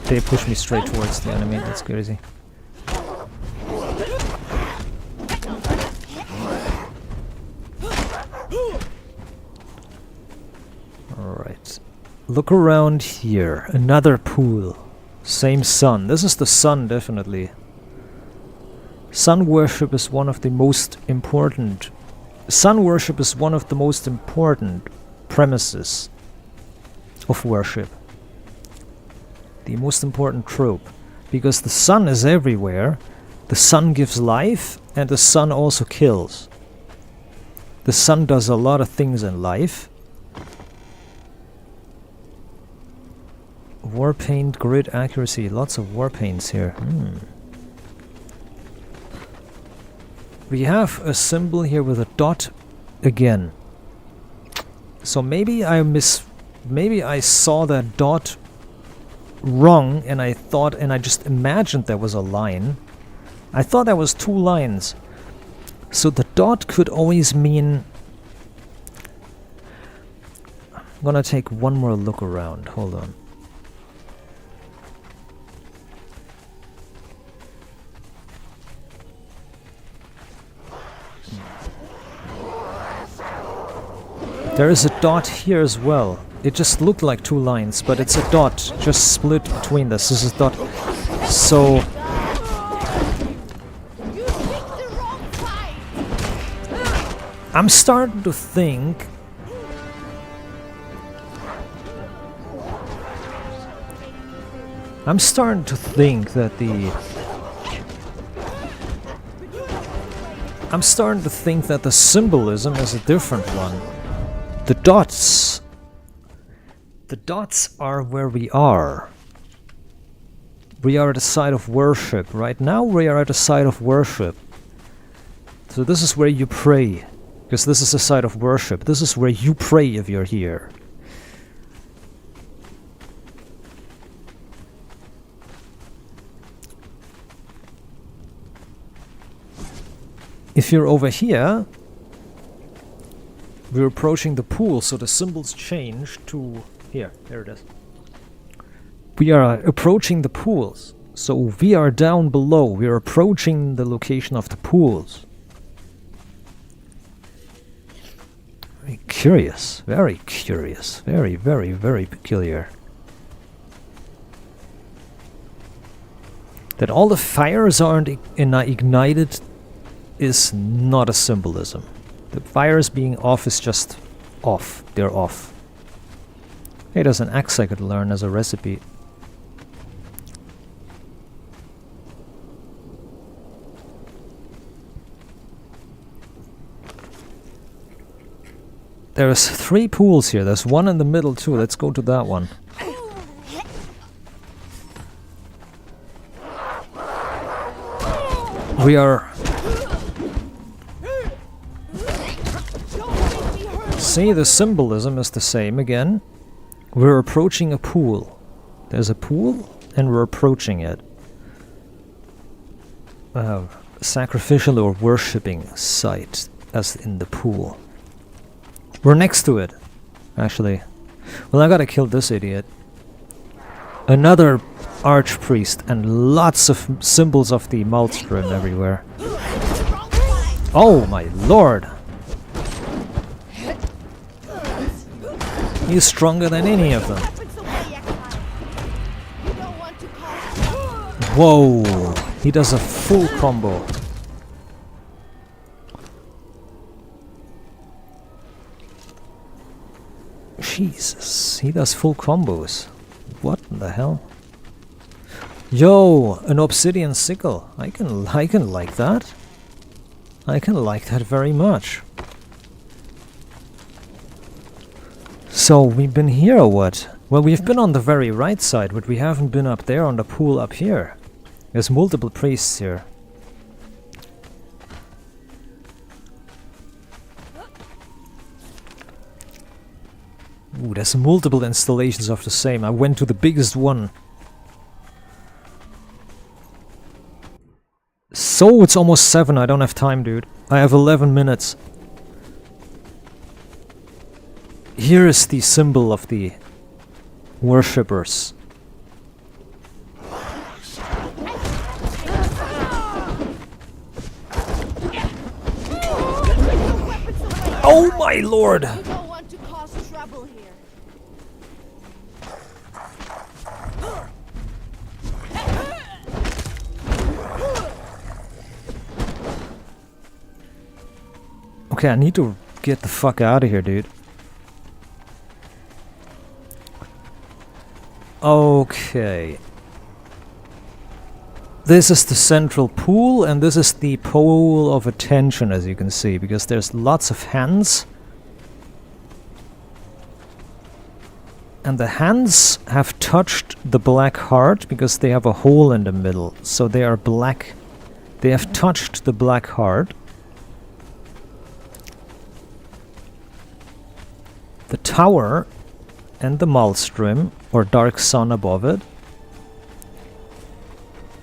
They pushed me straight towards the enemy. That's crazy. Alright. Look around here. Another pool. Same sun. This is the sun, definitely. Sun worship is one of the most important... Sun worship is one of the most important premises of worship. The most important trope. Because the sun is everywhere. The sun gives life, and the sun also kills. The sun does a lot of things in life. War paint, grid accuracy. Lots of war paints here. We have a symbol here with a dot again. So maybe I saw that dot wrong, and I just imagined there was a line. I thought there was two lines. So the dot could always mean... I'm gonna take one more look around. Hold on. There is a dot here as well. It just looked like two lines, but it's a dot just split between this. This is a dot So You picked the wrong fight. I'm starting to think that the symbolism is a different one. The dots are where we are. We are at a site of worship. Right now we are at a site of worship. So this is where you pray. Because this is a site of worship. This is where you pray if you're here. If you're over here, we're approaching the pool, so the symbols change to... Here it is. We are approaching the pools, so we are down below. We are approaching the location of the pools. Very curious, very curious, very, very, very peculiar. That all the fires aren't ignited is not a symbolism. The fires being off is just off. They're off. Hey, there's an axe I could learn as a recipe. There's 3 pools here. There's one in the middle too. Let's go to that one. We are... See, the symbolism is the same again. We're approaching a pool. There's a pool and we're approaching it. Sacrificial or worshipping site, as in the pool. We're next to it, actually. Well, I gotta kill this idiot. Another archpriest and lots of symbols of the Maelstrom everywhere. Oh my lord! He's stronger than any of them. Whoa! He does a full combo. Jesus, he does full combos. What in the hell? Yo, an obsidian sickle. I can like that. I can like that very much. So we've been here or what? Well, we've been on the very right side, but we haven't been up there on the pool up here. There's multiple priests here. Ooh, there's multiple installations of the same. I went to the biggest one. So it's almost 7. I don't have time, dude. I have 11 minutes. Here is the symbol of the worshippers. Oh my lord! You don't want to cause trouble here. Okay, I need to get the fuck out of here, dude. Okay. This is the central pool, and this is the pole of attention, as you can see, because there's lots of hands. And the hands have touched the black heart because they have a hole in the middle. So they are black. They have touched the black heart. The tower and the Maelstrom, or dark sun above it.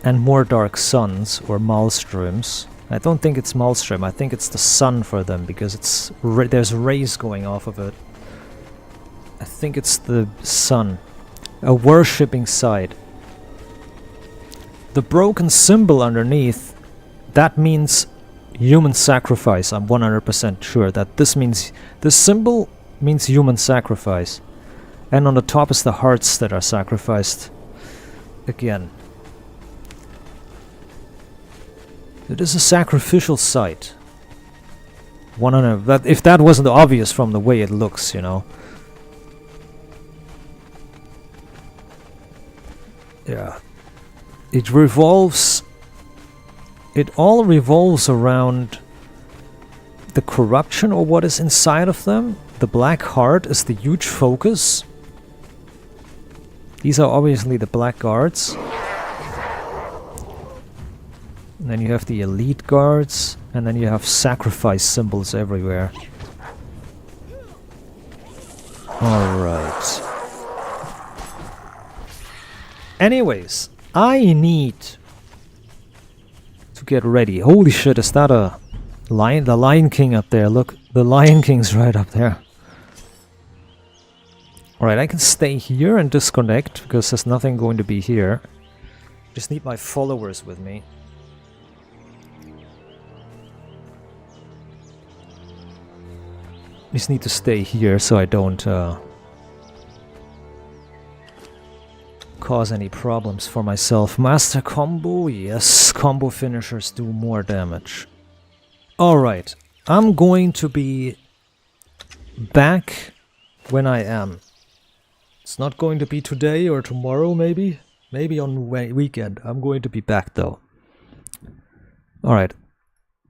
And more dark suns, or Maelstroms. I don't think it's Maelstrom, I think it's the sun for them, because it's there's rays going off of it. I think it's the sun. A worshipping site. The broken symbol underneath, that means human sacrifice. I'm 100% sure that this symbol means human sacrifice. And on the top is the hearts that are sacrificed. Again. It is a sacrificial site. 100. That if that wasn't obvious from the way it looks, you know. Yeah. It revolves. It all revolves around the corruption or what is inside of them. The Black Heart is the huge focus. These are obviously the Black Guards. And then you have the Elite Guards. And then you have sacrifice symbols everywhere. Alright. Anyways, I need to get ready. Holy shit, is that a lion? The Lion King up there. Look, the Lion King's right up there. Alright, I can stay here and disconnect because there's nothing going to be here. Just need my followers with me. Just need to stay here so I don't cause any problems for myself. Master combo, yes, combo finishers do more damage. Alright, I'm going to be back when I am. It's not going to be today or tomorrow, maybe. Maybe on weekend. I'm going to be back though. Alright,